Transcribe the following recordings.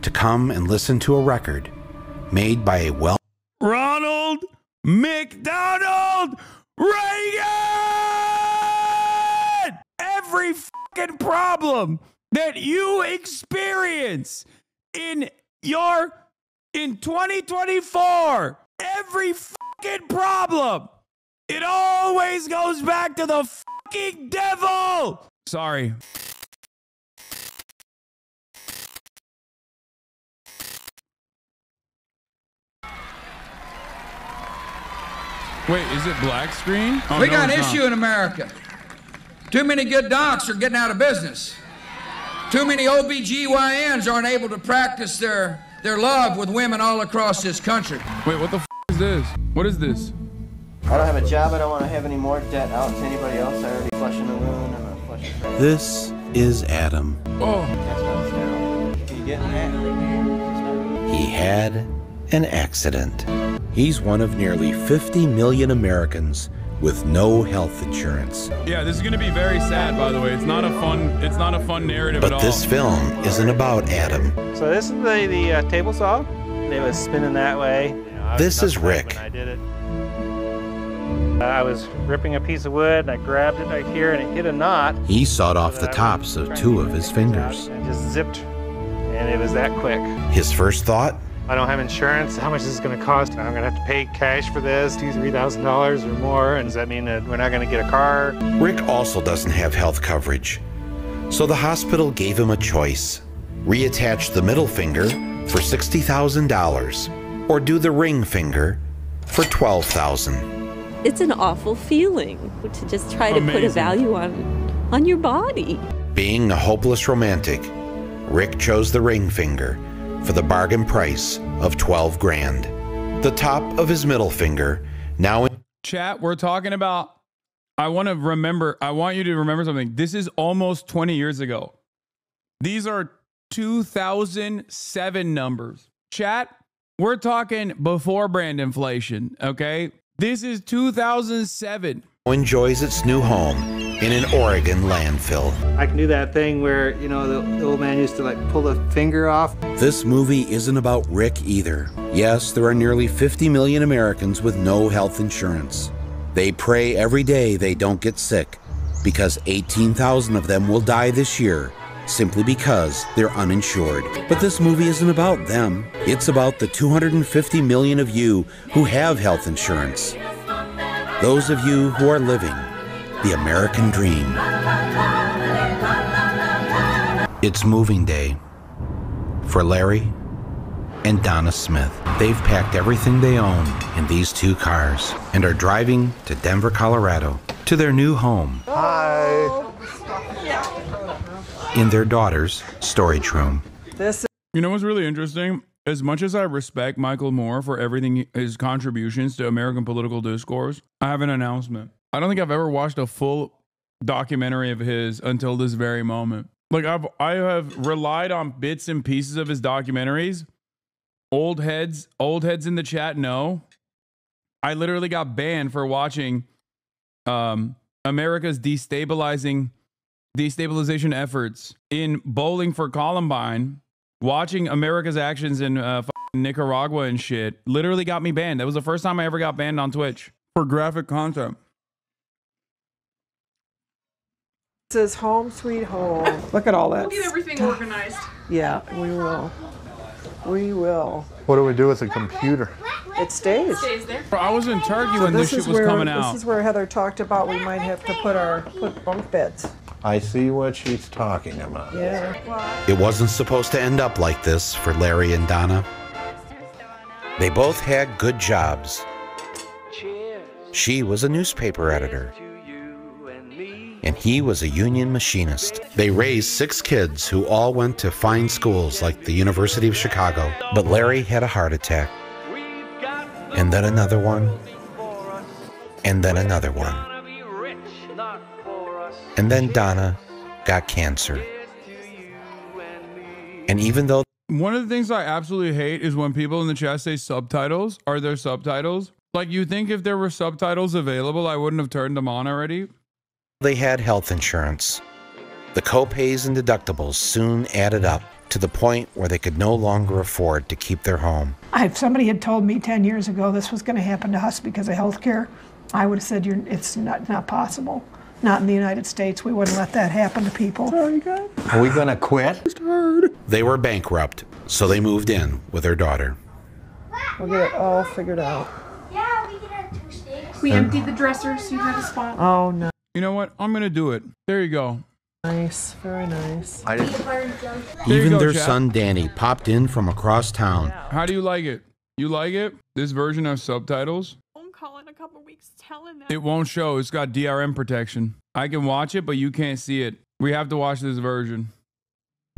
to come and listen to a record made by a Ronald McDonald Reagan! Every fucking problem that you experience in 2024, every fucking problem, it always goes back to the fucking devil. Sorry. Wait, is it black screen? Oh, we got an issue in America. Too many good docs are getting out of business. Too many OBGYNs aren't able to practice their love with women all across this country. Wait, what the f is this? What is this? I don't have a job. I don't want to have any more debt out to anybody else. I already flushing the wound. I'm not flushing. This is Adam. Oh. That's not sterile. You getting that? He had an accident. He's one of nearly 50 million Americans with no health insurance. Yeah, this is going to be very sad, by the way. It's not a fun narrative at all. But this film isn't about Adam. So this is the table saw. It was spinning that way. This is Rick. When I did it. I was ripping a piece of wood and I grabbed it right here and it hit a knot. He sawed off the tops of 2 of his fingers. And just zipped, and it was that quick. His first thought? I don't have insurance. How much is this going to cost? I'm going to have to pay cash for this, $2,000, $3,000 or more. And does that mean that we're not going to get a car? Rick also doesn't have health coverage. So the hospital gave him a choice. Reattach the middle finger for $60,000 or do the ring finger for $12,000. It's an awful feeling to just try to put a value on your body. Being a hopeless romantic, Rick chose the ring finger for the bargain price of 12 grand. The top of his middle finger now in chat, we're talking about, I want you to remember something. This is almost 20 years ago. These are 2007 numbers. Chat, we're talking before brand inflation, okay? This is 2007. Enjoys its new home in an Oregon landfill. I can do that thing where, you know, the old man used to like pull the finger off. This movie isn't about Rick either. Yes, there are nearly 50 million Americans with no health insurance. They pray every day they don't get sick because 18,000 of them will die this year simply because they're uninsured. But this movie isn't about them. It's about the 250 million of you who have health insurance. Those of you who are living the American dream. It's moving day for Larry and Donna Smith. They've packed everything they own in these 2 cars and are driving to Denver, Colorado, to their new home. Hi. In their daughter's storage room. You know what's really interesting? As much as I respect Michael Moore for everything, his contributions to American political discourse, I have an announcement. I don't think I've ever watched a full documentary of his until this very moment. Like I have relied on bits and pieces of his documentaries. Old heads in the chat know. I literally got banned for watching America's destabilization efforts in Bowling for Columbine. Watching America's actions in Nicaragua and shit literally got me banned. That was the first time I ever got banned on Twitch for graphic content. It says home sweet home. Look at all that. We'll get everything organized. Yeah, we will. We will. What do we do with the computer? It stays. It stays there. I was in Turkey when this shit was coming out. This is where Heather talked about we might have to put bunk beds. I see what she's talking about. Yeah. It wasn't supposed to end up like this for Larry and Donna. They both had good jobs. She was a newspaper editor, and he was a union machinist. They raised 6 kids who all went to fine schools like the University of Chicago. But Larry had a heart attack, and then another one, and then another one. And then Donna got cancer. And even though one of the things I absolutely hate is when people in the chat say subtitles. Are there subtitles? Like, you think if there were subtitles available, I wouldn't have turned them on already? they had health insurance, the co-pays and deductibles soon added up. to the point where they could no longer afford to keep their home. If somebody had told me 10 years ago this was going to happen to us because of health care, I would have said it's not possible. Not in the United States. We wouldn't let that happen to people. Are we going to quit? They were bankrupt, so they moved in with their daughter. We'll get it all figured out. Yeah, we can have 2 steaks. We emptied the dresser so you had a spot. Oh, no. You know what? I'm going to do it. There you go. Nice. Very nice. Even go, their Chad. son Danny popped in from across town. How do you like it? You like it? This version has subtitles? Phone call in a couple weeks telling them. It won't show. It's got DRM protection. I can watch it, but you can't see it. We have to watch this version.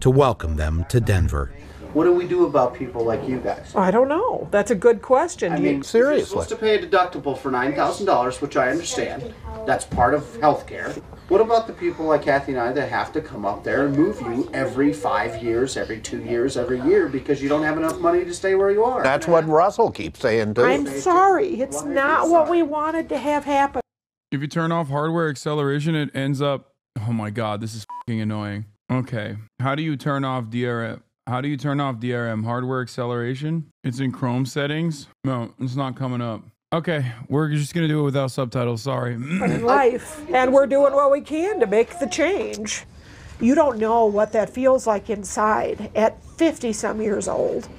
To welcome them to Denver. What do we do about people like you guys? I don't know. That's a good question. I mean, seriously. You're supposed to pay a deductible for $9,000, which I understand. That's part of health care. What about the people like Kathy and I that have to come up there and move you every 5 years, every 2 years, every year because you don't have enough money to stay where you are? That's what Russell keeps saying, too. I'm sorry. It's not what we wanted to have happen. If you turn off hardware acceleration, it ends up... Oh my God, this is fucking annoying. Okay. How do you turn off DRM? How do you turn off DRM? Hardware acceleration? It's in Chrome settings? No, it's not coming up. Okay, we're just going to do it without subtitles. Sorry. Life. And we're doing what we can to make the change. You don't know what that feels like inside at 50-some years old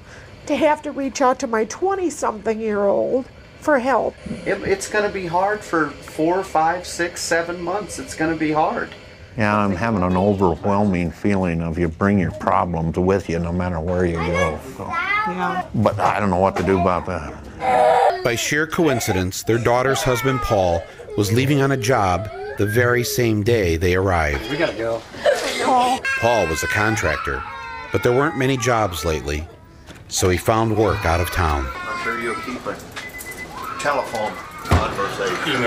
to have to reach out to my 20-something-year-old for help. It's going to be hard for 4, 5, 6, 7 months. It's going to be hard. Yeah, I'm having an overwhelming feeling of you bring your problems with you no matter where you go. So. Yeah. But I don't know what to do about that. By sheer coincidence, their daughter's husband, Paul, was leaving on a job the very same day they arrived. We got to go. Paul was a contractor, but there weren't many jobs lately, so he found work out of town. I'm sure you'll keep a telephone conversation.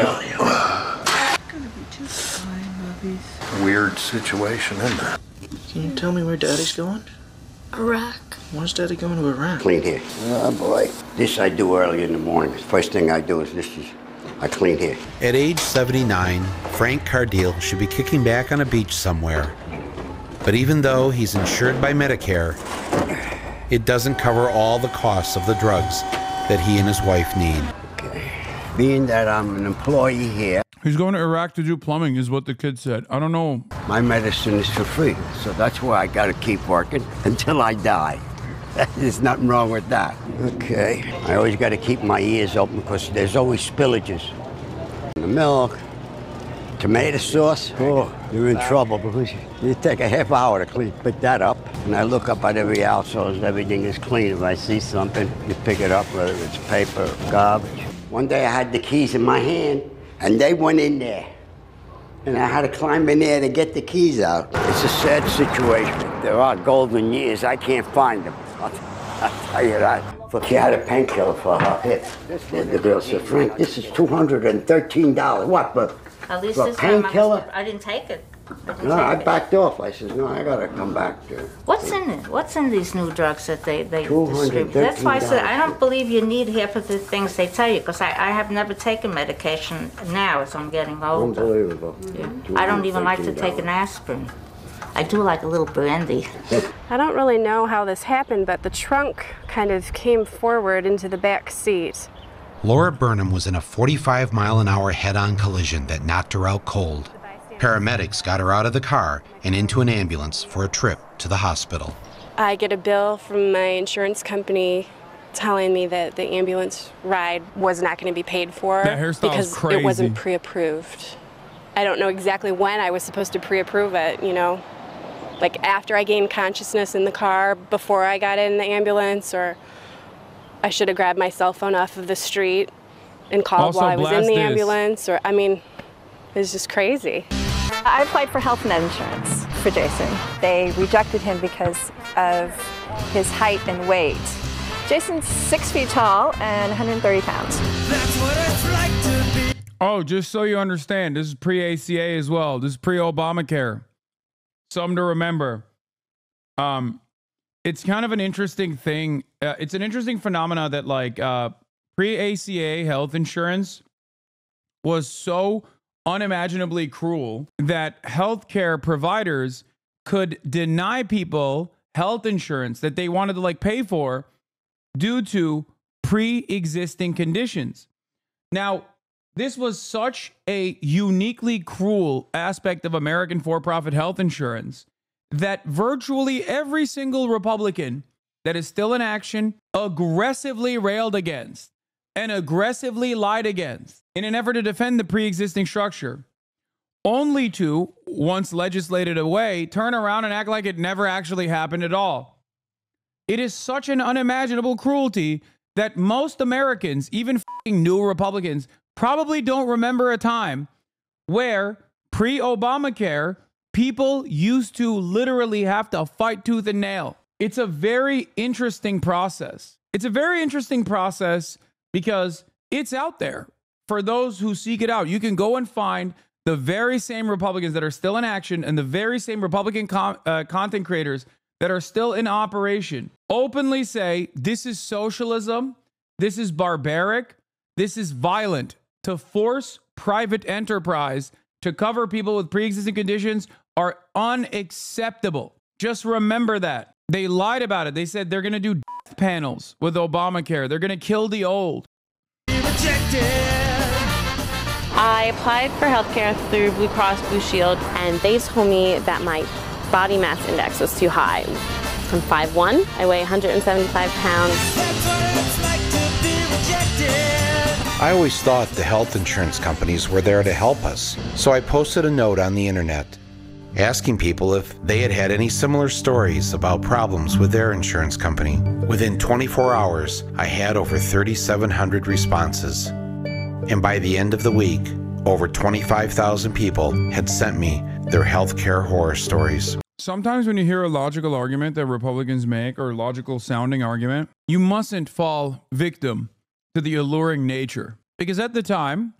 Weird situation, isn't it? Can you tell me where Daddy's going? Iraq. Why's Daddy going to Iraq? Clean here. Oh boy. This I do early in the morning. The first thing I do is I clean here. At age 79, Frank Cardeal should be kicking back on a beach somewhere. But even though he's insured by Medicare, it doesn't cover all the costs of the drugs that he and his wife need. Okay. Being that I'm an employee here, He's going to Iraq to do plumbing, is what the kid said. I don't know. my medicine is for free. So that's why I gotta keep working until I die. There's nothing wrong with that. Okay. I always gotta keep my ears open because there's always spillages. The milk, tomato sauce, oh, you're in trouble because you take a half hour to pick that up. And I look up at every house so everything is clean. If I see something, you pick it up, whether it's paper or garbage. One day I had the keys in my hand and they went in there. And I had to climb in there to get the keys out. It's a sad situation. There are golden years. I can't find them. I'll tell you that. She had a painkiller for her hip. The girl said, Frank, this is $213. What, At least for a this time painkiller? I didn't take it. No, I backed off. I said, no, I gotta come back to it. What's in it? What's in these new drugs that they distribute? That's why I said I don't believe you need half of the things they tell you, because I have never taken medication now as I'm getting older. Unbelievable. Yeah. I don't even like to take an aspirin. I do like a little brandy. I don't really know how this happened, but the trunk kind of came forward into the back seat. Laura Burnham was in a 45-mile-an-hour head-on collision that knocked her out cold. Paramedics got her out of the car and into an ambulance for a trip to the hospital. I get a bill from my insurance company telling me that the ambulance ride was not going to be paid for because it wasn't pre-approved. I don't know exactly when I was supposed to pre-approve it, you know, like after I gained consciousness in the car, before I got in the ambulance, or I should have grabbed my cell phone off of the street and called while I was in the ambulance, or I mean, it's just crazy. I applied for health and insurance for Jason. They rejected him because of his height and weight. Jason's 6 feet tall and 130 pounds. That's what it's like to be. Oh, just so you understand, this is pre-ACA as well. This is pre-Obamacare. Something to remember. It's kind of an interesting thing. It's an interesting phenomena that like pre-ACA health insurance was so unimaginably cruel that healthcare providers could deny people health insurance that they wanted to like pay for due to pre-existing conditions. Now, this was such a uniquely cruel aspect of American for-profit health insurance that virtually every single Republican that is still in action aggressively railed against and aggressively lied against in an effort to defend the pre-existing structure, only to, once legislated away, turn around and act like it never actually happened at all. It is such an unimaginable cruelty that most Americans, even f***ing new Republicans, probably don't remember a time where pre-Obamacare, people used to literally have to fight tooth and nail. It's a very interesting process. It's a very interesting process because it's out there for those who seek it out. You can go and find the very same Republicans that are still in action and the very same Republican content creators that are still in operation openly say this is socialism, this is barbaric, this is violent. To force private enterprise to cover people with pre-existing conditions are unacceptable. Just remember that. They lied about it. They said they're going to do death panels with Obamacare. They're going to kill the old. I applied for healthcare through Blue Cross Blue Shield, and they told me that my body mass index was too high. I'm 5'1", I weigh 175 pounds. I always thought the health insurance companies were there to help us, so I posted a note on the internet asking people if they had had any similar stories about problems with their insurance company. Within 24 hours, I had over 3,700 responses. And by the end of the week, over 25,000 people had sent me their healthcare horror stories. Sometimes when you hear a logical argument that Republicans make, or logical sounding argument, you mustn't fall victim to the alluring nature. Because at the time,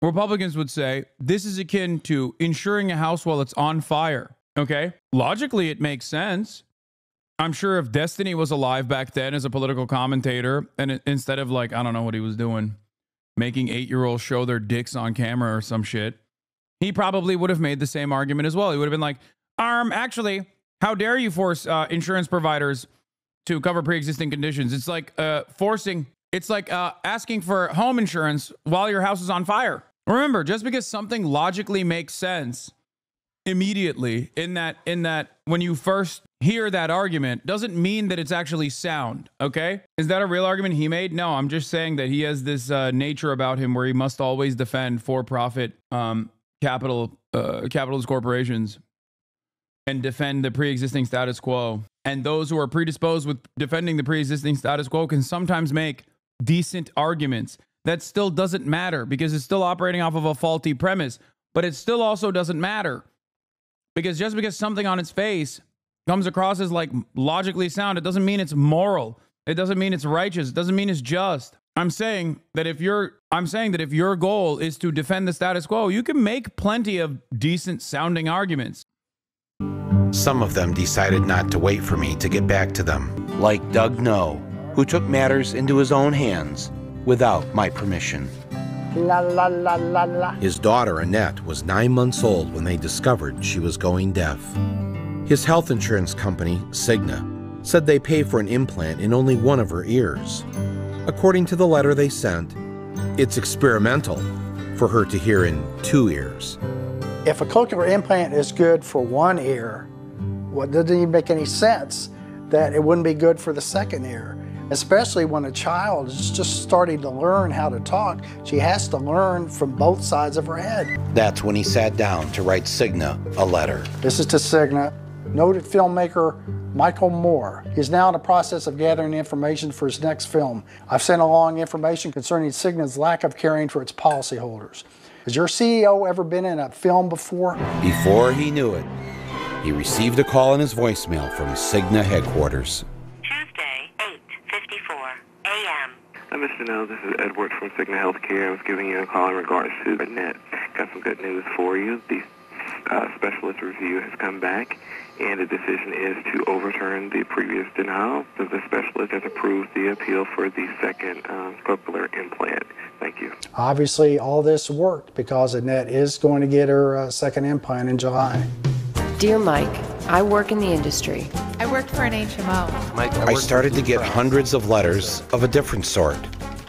Republicans would say, this is akin to insuring a house while it's on fire. Okay? Logically, it makes sense. I'm sure if Destiny was alive back then as a political commentator, and instead of like, I don't know what he was doing, making 8-year-olds show their dicks on camera or some shit, he probably would have made the same argument as well. He would have been like, actually, how dare you force insurance providers to cover pre-existing conditions? It's like asking for home insurance while your house is on fire. Remember, just because something logically makes sense immediately in that when you first hear that argument doesn't mean that it's actually sound. Okay? Is that a real argument he made? No, I'm just saying that he has this nature about him where he must always defend for-profit capitalist corporations and defend the pre-existing status quo. And those who are predisposed with defending the pre-existing status quo can sometimes make decent arguments. That still doesn't matter because it's still operating off of a faulty premise. But it still also doesn't matter because just because something on its face comes across as like logically sound, it doesn't mean it's moral. It doesn't mean it's righteous. It doesn't mean it's just. I'm saying that if your goal is to defend the status quo, you can make plenty of decent sounding arguments. Some of them decided not to wait for me to get back to them, like Doug No, who took matters into his own hands without my permission. La la la la la. His daughter Annette was 9 months old when they discovered she was going deaf. His health insurance company, Cigna, said they pay for an implant in only one of her ears. According to the letter they sent, it's experimental for her to hear in 2 ears. If a cochlear implant is good for one ear, well, it doesn't even make any sense that it wouldn't be good for the second ear. Especially when a child is just starting to learn how to talk, she has to learn from both sides of her head. That's when he sat down to write Cigna a letter. This is to Cigna. Noted filmmaker Michael Moore. He's now in the process of gathering information for his next film. I've sent along information concerning Cigna's lack of caring for its policyholders. Has your CEO ever been in a film before? Before he knew it, he received a call in his voicemail from Cigna headquarters. Tuesday, 8:54 a.m. Mr. No, this is Edward from Cigna Healthcare. I was giving you a call in regards to Annette. Got some good news for you. The specialist review has come back, and the decision is to overturn the previous denial. So the specialist has approved the appeal for the second cochlear implant. Thank you. Obviously, all this worked because Annette is going to get her second implant in July. Dear Mike, I work in the industry. I worked for an HMO. I started to get hundreds of letters of a different sort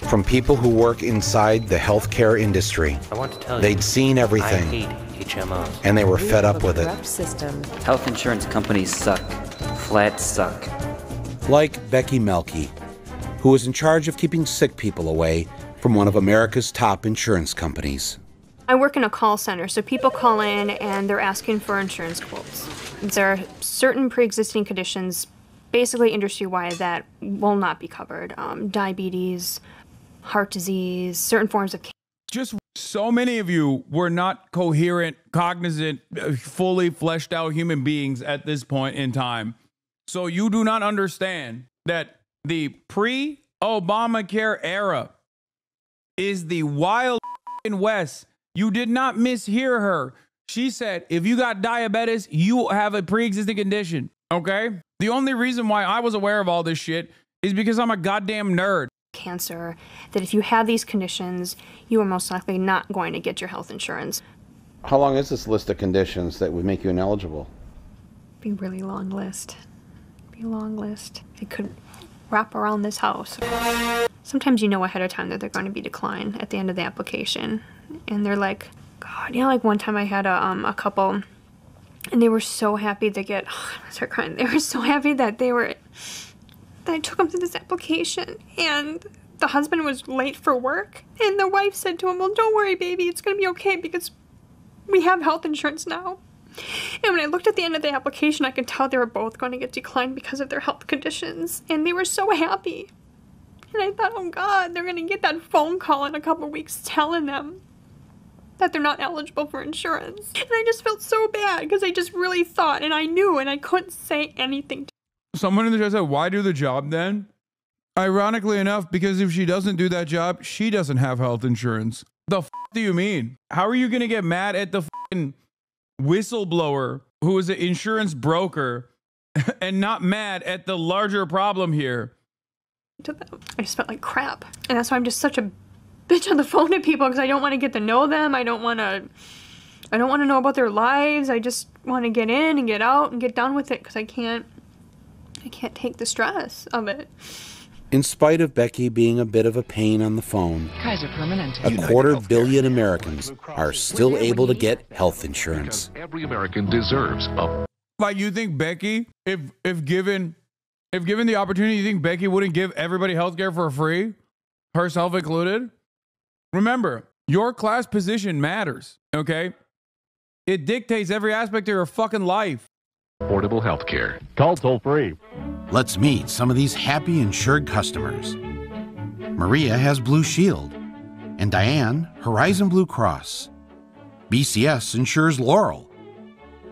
from people who work inside the healthcare industry. I want to tell you, they'd seen everything, I hate HMOs. and they were fed up with it. System. Health insurance companies suck. Flat suck. Like Becky Melky, who is in charge of keeping sick people away from one of America's top insurance companies. I work in a call center, so people call in and they're asking for insurance quotes. There are certain pre-existing conditions, basically industry-wide, that will not be covered. Diabetes, heart disease, certain forms of cancer. Just so many of you were not coherent, cognizant, fully fleshed out human beings at this point in time. So you do not understand that the pre-Obamacare era is the wild West. You did not mishear her. She said, if you got diabetes, you have a pre-existing condition, okay? The only reason why I was aware of all this shit is because I'm a goddamn nerd. Cancer, that if you have these conditions, you are most likely not going to get your health insurance. How long is this list of conditions that would make you ineligible? Be a really long list. Be a long list. It could wrap around this house. Sometimes you know ahead of time that they're going to be declined at the end of the application. And they're like, God, you know, like one time I had a couple, and they were so happy to get, oh, I'm gonna start crying. They were so happy that I took them through this application, and the husband was late for work, and the wife said to him, well, don't worry, baby, it's gonna be okay because we have health insurance now. And when I looked at the end of the application, I could tell they were both going to get declined because of their health conditions, and they were so happy. And I thought, oh God, they're gonna get that phone call in a couple weeks telling them that they're not eligible for insurance. And I just felt so bad because I just really thought, and I knew, and I couldn't say anything. Someone in the chat said, why do the job then? Ironically enough, because if she doesn't do that job, she doesn't have health insurance. The f do you mean? How are you going to get mad at the f***ing whistleblower who is an insurance broker and not mad at the larger problem here? To them. I just felt like crap. And that's why I'm just such a bitch on the phone to people, because I don't want to get to know them. I don't want to know about their lives. I just want to get in and get out and get done with it, because I can't take the stress of it. In spite of Becky being a bit of a pain on the phone, Kaiser Permanente. a 250 million Americans are still able to get health insurance. Every American deserves a... Like, you think Becky, if given the opportunity, you think Becky wouldn't give everybody health care for free? Herself included? Remember, your class position matters, okay? It dictates every aspect of your fucking life. Affordable health care. Call toll free. Let's meet some of these happy insured customers. Maria has Blue Shield, and Diane, Horizon Blue Cross. BCS insures Laurel,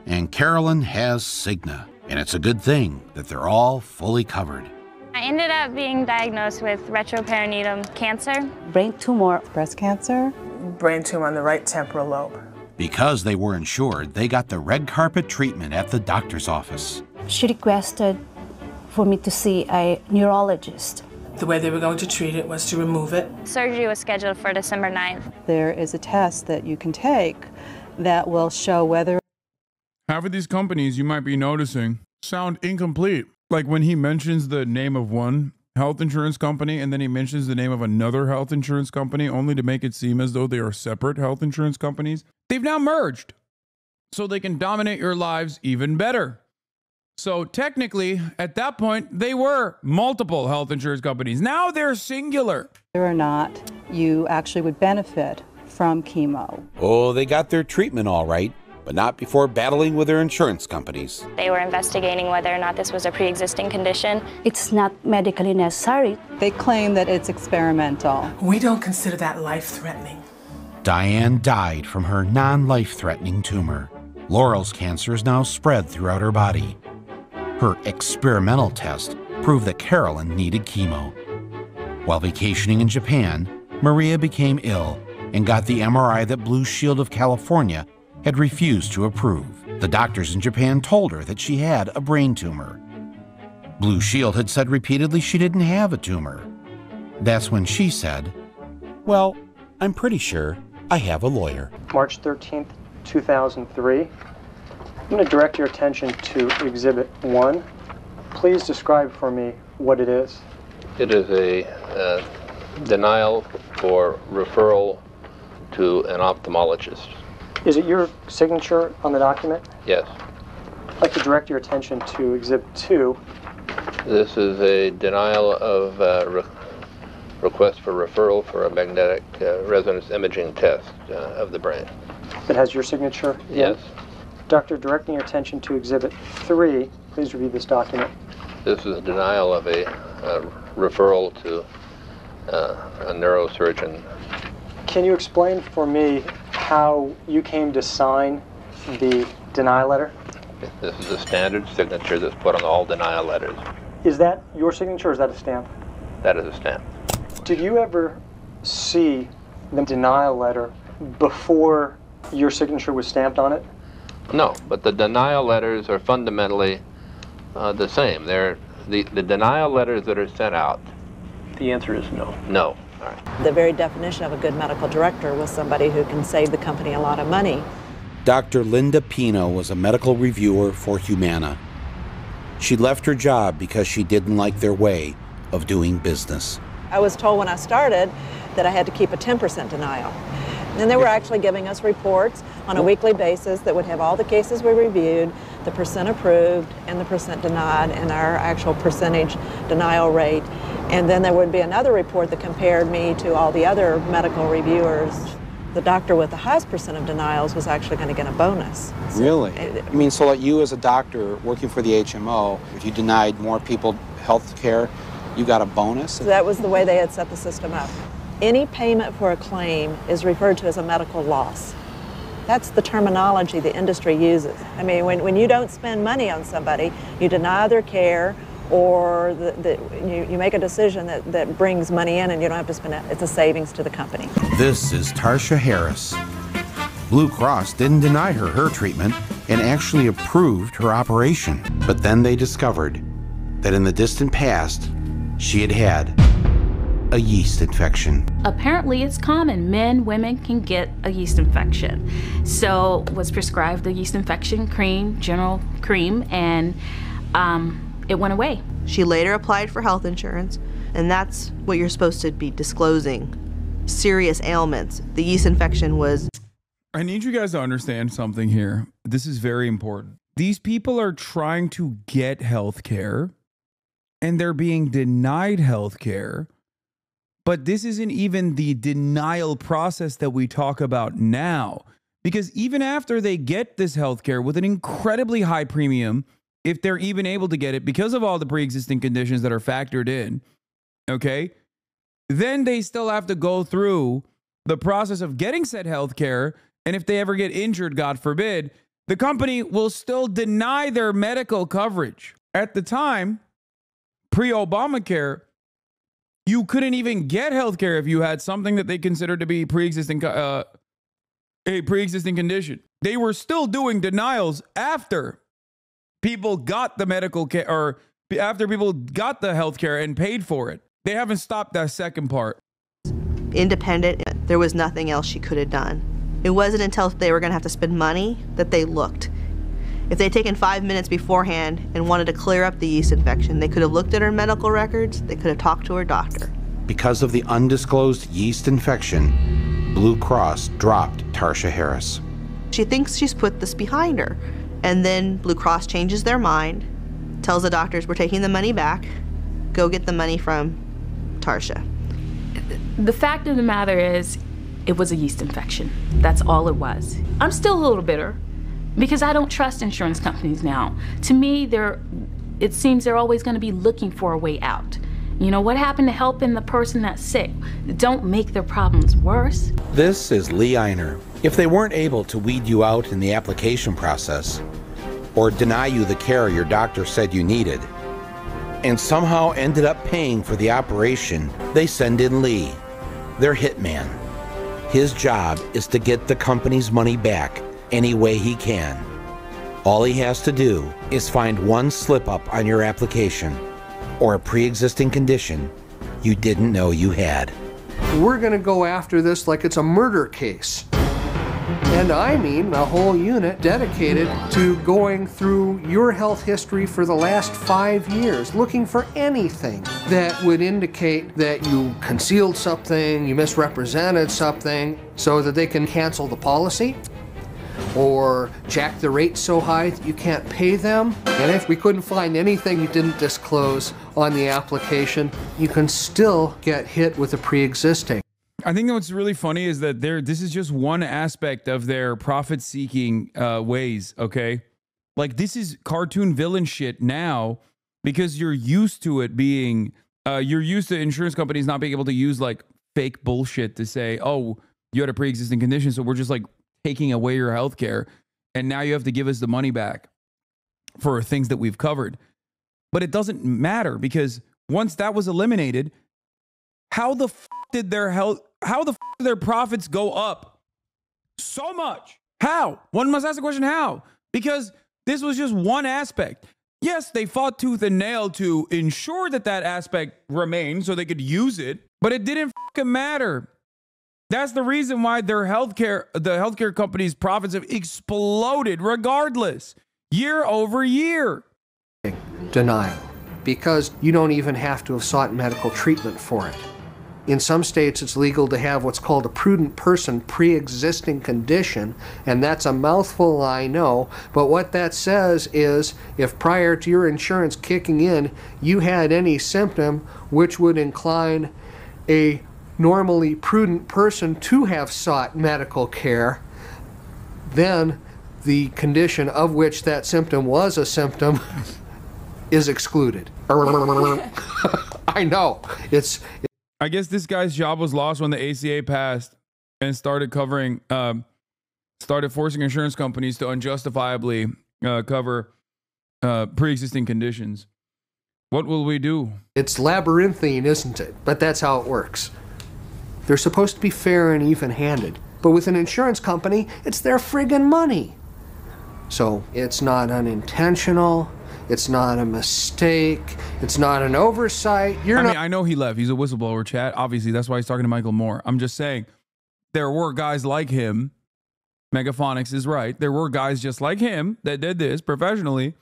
and Carolyn has Cigna. And it's a good thing that they're all fully covered. I ended up being diagnosed with retroperitoneum cancer. Brain tumor. Breast cancer. Brain tumor on the right temporal lobe. Because they were insured, they got the red carpet treatment at the doctor's office. She requested for me to see a neurologist. The way they were going to treat it was to remove it. Surgery was scheduled for December 9th. There is a test that you can take that will show whether... Half of these companies you might be noticing sound incomplete. Like when he mentions the name of one health insurance company and then he mentions the name of another health insurance company only to make it seem as though they are separate health insurance companies. They've now merged so they can dominate your lives even better. So technically, at that point, they were multiple health insurance companies. Now they're singular. Whether or not you actually would benefit from chemo. Oh, they got their treatment all right, but not before battling with their insurance companies. They were investigating whether or not this was a pre-existing condition. It's not medically necessary. They claim that it's experimental. We don't consider that life-threatening. Diane died from her non-life-threatening tumor. Laurel's cancer is now spread throughout her body. Her experimental test proved that Carolyn needed chemo. While vacationing in Japan, Maria became ill and got the MRI that Blue Shield of California had refused to approve. The doctors in Japan told her that she had a brain tumor. Blue Shield had said repeatedly she didn't have a tumor. That's when she said, "Well, I'm pretty sure I have a lawyer." March 13th, 2003. I'm going to direct your attention to Exhibit 1. Please describe for me what it is. It is a denial for referral to an ophthalmologist. Is it your signature on the document? Yes. I'd like to direct your attention to Exhibit 2. This is a denial of request for referral for a magnetic resonance imaging test of the brain. It has your signature? Yes. Doctor, directing your attention to Exhibit 3, please review this document. This is a denial of a referral to a neurosurgeon. Can you explain for me how you came to sign the denial letter? This is a standard signature that's put on all denial letters. Is that your signature or is that a stamp? That is a stamp. Did you ever see the denial letter before your signature was stamped on it? No, but the denial letters are fundamentally the same. They're the denial letters that are sent out. The answer is no. No. All right. The very definition of a good medical director was somebody who can save the company a lot of money. Dr. Linda Pino was a medical reviewer for Humana. She left her job because she didn't like their way of doing business. I was told when I started that I had to keep a 10% denial. And they were actually giving us reports on a weekly basis that would have all the cases we reviewed, the percent approved and the percent denied, and our actual percentage denial rate. And then there would be another report that compared me to all the other medical reviewers. The doctor with the highest percent of denials was actually going to get a bonus. Really? You mean, so like you as a doctor working for the HMO, if you denied more people health care, you got a bonus? So that was the way they had set the system up. Any payment for a claim is referred to as a medical loss. That's the terminology the industry uses. I mean, when you don't spend money on somebody, you deny their care, or you make a decision that brings money in and you don't have to spend it. It's a savings to the company. This is Tarsha Harris. Blue Cross didn't deny her treatment and actually approved her operation. But then they discovered that in the distant past, she had had a yeast infection. Apparently it's common. Men, women can get a yeast infection. So was prescribed the yeast infection cream, general cream, and it went away. She later applied for health insurance, and that's what you're supposed to be disclosing. Serious ailments. The yeast infection was... I need you guys to understand something here. This is very important. These people are trying to get health care, and they're being denied health care. But this isn't even the denial process that we talk about now. Because even after they get this health care with an incredibly high premium, if they're even able to get it because of all the pre-existing conditions that are factored in, okay, then they still have to go through the process of getting said health care. And if they ever get injured, God forbid, the company will still deny their medical coverage. At the time, pre-Obamacare, you couldn't even get health care if you had something that they considered to be a pre-existing condition. They were still doing denials after people got the medical care, or after people got the health care and paid for it. They haven't stopped that second part. Independent, there was nothing else she could have done. It wasn't until they were going to have to spend money that they looked. If they'd taken 5 minutes beforehand and wanted to clear up the yeast infection, they could have looked at her medical records, they could have talked to her doctor. Because of the undisclosed yeast infection, Blue Cross dropped Tarsha Harris. She thinks she's put this behind her. And then Blue Cross changes their mind, tells the doctors, we're taking the money back, go get the money from Tarsha. The fact of the matter is, it was a yeast infection. That's all it was. I'm still a little bitter because I don't trust insurance companies now. To me, it seems they're always going to be looking for a way out. You know, what happened to helping the person that's sick? Don't make their problems worse. This is Lee Einer. If they weren't able to weed you out in the application process, or deny you the care your doctor said you needed, and somehow ended up paying for the operation, they send in Lee, their hitman. His job is to get the company's money back any way he can. All he has to do is find one slip-up on your application or a pre-existing condition you didn't know you had. We're going to go after this like it's a murder case. And I mean a whole unit dedicated to going through your health history for the last 5 years, looking for anything that would indicate that you concealed something, you misrepresented something, so that they can cancel the policy or jack the rate so high that you can't pay them. And if we couldn't find anything you didn't disclose on the application, you can still get hit with a pre-existing. I think what's really funny is that this is just one aspect of their profit-seeking ways, okay? Like, this is cartoon villain shit now because you're used to it being, you're used to insurance companies not being able to use, like, fake bullshit to say, oh, you had a pre-existing condition, so we're just, like, taking away your health care, and now you have to give us the money back for things that we've covered. But it doesn't matter because once that was eliminated, how the f did their profits go up so much? How? One must ask the question, how? Because this was just one aspect. Yes, they fought tooth and nail to ensure that that aspect remained so they could use it, but it didn't fucking matter. That's the reason why the healthcare companies' profits have exploded regardless, year over year. Denial, because you don't even have to have sought medical treatment for it. In some states, it's legal to have what's called a prudent person pre-existing condition, and that's a mouthful, I know, but what that says is if prior to your insurance kicking in, you had any symptom which would incline a normally prudent person to have sought medical care, then the condition of which that symptom was a symptom is excluded. I know. I guess this guy's job was lost when the ACA passed and started forcing insurance companies to unjustifiably cover pre-existing conditions. What will we do? It's labyrinthine, isn't it? But that's how it works. They're supposed to be fair and even-handed. But with an insurance company, it's their friggin' money. So it's not unintentional. It's not a mistake. It's not an oversight. I know he left. He's a whistleblower, chat. Obviously, that's why he's talking to Michael Moore. I'm just saying, there were guys like him. Megaphonics is right. There were guys just like him that did this professionally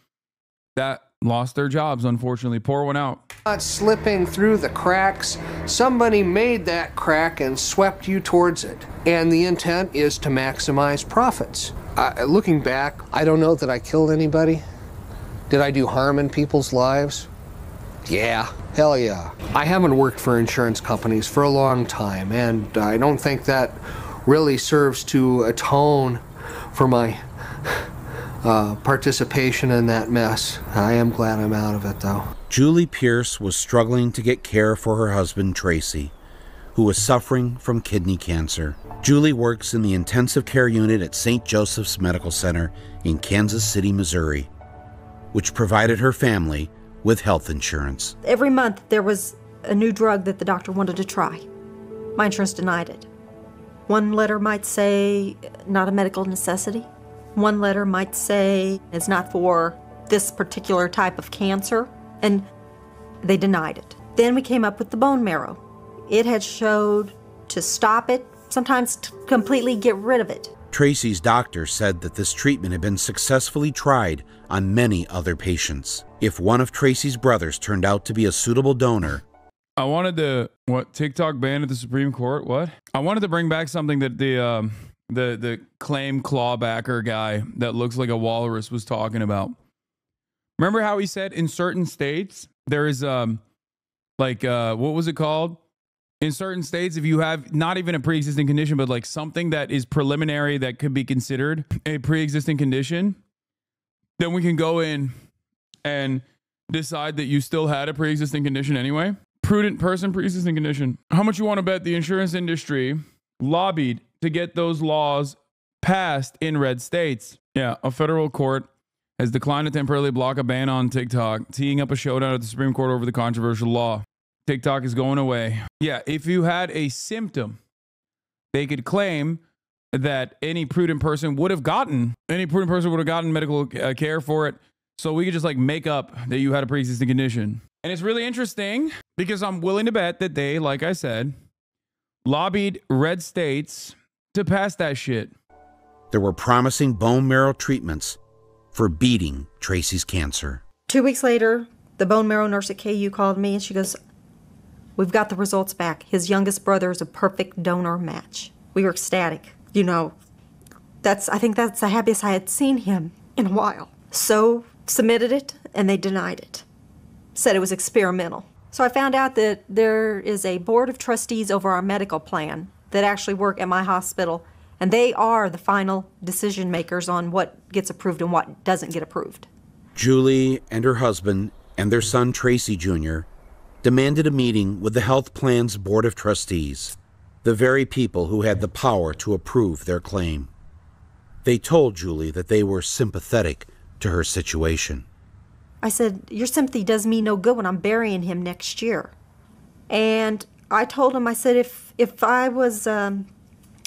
that lost their jobs, unfortunately. Pour one out. Not slipping through the cracks. Somebody made that crack and swept you towards it. And the intent is to maximize profits. Looking back, I don't know that I killed anybody. Did I do harm in people's lives? Yeah, hell yeah. I haven't worked for insurance companies for a long time, and I don't think that really serves to atone for my participation in that mess. I am glad I'm out of it, though. Julie Pierce was struggling to get care for her husband, Tracy, who was suffering from kidney cancer. Julie works in the intensive care unit at St. Joseph's Medical Center in Kansas City, Missouri, which provided her family with health insurance. Every month there was a new drug that the doctor wanted to try. My insurance denied it. One letter might say, not a medical necessity. One letter might say, it's not for this particular type of cancer, and they denied it. Then we came up with the bone marrow. It had showed to stop it, sometimes to completely get rid of it. Tracy's doctor said that this treatment had been successfully tried on many other patients. If one of Tracy's brothers turned out to be a suitable donor. I wanted to, TikTok banned at the Supreme Court? What? I wanted to bring back something that the claim clawbacker guy that looks like a walrus was talking about. Remember how he said in certain states, there is, what was it called? In certain states, if you have not even a pre-existing condition, but like something that is preliminary that could be considered a pre-existing condition, then we can go in and decide that you still had a pre-existing condition anyway. Prudent person, pre-existing condition. How much you want to bet the insurance industry lobbied to get those laws passed in red states? Yeah, a federal court has declined to temporarily block a ban on TikTok, teeing up a showdown at the Supreme Court over the controversial law. TikTok is going away. Yeah, if you had a symptom, they could claim that any prudent person would have gotten medical care for it. So we could just like make up that you had a pre-existing condition. And it's really interesting because I'm willing to bet that they, like I said, lobbied red states to pass that shit. there were promising bone marrow treatments for beating Tracy's cancer. 2 weeks later, the bone marrow nurse at KU called me and she goes, "We've got the results back. His youngest brother is a perfect donor match." We were ecstatic. You know, I think that's the happiest I had seen him in a while. So, submitted it and they denied it. Said it was experimental. So I found out that there is a board of trustees over our medical plan that actually work at my hospital, and they are the final decision makers on what gets approved and what doesn't get approved. Julie and her husband and their son Tracy Jr. demanded a meeting with the health plan's board of trustees, the very people who had the power to approve their claim. They told Julie that they were sympathetic to her situation. I said, "Your sympathy does me no good when I'm burying him next year." And I told him, I said, if I was,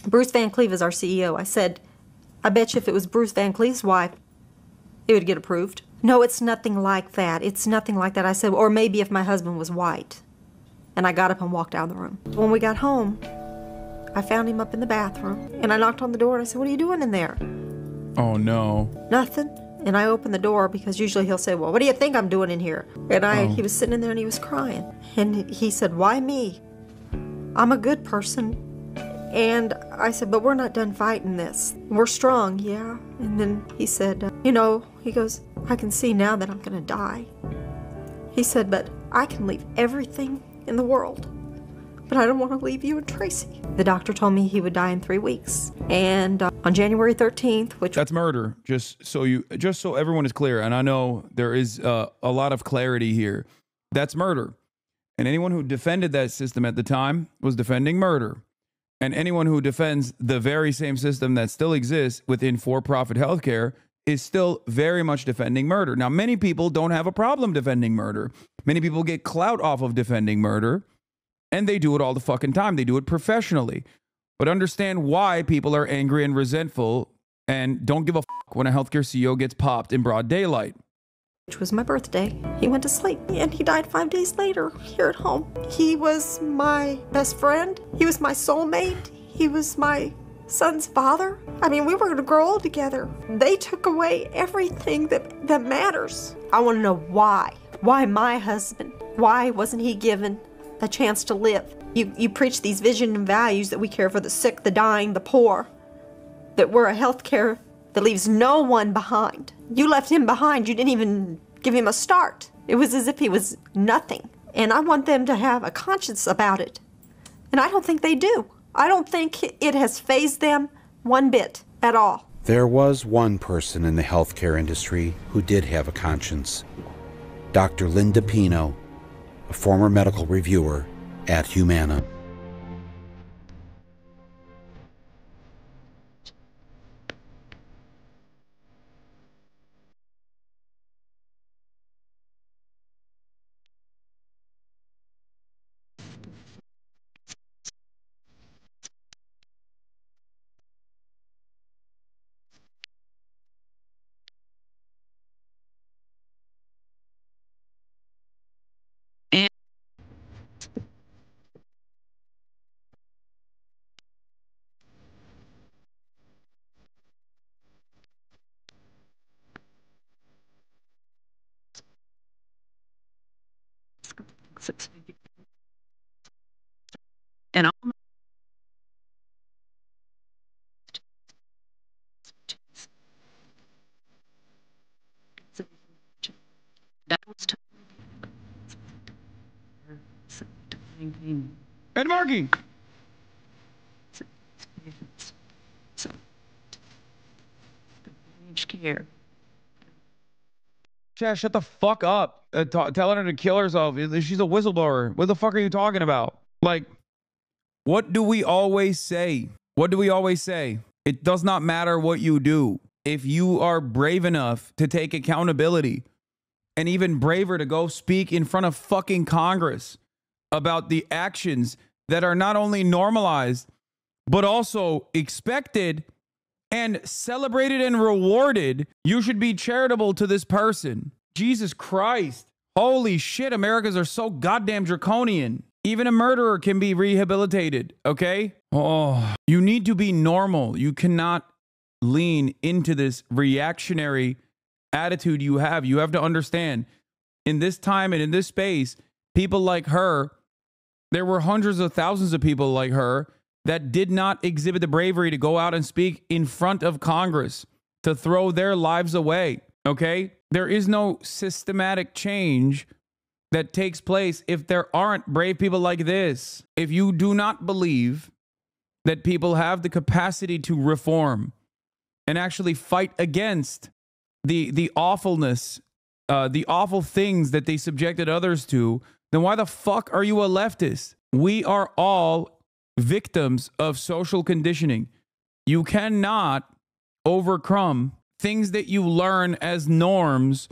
Bruce Van Cleve is our CEO, I said, "I bet you if it was Bruce Van Cleve's wife, it would get approved." "No, it's nothing like that. It's nothing like that." I said, "Or maybe if my husband was white." And I got up and walked out of the room. When we got home, I found him up in the bathroom, and I knocked on the door and I said, "What are you doing in there?" Oh, no. "Nothing." And I opened the door because usually he'll say, "Well, what do you think I'm doing in here?" And he was sitting in there and he was crying. And he said, "Why me? I'm a good person." And I said, "But we're not done fighting this. We're strong, yeah." And then he said, "You know," he goes, "I can see now that I'm going to die." He said, "But I can leave everything in the world. But I don't want to leave you and Tracy." The doctor told me he would die in 3 weeks. And on January 13th, which... That's murder, just so everyone is clear. And I know there is a lot of clarity here. That's murder. And anyone who defended that system at the time was defending murder. And anyone who defends the very same system that still exists within for-profit healthcare is still very much defending murder. Now, many people don't have a problem defending murder. Many people get clout off of defending murder. And they do it all the fucking time. They do it professionally. But understand why people are angry and resentful and don't give a fuck when a healthcare CEO gets popped in broad daylight. Which was my birthday. He went to sleep and he died 5 days later here at home. He was my best friend. He was my soulmate. He was my son's father. I mean, we were going to grow old together. They took away everything that matters. I want to know why. Why my husband? Why wasn't he given a chance to live? You preach these vision and values that we care for the sick, the dying, the poor, that we're a healthcare that leaves no one behind. You left him behind. You didn't even give him a start. It was as if he was nothing. And I want them to have a conscience about it. And I don't think they do. I don't think it has fazed them one bit at all. There was one person in the healthcare industry who did have a conscience. Dr. Linda Pino, a former medical reviewer at Humana. And Ed Markey. Care. Chad, shut the fuck up. Telling her to kill herself. She's a whistleblower. What the fuck are you talking about? Like, what do we always say? What do we always say? It does not matter what you do. If you are brave enough to take accountability, and even braver to go speak in front of fucking Congress about the actions that are not only normalized, but also expected and celebrated and rewarded, you should be charitable to this person. Jesus Christ. Holy shit, Americans are so goddamn draconian. Even a murderer can be rehabilitated, okay? Oh, you need to be normal. You cannot lean into this reactionary attitude you have. You have to understand, in this time and in this space, people like her, there were hundreds of thousands of people like her that did not exhibit the bravery to go out and speak in front of Congress, to throw their lives away, okay? There is no systematic change that takes place if there aren't brave people like this. If you do not believe that people have the capacity to reform and actually fight against the awfulness, the awful things that they subjected others to, then why the fuck are you a leftist? We are all victims of social conditioning. You cannot overcome things that you learn as norms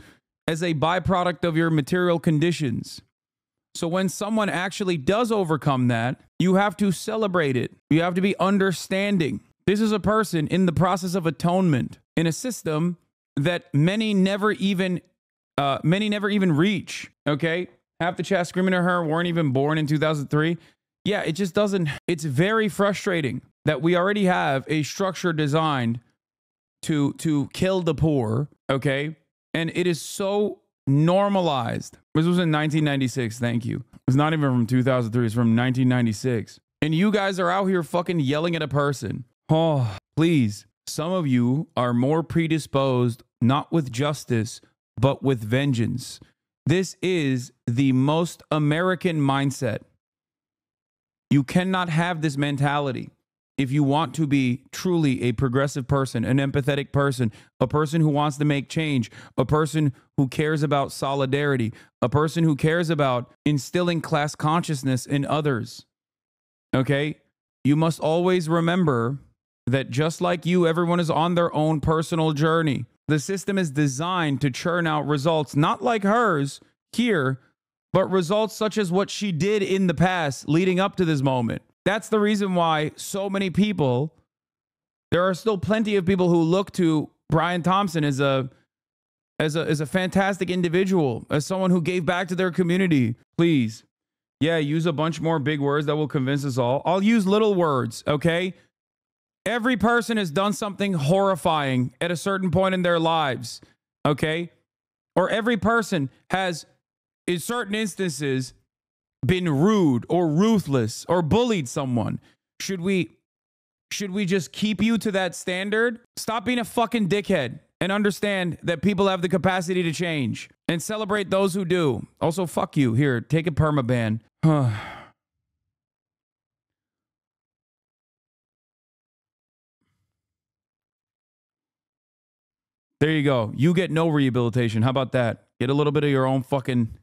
as a byproduct of your material conditions. So when someone actually does overcome that, you have to celebrate it. You have to be understanding. This is a person in the process of atonement in a system that many never even reach. Okay, half the chat screaming at her weren't even born in 2003. Yeah, it just doesn't. It's very frustrating that we already have a structure designed to kill the poor. Okay, and it is so normalized. This was in 1996. Thank you. It's not even from 2003. It's from 1996. And you guys are out here fucking yelling at a person. Oh, please. Some of you are more predisposed, not with justice, but with vengeance. This is the most American mindset. You cannot have this mentality if you want to be truly a progressive person, an empathetic person, a person who wants to make change, a person who cares about solidarity, a person who cares about instilling class consciousness in others. Okay? You must always remember that just like you, everyone is on their own personal journey. The system is designed to churn out results, not like hers here, but results such as what she did in the past leading up to this moment. That's the reason why so many people, there are still plenty of people who look to Brian Thompson as a fantastic individual, as someone who gave back to their community. Please, yeah, use a bunch more big words that will convince us all. I'll use little words, okay? Every person has done something horrifying at a certain point in their lives, okay? Or every person has, in certain instances, been rude or ruthless or bullied someone. Should we just keep you to that standard? Stop being a fucking dickhead and understand that people have the capacity to change and celebrate those who do. Also, fuck you. Here, take a permaban. There you go. You get no rehabilitation. How about that? Get a little bit of your own fucking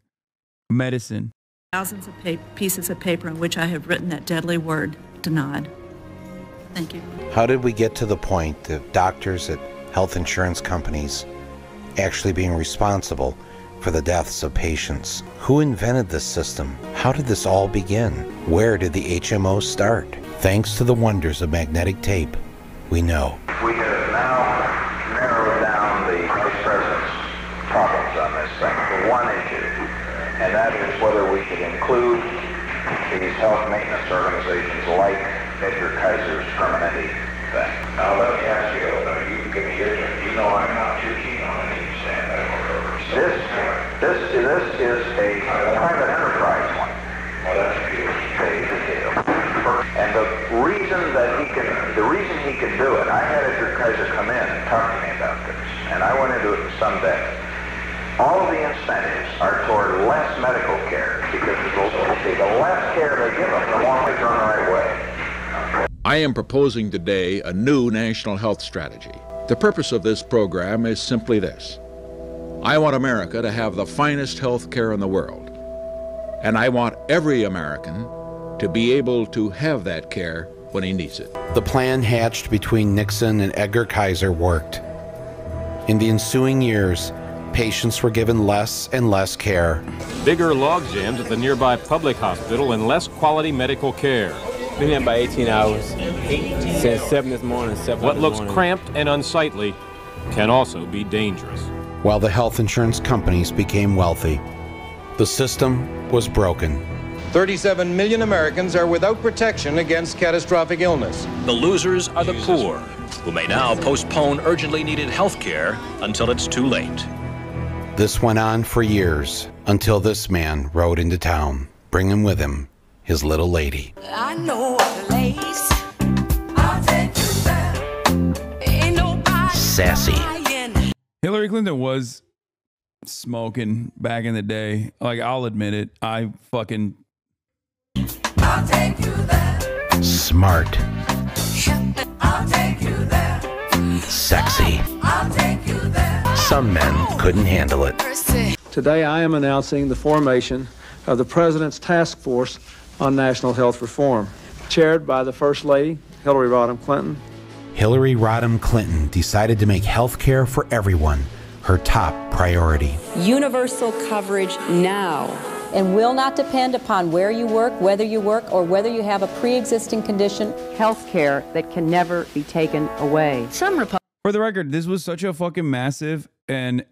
medicine. Thousands of pieces of paper in which I have written that deadly word, denied. Thank you. How did we get to the point of doctors at health insurance companies actually being responsible for the deaths of patients? Who invented this system? How did this all begin? Where did the HMO start? Thanks to the wonders of magnetic tape, we know. We have now narrowed down the Vice President's problems on this thing to one issue, and that is whether we should include these health maintenance organizations like Edgar Kaiser's Permanente thing. Now let me ask you, you give me your turn. You know I'm not too keen on any stand-up or this is a private enterprise one. Well, that's a detail. And the reason he can do it, I had Edgar Kaiser come in and talk to me about this, and I went into it in some depth. All of the incentives are toward less medical care because the less care they give them, the more we turn the right way. I am proposing today a new national health strategy. The purpose of this program is simply this. I want America to have the finest health care in the world, and I want every American to be able to have that care when he needs it. The plan hatched between Nixon and Edgar Kaiser worked. In the ensuing years, patients were given less and less care. Bigger log jams at the nearby public hospital and less quality medical care. Been here by 18 hours. Since 7 this morning, 7 What looks cramped and unsightly can also be dangerous. While the health insurance companies became wealthy, the system was broken. 37 million Americans are without protection against catastrophic illness. The losers are the poor. who may now postpone urgently needed health care until it's too late. This went on for years until this man rode into town, bringing with him his little lady. I know a place. I'll take you there. Ain't nobody Sassy. lying. Hillary Clinton was smoking back in the day. Like, I'll admit it. I'll take you there. Smart. I'll take you there. Sexy. I'll take you there. Some men couldn't handle it. Today I am announcing the formation of the President's Task Force on National Health Reform, chaired by the First Lady, Hillary Rodham Clinton. Hillary Rodham Clinton decided to make health care for everyone her top priority. Universal coverage now. And will not depend upon where you work, whether you work, or whether you have a pre-existing condition. Health care that can never be taken away. For the record, this was such a fucking massive and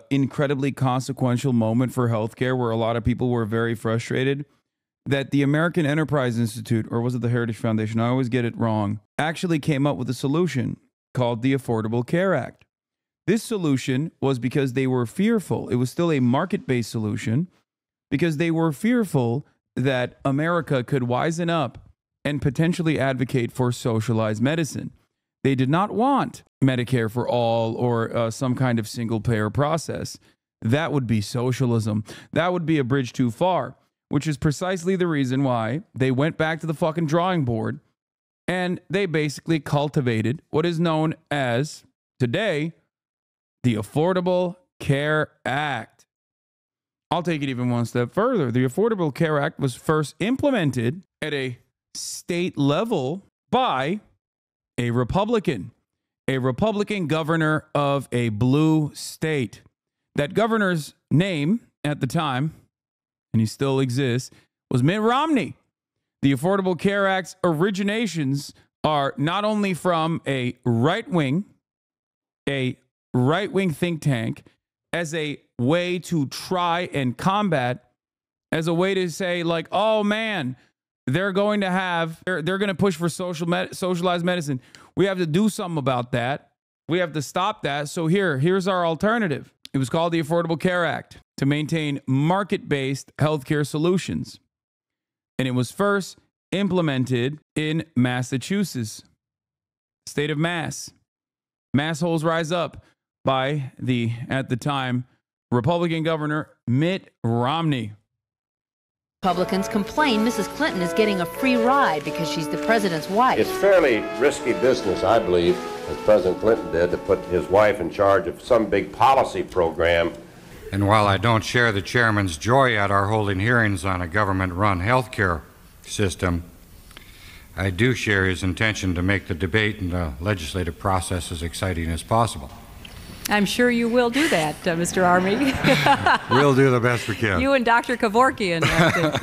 incredibly consequential moment for healthcare, where a lot of people were very frustrated that the American Enterprise Institute, or was it the Heritage Foundation? I always get it wrong. Actually came up with a solution called the Affordable Care Act. This solution was because they were fearful. It was still a market-based solution because they were fearful that America could wisen up and potentially advocate for socialized medicine. They did not want Medicare for all or some kind of single-payer process. That would be socialism. That would be a bridge too far, which is precisely the reason why they went back to the fucking drawing board and they basically cultivated what is known as, today, the Affordable Care Act. I'll take it even one step further. The Affordable Care Act was first implemented at a state level by a Republican governor of a blue state. That governor's name at the time, and he still exists, was Mitt Romney. The Affordable Care Act's originations are not only from a right-wing think tank as a way to try and combat, as a way to say, like, oh man, they're going to push for socialized medicine. We have to do something about that. We have to stop that. So here's our alternative. It was called the Affordable Care Act to maintain market-based healthcare solutions. And it was first implemented in Massachusetts, state of Mass. Massholes Rise Up by the, at the time, Republican Governor Mitt Romney. Republicans complain Mrs. Clinton is getting a free ride because she's the president's wife. It's fairly risky business, I believe, as President Clinton did, to put his wife in charge of some big policy program. And while I don't share the chairman's joy at our holding hearings on a government-run health care system, I do share his intention to make the debate and the legislative process as exciting as possible. I'm sure you will do that, Mr. Army. We'll do the best we can. You and Dr. Kevorkian, I think,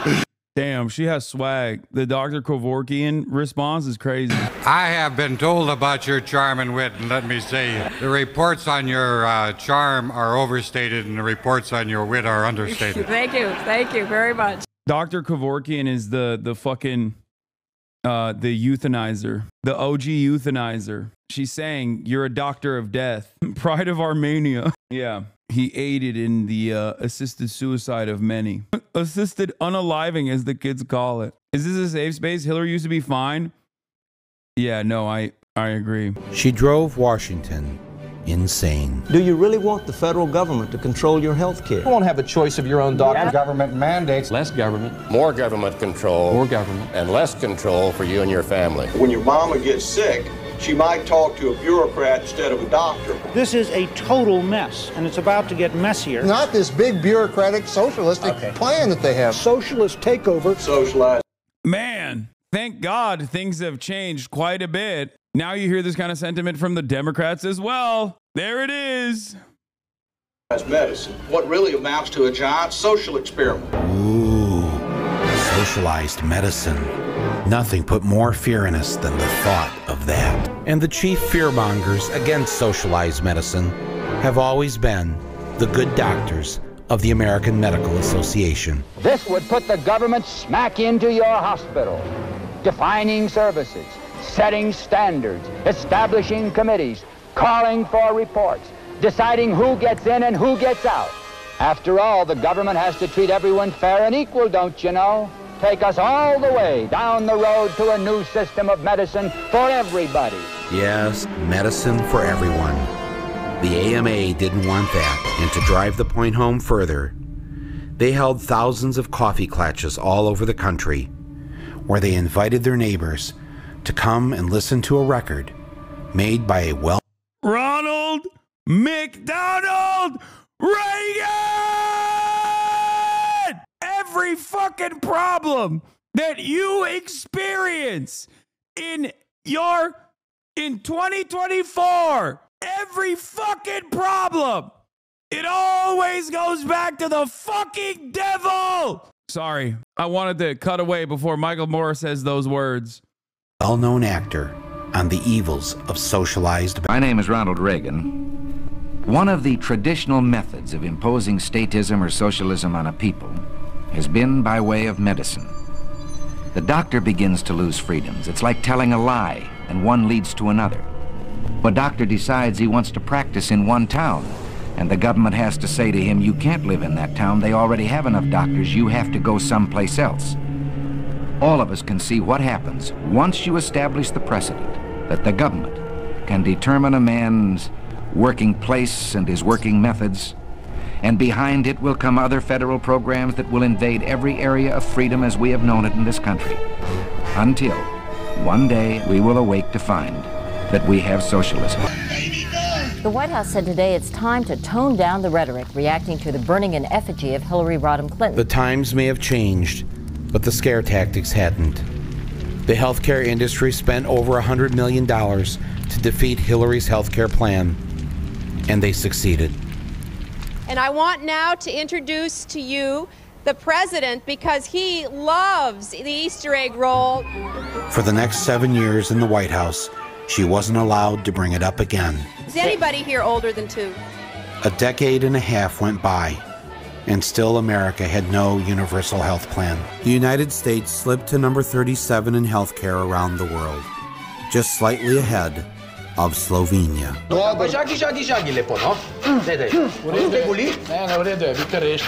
right? Damn, she has swag. The Dr. Kevorkian response is crazy. I have been told about your charm and wit, and let me say, the reports on your charm are overstated and the reports on your wit are understated. Thank you very much. Dr. Kevorkian is the fucking, the euthanizer, the OG euthanizer. She's saying, you're a doctor of death. Pride of Armenia. Yeah. He aided in the assisted suicide of many. Assisted unaliving, as the kids call it. Is this a safe space? Hillary used to be fine. Yeah, no, I agree. She drove Washington insane. Do you really want the federal government to control your health care? You won't have a choice of your own doctor. Yeah. Government mandates. Less government. More government control. More government. And less control for you and your family. When your mama gets sick, she might talk to a bureaucrat instead of a doctor. This is a total mess, and it's about to get messier. Not this big bureaucratic socialistic plan that they have. Socialist takeover. Socialized. Man, thank God things have changed quite a bit. Now you hear this kind of sentiment from the Democrats as well. There it is. As medicine, what really amounts to a giant social experiment. Ooh, socialized medicine. Nothing put more fear in us than the thought of that. And the chief fearmongers against socialized medicine have always been the good doctors of the American Medical Association. This would put the government smack into your hospital. defining services, setting standards, establishing committees, calling for reports, deciding who gets in and who gets out. After all, the government has to treat everyone fair and equal, don't you know? Take us all the way down the road to a new system of medicine for everybody. Yes, medicine for everyone. The AMA didn't want that, and to drive the point home further, they held thousands of coffee klatches all over the country, where they invited their neighbors to come and listen to a record made by a Ronald McDonald Reagan! Every fucking problem that you experience in 2024, every fucking problem, it always goes back to the fucking devil. Sorry, I wanted to cut away before Michael Moore says those words. well-known actor on the evils of socialized. My name is Ronald Reagan. One of the traditional methods of imposing statism or socialism on a people has been by way of medicine. The doctor begins to lose freedoms. It's like telling a lie, and one leads to another. A doctor decides he wants to practice in one town, and the government has to say to him, you can't live in that town. They already have enough doctors. You have to go someplace else. All of us can see what happens once you establish the precedent that the government can determine a man's working place and his working methods, and behind it will come other federal programs that will invade every area of freedom as we have known it in this country, until one day we will awake to find that we have socialism. The White House said today it's time to tone down the rhetoric, reacting to the burning in effigy of Hillary Rodham Clinton. The times may have changed, but the scare tactics hadn't. The healthcare industry spent over $100 million to defeat Hillary's healthcare plan, and they succeeded. And I want now to introduce to you the president, because he loves the Easter egg roll. For the next 7 years in the White House, she wasn't allowed to bring it up again. Is anybody here older than 2? A decade and a half went by, and still America had no universal health plan. The United States slipped to number 37 in healthcare around the world, just slightly ahead of Slovenia.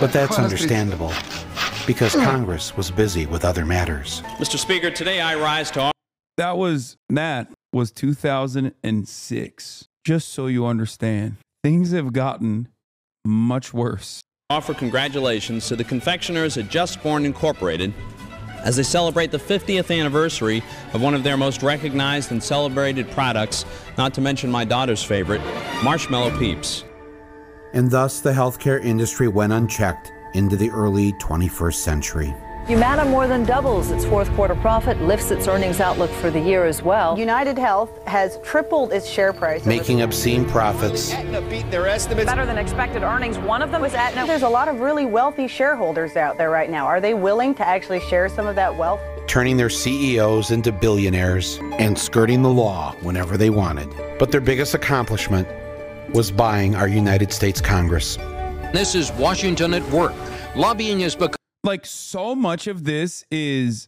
But that's understandable, because Congress was busy with other matters. Mr. Speaker, today I rise to... That was 2006. Just so you understand, things have gotten much worse. Offer congratulations to the confectioners at Just Born Incorporated as they celebrate the 50th anniversary of one of their most recognized and celebrated products, not to mention my daughter's favorite, Marshmallow Peeps. And thus the healthcare industry went unchecked into the early 21st century. Humana more than doubles its fourth quarter profit, lifts its earnings outlook for the year as well. United Health has tripled its share price. Making obscene profits. Aetna beat their estimates. Better than expected earnings. One of them was Aetna. There's a lot of really wealthy shareholders out there right now. Are they willing to actually share some of that wealth? Turning their CEOs into billionaires and skirting the law whenever they wanted. But their biggest accomplishment was buying our United States Congress. This is Washington at work. Lobbying has become... Like, so much of this has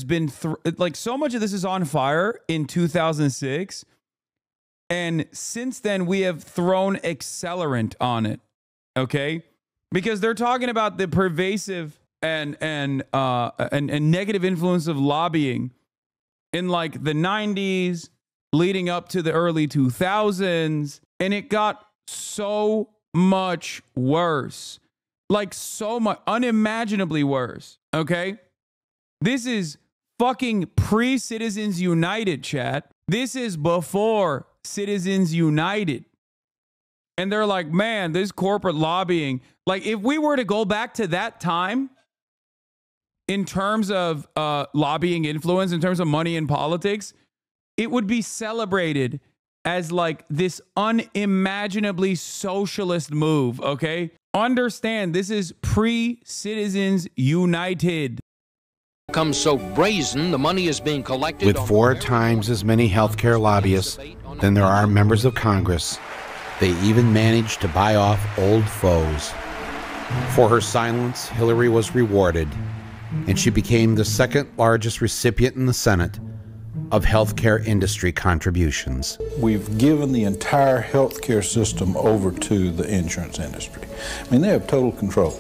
been like, so much of this is on fire in 2006, and since then we have thrown accelerant on it. Okay, because they're talking about the pervasive and negative influence of lobbying in like the 90s leading up to the early 2000s, and it got so much worse. Like, so much, unimaginably worse, okay? This is fucking pre-Citizens United, chat. This is before Citizens United. And they're like, man, this corporate lobbying. Like, if we were to go back to that time, in terms of lobbying influence, in terms of money in politics, it would be celebrated as like this unimaginably socialist move, okay? Understand, this is pre-Citizens United. Become so brazen, the money is being collected. With 4 times as many healthcare lobbyists than there are members of Congress, they even managed to buy off old foes. For her silence, Hillary was rewarded and she became the second largest recipient in the Senate of healthcare industry contributions. We've given the entire healthcare system over to the insurance industry. I mean, they have total control.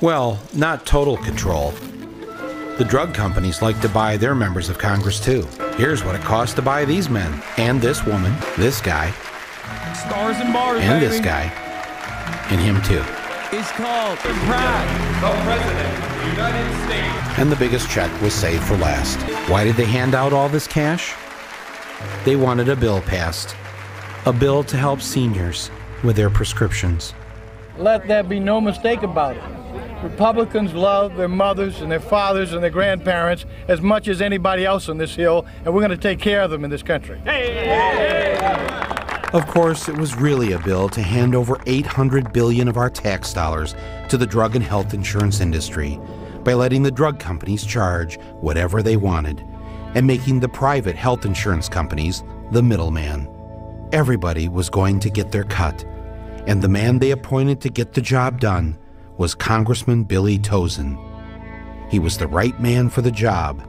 Well, not total control. The drug companies like to buy their members of Congress too. Here's what it costs to buy these men, and this woman, this guy, Stars and bars, and baby. this guy, and him too. It's called Pratt, the President of the United States. And the biggest check was saved for last. Why did they hand out all this cash? They wanted a bill passed. A bill to help seniors with their prescriptions. Let there be no mistake about it. Republicans love their mothers and their fathers and their grandparents as much as anybody else on this hill, and we're going to take care of them in this country. Of course, it was really a bill to hand over $800 billion of our tax dollars to the drug and health insurance industry by letting the drug companies charge whatever they wanted and making the private health insurance companies the middleman. Everybody was going to get their cut, and the man they appointed to get the job done was Congressman Billy Tauzin. He was the right man for the job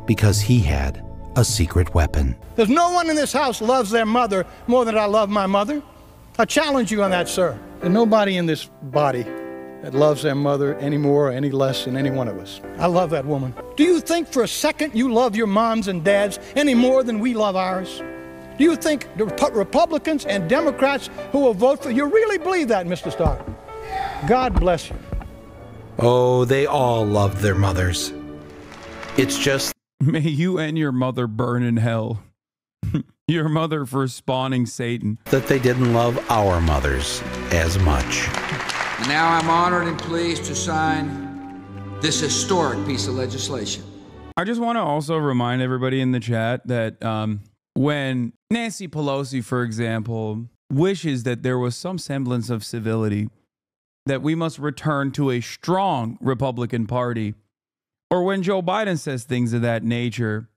because he had a secret weapon. There's no one in this house loves their mother more than I love my mother. I challenge you on that, sir. There's nobody in this body that loves their mother any more or any less than any one of us. I love that woman. Do you think for a second you love your moms and dads any more than we love ours? Do you think the Republicans and Democrats who will vote for you really believe that, Mr. Starr? God bless you. Oh, they all loved their mothers. It's just... May you and your mother burn in hell. Your mother for spawning Satan. That they didn't love our mothers as much. And now I'm honored and pleased to sign this historic piece of legislation. I just want to also remind everybody in the chat that when Nancy Pelosi, for example, wishes that there was some semblance of civility, that we must return to a strong Republican Party, or when Joe Biden says things of that nature,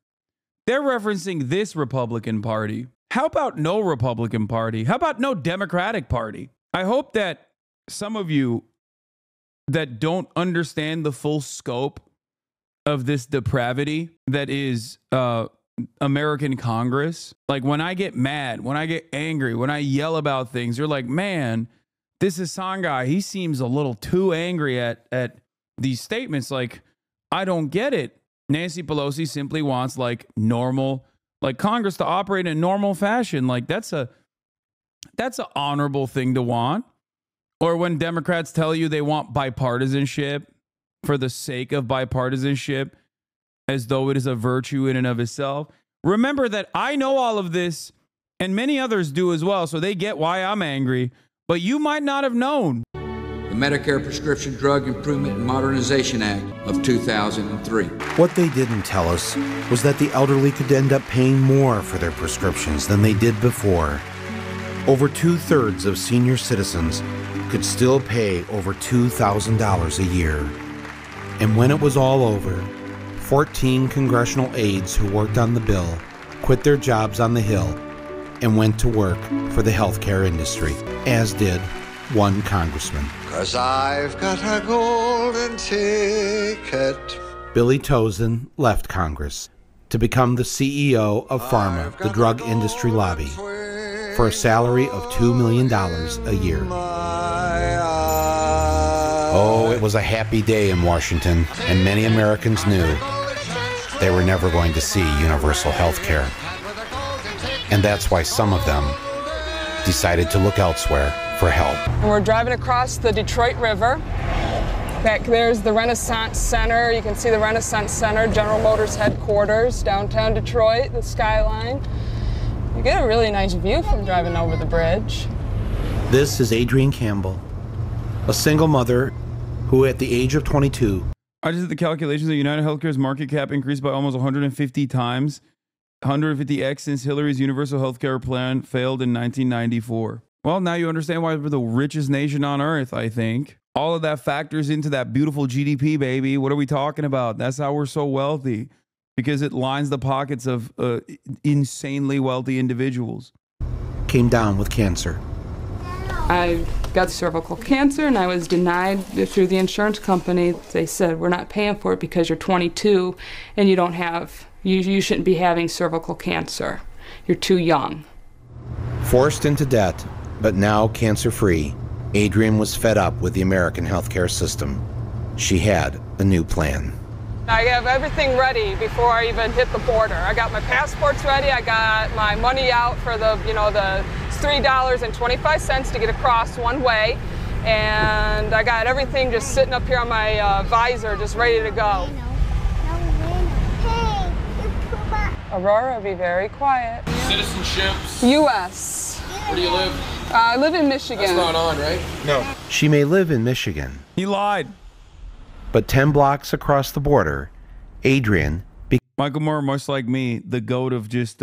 they're referencing this Republican Party. How about no Republican Party? How about no Democratic Party? I hope that some of you that don't understand the full scope of this depravity that is American Congress, like when I get mad, when I get angry, when I yell about things, you're like, man, this Hasan guy, he seems a little too angry at these statements. Like, I don't get it. Nancy Pelosi simply wants like normal, like Congress to operate in normal fashion. Like that's an honorable thing to want. Or when Democrats tell you they want bipartisanship for the sake of bipartisanship, as though it is a virtue in and of itself. Remember that I know all of this and many others do as well. So they get why I'm angry. But you might not have known. The Medicare Prescription Drug Improvement and Modernization Act of 2003. What they didn't tell us was that the elderly could end up paying more for their prescriptions than they did before. Over 2/3 of senior citizens could still pay over $2,000 a year. And when it was all over, 14 congressional aides who worked on the bill quit their jobs on the Hill and went to work for the healthcare industry, as did one congressman. 'Cause I've got a golden ticket. Billy Tauzin left Congress to become the CEO of Pharma, the drug industry lobby, for a salary of $2 million a year. Oh, it was a happy day in Washington, and many Americans knew they were never going to see universal health care. And that's why some of them decided to look elsewhere for help. And we're driving across the Detroit River. Back there's the Renaissance Center. You can see the Renaissance Center, General Motors headquarters, downtown Detroit, the skyline. You get a really nice view from driving over the bridge. This is Adrienne Campbell, a single mother who at the age of 22. I just did the calculations that United Healthcare's market cap increased by almost 150 times, 150x since Hillary's universal healthcare plan failed in 1994. Well, now you understand why we're the richest nation on earth, I think. All of that factors into that beautiful GDP, baby. What are we talking about? That's how we're so wealthy, because it lines the pockets of insanely wealthy individuals. Came down with cancer. I got cervical cancer and I was denied through the insurance company. They said, we're not paying for it because you're 22 and you don't have, you shouldn't be having cervical cancer. You're too young. Forced into debt, but now cancer-free, Adrienne was fed up with the American healthcare system. She had a new plan. I have everything ready before I even hit the border. I got my passports ready. I got my money out for the, you know, the $3.25 to get across one way. And I got everything just sitting up here on my visor, just ready to go. Aurora, be very quiet. Citizenships? U.S. Where do you live? I live in Michigan. That's not on, right? No. She may live in Michigan. He lied. But 10 blocks across the border, Adrienne... Michael Moore, much like me, the goat of just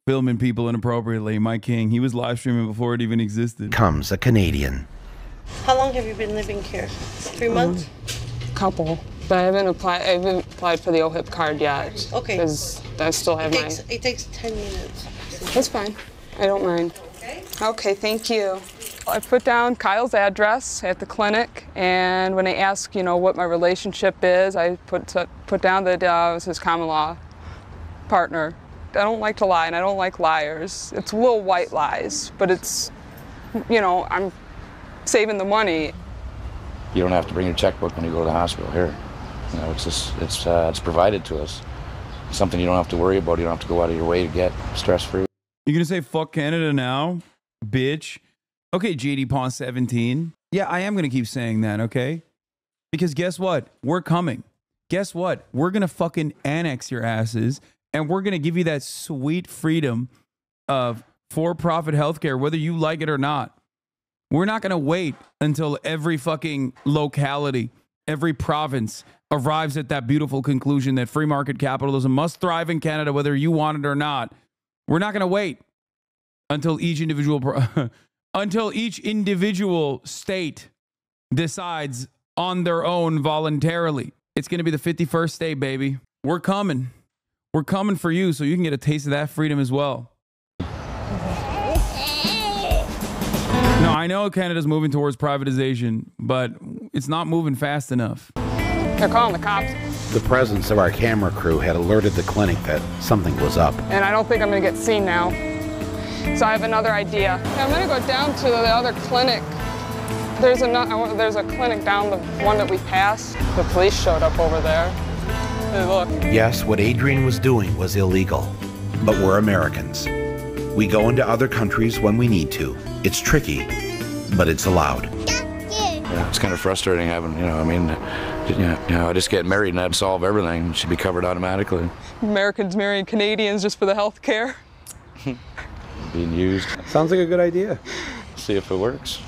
filming people inappropriately, my king. He was live streaming before it even existed. ...becomes a Canadian. How long have you been living here? 3 months? Couple. But I haven't applied for the OHIP card yet. Okay. Because I still have It takes 10 minutes. That's fine. I don't mind. Okay, thank you. I put down Kyle's address at the clinic, and when they ask, you know, what my relationship is, I put down that I was his common law partner. I don't like to lie, and I don't like liars. It's little white lies, but it's, you know, I'm saving the money. You don't have to bring your checkbook when you go to the hospital here. You know, it's just, it's provided to us. It's something you don't have to worry about. You don't have to go out of your way to get stress-free. You're gonna say fuck Canada now, bitch? Okay, JD Pawn 17. Yeah, I am gonna keep saying that, okay? Because guess what? We're coming. Guess what? We're gonna fucking annex your asses, and we're gonna give you that sweet freedom of for-profit healthcare, whether you like it or not. We're not gonna wait until every fucking locality, every province arrives at that beautiful conclusion that free market capitalism must thrive in Canada, whether you want it or not. We're not going to wait until each individual state decides on their own voluntarily. It's going to be the 51st state, baby. We're coming. We're coming for you so you can get a taste of that freedom as well. No, I know Canada's moving towards privatization, but it's not moving fast enough. They're calling the cops. The presence of our camera crew had alerted the clinic that something was up. And I don't think I'm going to get seen now. So I have another idea. I'm going to go down to the other clinic. There's a clinic down the one that we passed. The police showed up over there. Hey, look. Yes, what Adrienne was doing was illegal, but we're Americans. We go into other countries when we need to. It's tricky, but it's allowed. Yeah, it's kind of frustrating having, you know, I mean, I just get married and that'd solve everything. It should be covered automatically. Americans marrying Canadians just for the health care. Being used. Sounds like a good idea. See if it works.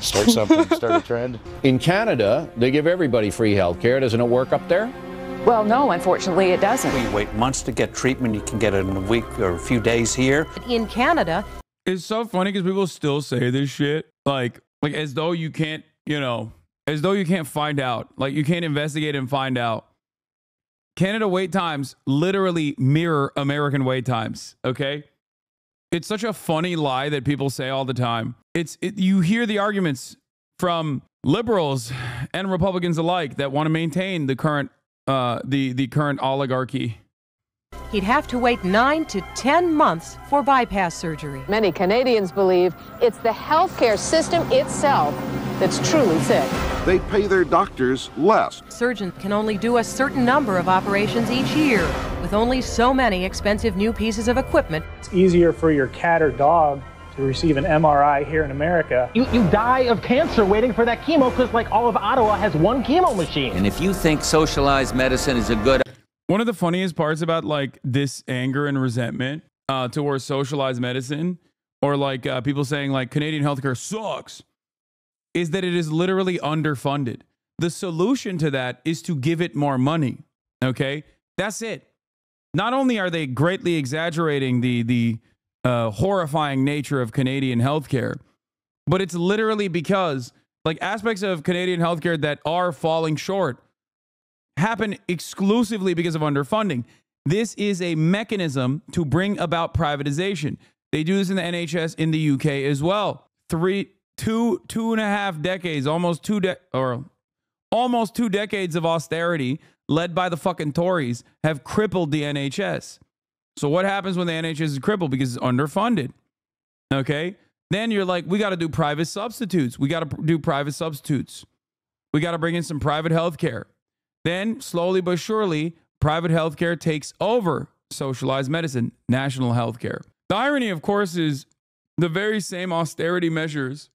Start something, start a trend. In Canada, they give everybody free health care. Doesn't it work up there? Well, no, unfortunately, it doesn't. You wait months to get treatment. You can get it in a week or a few days here. In Canada, it's so funny because people still say this shit like as though you can't, you know, as though you can't find out, like you can't investigate and find out. Canada wait times literally mirror American wait times. Okay, it's such a funny lie that people say all the time. You hear the arguments from liberals and Republicans alike that want to maintain the current the current oligarchy. he'd have to wait 9 to 10 months for bypass surgery. Many Canadians believe it's the healthcare system itself that's truly sick. They pay their doctors less. Surgeons can only do a certain number of operations each year, with only so many expensive new pieces of equipment. It's easier for your cat or dog to receive an MRI here in America. You die of cancer waiting for that chemo because like all of Ottawa has one chemo machine. And if you think socialized medicine is a good... One of the funniest parts about like this anger and resentment towards socialized medicine, or like people saying like Canadian healthcare sucks, is that it is literally underfunded. The solution to that is to give it more money. Okay, that's it. Not only are they greatly exaggerating the horrifying nature of Canadian healthcare, but it's literally because like aspects of Canadian healthcare that are falling short happen exclusively because of underfunding. This is a mechanism to bring about privatization. They do this in the NHS in the UK as well. 2.5 decades, almost two decades of austerity led by the fucking Tories have crippled the NHS. So what happens when the NHS is crippled? Because it's underfunded. Okay? Then you're like, we got to do private substitutes. We got to do private substitutes. We got to bring in some private healthcare. Then slowly but surely, private healthcare takes over socialized medicine, national healthcare. The irony, of course, is the very same austerity measures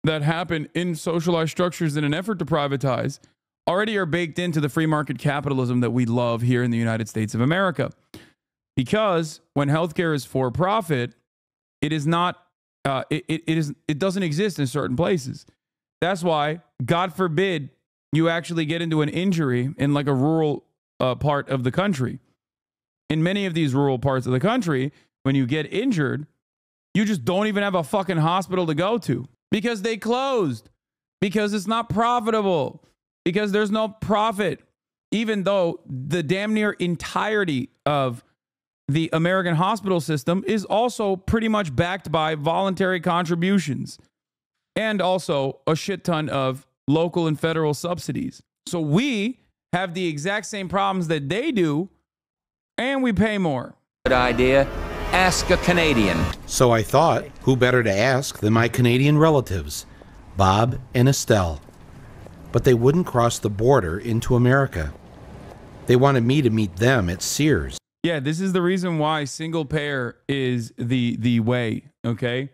that happen in socialized structures in an effort to privatize already are baked into the free market capitalism that we love here in the United States of America. Because when healthcare is for profit, it is not, it doesn't exist in certain places. That's why, God forbid, you actually get into an injury in like a rural part of the country. In many of these rural parts of the country, when you get injured, you just don't even have a fucking hospital to go to because they closed, because it's not profitable, because there's no profit, even though the damn near entirety of the American hospital system is also pretty much backed by voluntary contributions and also a shit ton of local and federal subsidies. So we have the exact same problems that they do, and we pay more. Good idea. Ask a Canadian. So I thought, who better to ask than my Canadian relatives, Bob and Estelle. But they wouldn't cross the border into America. They wanted me to meet them at Sears. Yeah, this is the reason why single payer is the way, okay?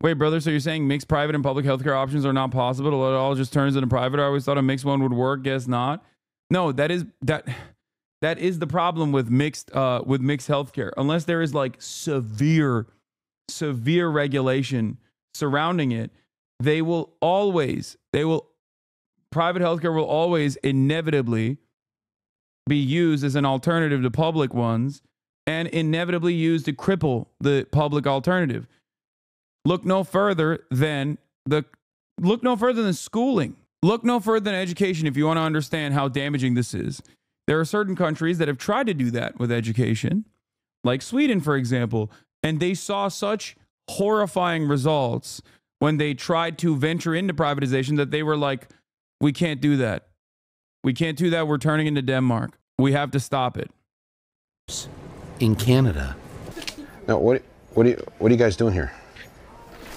Wait, brother, so you're saying mixed private and public healthcare options are not possible? It all just turns into private? I always thought a mixed one would work. Guess not. No, that is the problem with mixed healthcare. Unless there is like severe regulation surrounding it, private healthcare will always inevitably be used as an alternative to public ones and inevitably used to cripple the public alternative. Look no further than schooling. Look no further than education if you want to understand how damaging this is. There are certain countries that have tried to do that with education, like Sweden, for example, and they saw such horrifying results when they tried to venture into privatization that they were like, we can't do that. We can't do that. We're turning into Denmark. We have to stop it. In Canada. Now, what are you guys doing here?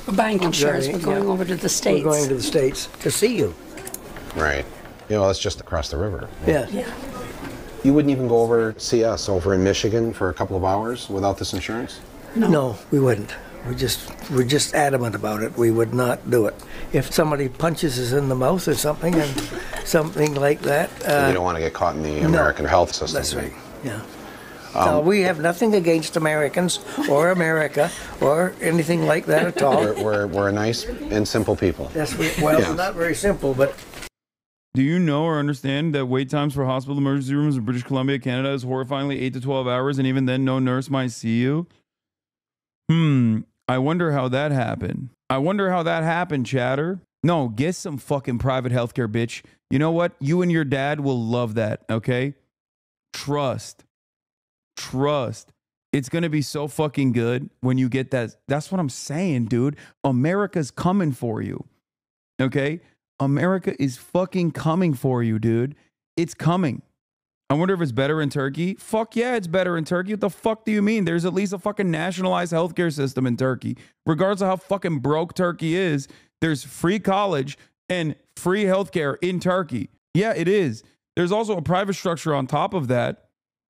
We're buying insurance. We're going over to the States. We're going to the States to see you. Right. Well, that's just across the river. Yeah. You wouldn't even go over see us over in Michigan for a couple of hours without this insurance? No, we wouldn't. We're just adamant about it. We would not do it. If somebody punches us in the mouth or something, and something like that. You don't want to get caught in the American health system. That's right. Yeah. No, we have nothing against Americans or America or anything like that at all. We're nice and simple people. Yes, we're not very simple, but. Do you know or understand that wait times for hospital emergency rooms in British Columbia, Canada is horrifyingly 8 to 12 hours, and even then no nurse might see you? I wonder how that happened. Chatter. No, get some fucking private healthcare, bitch. You know what? You and your dad will love that, okay? Trust. It's going to be so fucking good when you get that. That's what I'm saying, dude. America's coming for you, okay? America is fucking coming for you, dude. It's coming. I wonder if it's better in Turkey. Fuck yeah, it's better in Turkey. What the fuck do you mean? There's at least a fucking nationalized healthcare system in Turkey. Regardless of how fucking broke Turkey is, there's free college and free healthcare in Turkey. Yeah, it is. There's also a private structure on top of that,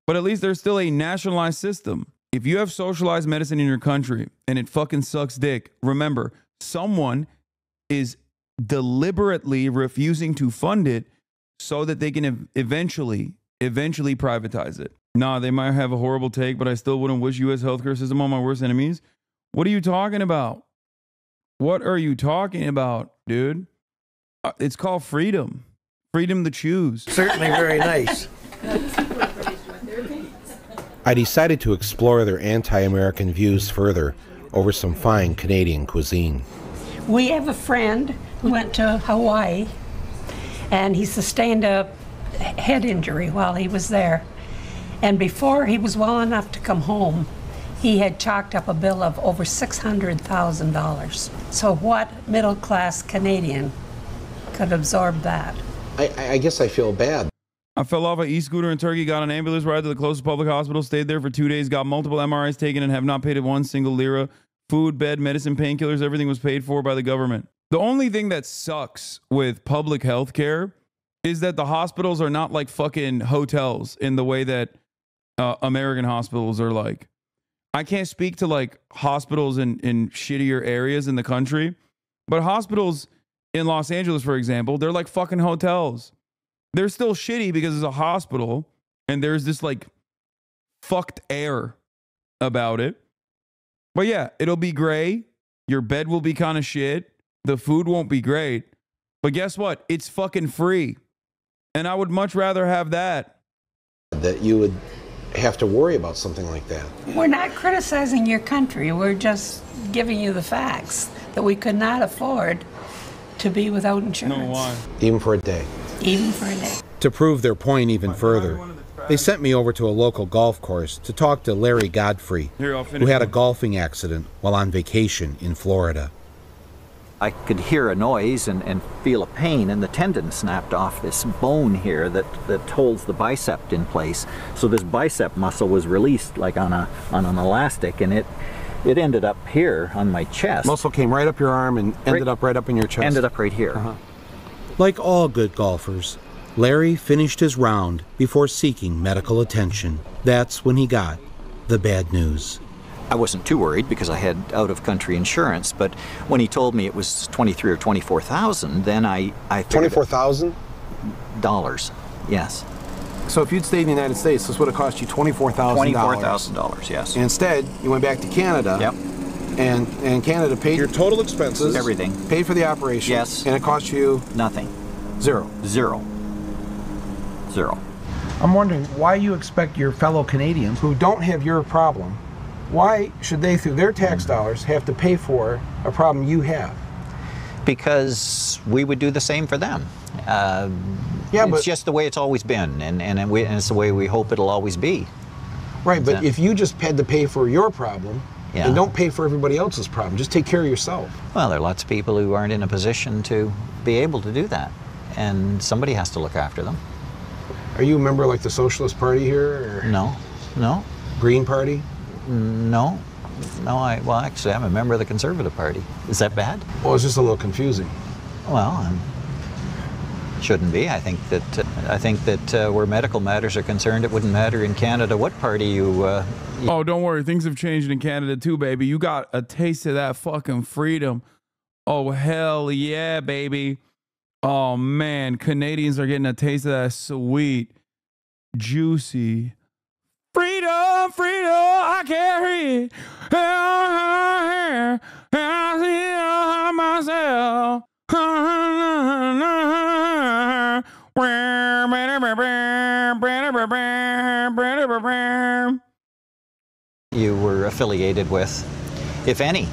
but at least there's still a nationalized system. If you have socialized medicine in your country and it fucking sucks dick, remember, someone is deliberately refusing to fund it so that they can eventually privatize it. Nah, they might have a horrible take, but I still wouldn't wish U.S. healthcare system on my worst enemies. What are you talking about? What are you talking about, dude? It's called freedom. Freedom to choose. Certainly very nice. I decided to explore their anti-American views further over some fine Canadian cuisine. We have a friend who went to Hawaii, and he sustained a head injury while he was there. And before he was well enough to come home, he had chalked up a bill of over $600,000. So what middle-class Canadian could absorb that? I guess I feel bad. I fell off an e-scooter in Turkey, got an ambulance ride to the closest public hospital, stayed there for 2 days, got multiple MRIs taken, and have not paid one single lira. Food, bed, medicine, painkillers, everything was paid for by the government. The only thing that sucks with public health care is that the hospitals are not like fucking hotels in the way that American hospitals are like. I can't speak to like hospitals in shittier areas in the country, but hospitals in Los Angeles, for example, they're like fucking hotels. They're still shitty because it's a hospital and there's this like fucked air about it. But yeah, it'll be gray. Your bed will be kind of shit. The food won't be great. But guess what? It's fucking free. And I would much rather have that. That you would have to worry about something like that. We're not criticizing your country. We're just giving you the facts that we could not afford to be without insurance. No, why? Even for a day. Even for a day. To prove their point even further, they sent me over to a local golf course to talk to Larry Godfrey, who had a golfing accident while on vacation in Florida. I could hear a noise and feel a pain, and the tendon snapped off this bone here that holds the bicep in place. So this bicep muscle was released like on an elastic, and it ended up here on my chest. Muscle came right up your arm and ended up right up in your chest. Ended up right here. Like all good golfers, Larry finished his round before seeking medical attention. That's when he got the bad news. I wasn't too worried because I had out-of-country insurance, but when he told me it was $23,000 or $24,000, then I figured... $24,000? Dollars, yes. So if you'd stayed in the United States, this would have cost you $24,000. $24,000, yes. And instead, you went back to Canada. Yep. And Canada paid your total expenses. Everything. Paid for the operation. Yes. And it cost you? Nothing. Zero. Zero. Zero. I'm wondering why you expect your fellow Canadians who don't have your problem, why should they, through their tax dollars, have to pay for a problem you have? Because we would do the same for them. It's just the way it's always been, and it's the way we hope it'll always be. Right, but if you just had to pay for your problem, Yeah. and don't pay for everybody else's problem, just take care of yourself. Well, there are lots of people who aren't in a position to be able to do that, and somebody has to look after them. Are you a member like the Socialist Party here? Or No, no. Green Party? No, no. Well, actually, I'm a member of the Conservative Party. Is that bad? Well, it's just a little confusing. Well, shouldn't be. I think that where medical matters are concerned, it wouldn't matter in Canada what party you. Oh, don't worry. Things have changed in Canada too, baby. You got a taste of that fucking freedom. Oh, hell yeah, baby. Oh, man. Canadians are getting a taste of that sweet, juicy freedom, freedom. I carry it. I see myself. You were affiliated with, if any.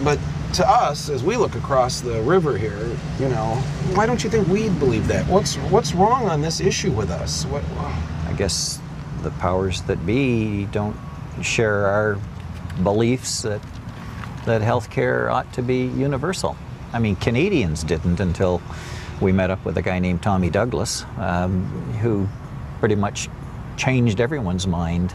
But to us, as we look across the river here, you know, why don't you think we'd believe that? What's wrong on this issue with us? I guess the powers that be don't share our beliefs that healthcare ought to be universal. I mean, Canadians didn't until we met up with a guy named Tommy Douglas, who pretty much changed everyone's mind.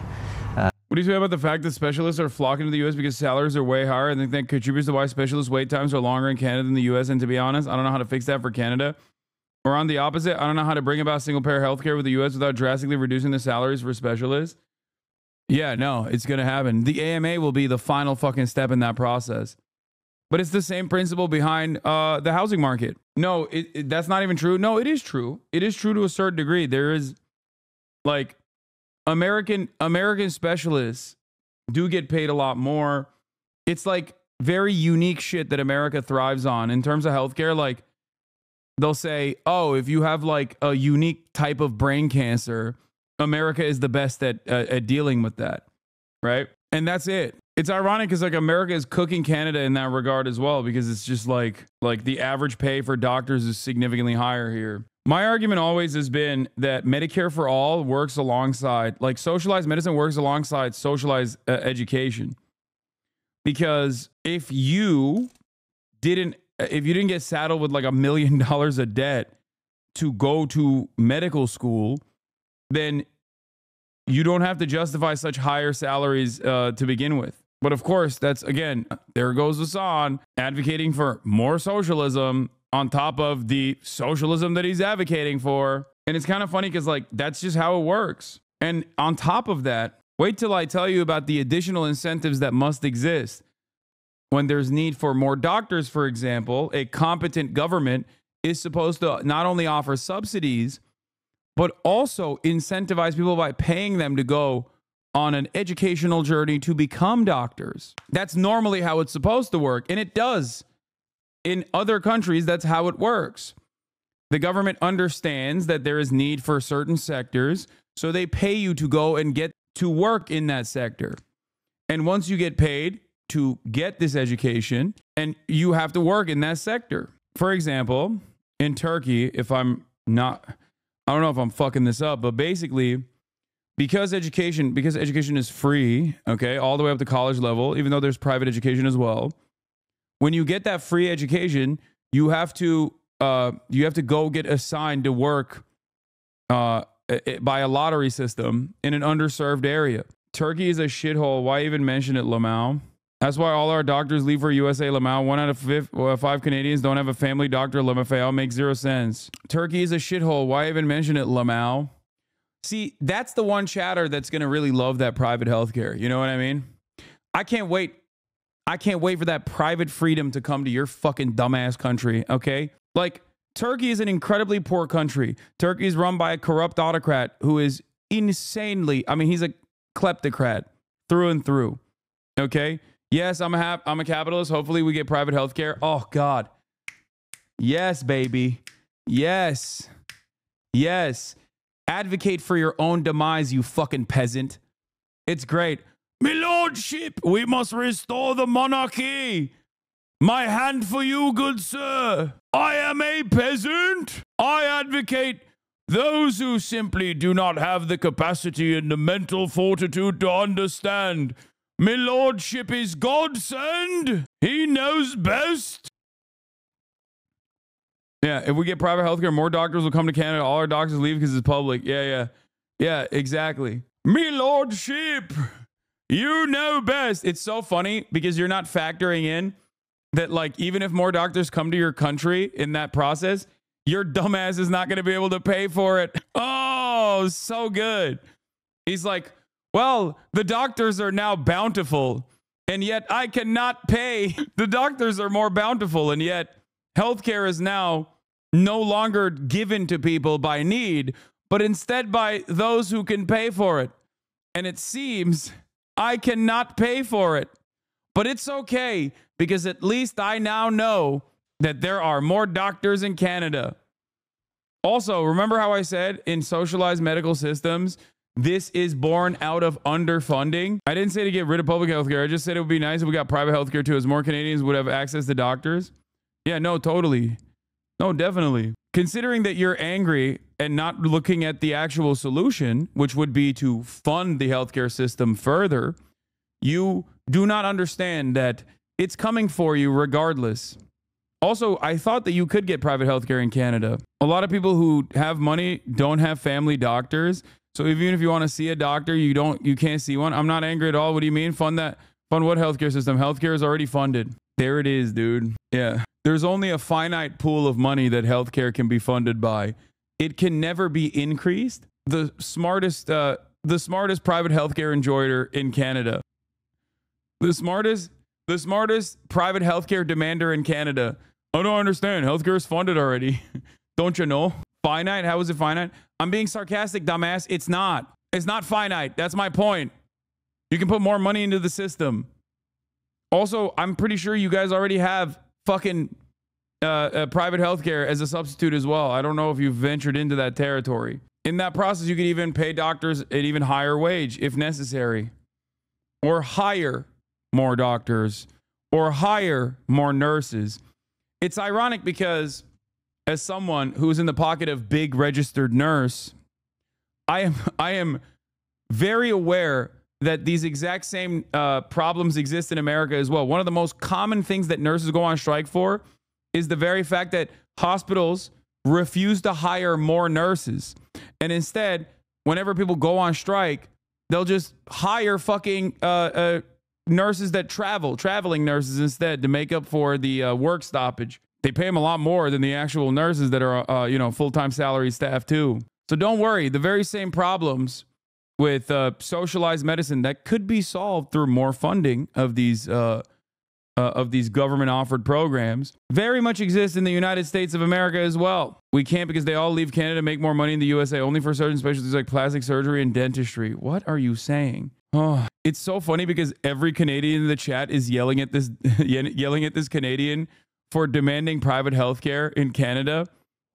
What do you say about the fact that specialists are flocking to the U.S. because salaries are way higher? I think that contributes to why specialist wait times are longer in Canada than the U.S. And to be honest, I don't know how to fix that for Canada. Or on the opposite, I don't know how to bring about single-payer healthcare with the U.S. without drastically reducing the salaries for specialists. Yeah, no, it's going to happen. The AMA will be the final fucking step in that process. But it's the same principle behind the housing market. No, that's not even true. No, it is true. It is true to a certain degree. There is, like, American specialists do get paid a lot more. It's like very unique shit that America thrives on in terms of healthcare. Like, they'll say, oh, if you have like a unique type of brain cancer, America is the best at dealing with that, right? And that's it. It's ironic because like America is cooking Canada in that regard as well, because it's just like the average pay for doctors is significantly higher here. My argument always has been that Medicare for all works alongside, like socialized medicine works alongside socialized education. Because if you didn't get saddled with like $1 million of debt to go to medical school, then you don't have to justify such higher salaries to begin with. But of course, that's, again, there goes Hasan advocating for more socialism on top of the socialism that he's advocating for. And it's kind of funny because, like, that's just how it works. And on top of that, wait till I tell you about the additional incentives that must exist. When there's need for more doctors, for example, a competent government is supposed to not only offer subsidies, but also incentivize people by paying them to go on an educational journey to become doctors. That's normally how it's supposed to work, and it does. In other countries, that's how it works. The government understands that there is need for certain sectors, so they pay you to go and get to work in that sector. And once you get paid to get this education, and you have to work in that sector. For example, in Turkey, if I'm not, I don't know if I'm fucking this up, but basically, because education is free, okay, all the way up to college level, even though there's private education as well. When you get that free education, you have to go get assigned to work by a lottery system in an underserved area. Turkey is a shithole. Why even mention it, Lamau? That's why all our doctors leave for USA, Lamau. 1 out of 5 Canadians don't have a family doctor, Lamau. Makes 0 sense. Turkey is a shithole. Why even mention it, Lamau? See, that's the one chatter that's going to really love that private healthcare. You know what I mean? I can't wait. I can't wait for that private freedom to come to your fucking dumbass country, okay? Like, Turkey is an incredibly poor country. Turkey is run by a corrupt autocrat who is insanely, I mean, he's a kleptocrat through and through, okay? Yes, I'm a capitalist. Hopefully we get private healthcare. Oh, God. Yes, baby. Yes. Yes. Advocate for your own demise, you fucking peasant. It's great. My lordship, we must restore the monarchy. My hand for you, good sir. I am a peasant. I advocate those who simply do not have the capacity and the mental fortitude to understand. My lordship is godsend. He knows best. Yeah, if we get private healthcare, more doctors will come to Canada. All our doctors leave because it's public. Yeah, exactly. Me lordship, you know best. It's so funny because you're not factoring in that, like, even if more doctors come to your country in that process, your dumbass is not going to be able to pay for it. Oh, so good. He's like, well, the doctors are now bountiful, and yet I cannot pay. The doctors are more bountiful, and yet healthcare is now no longer given to people by need, but instead by those who can pay for it. And it seems I cannot pay for it. But it's okay, because at least I now know that there are more doctors in Canada. Also, remember how I said in socialized medical systems, this is born out of underfunding? I didn't say to get rid of public healthcare. I just said it would be nice if we got private healthcare too, as more Canadians would have access to doctors. Yeah, no, totally. No, definitely. Considering that you're angry and not looking at the actual solution, which would be to fund the healthcare system further, you do not understand that it's coming for you regardless. Also, I thought that you could get private healthcare in Canada. A lot of people who have money don't have family doctors. So even if you want to see a doctor, you can't see one. I'm not angry at all. What do you mean? Fund what healthcare system? Healthcare is already funded. There it is, dude. Yeah. There's only a finite pool of money that healthcare can be funded by. It can never be increased. The smartest private healthcare enjoyer in Canada. The smartest private healthcare demander in Canada. I don't understand. Healthcare is funded already. Don't you know? Finite? How is it finite? I'm being sarcastic, dumbass. It's not. It's not finite. That's my point. You can put more money into the system. Also, I'm pretty sure you guys already have fucking private healthcare as a substitute as well. I don't know if you've ventured into that territory. In that process, you could even pay doctors an even higher wage if necessary. Or hire more doctors. Or hire more nurses. It's ironic because as someone who's in the pocket of big registered nurse, I am very aware that these exact same problems exist in America as well. One of the most common things that nurses go on strike for is the very fact that hospitals refuse to hire more nurses. And instead, whenever people go on strike, they'll just hire fucking nurses that traveling nurses instead to make up for the work stoppage. They pay them a lot more than the actual nurses that are, full-time salary staff too. So don't worry, the very same problems with socialized medicine that could be solved through more funding of these government-offered programs very much exist in the United States of America as well. We can't because they all leave Canada to make more money in the USA, only for certain specialties like plastic surgery and dentistry. What are you saying? Oh, it's so funny because every Canadian in the chat is yelling at this Canadian for demanding private healthcare in Canada,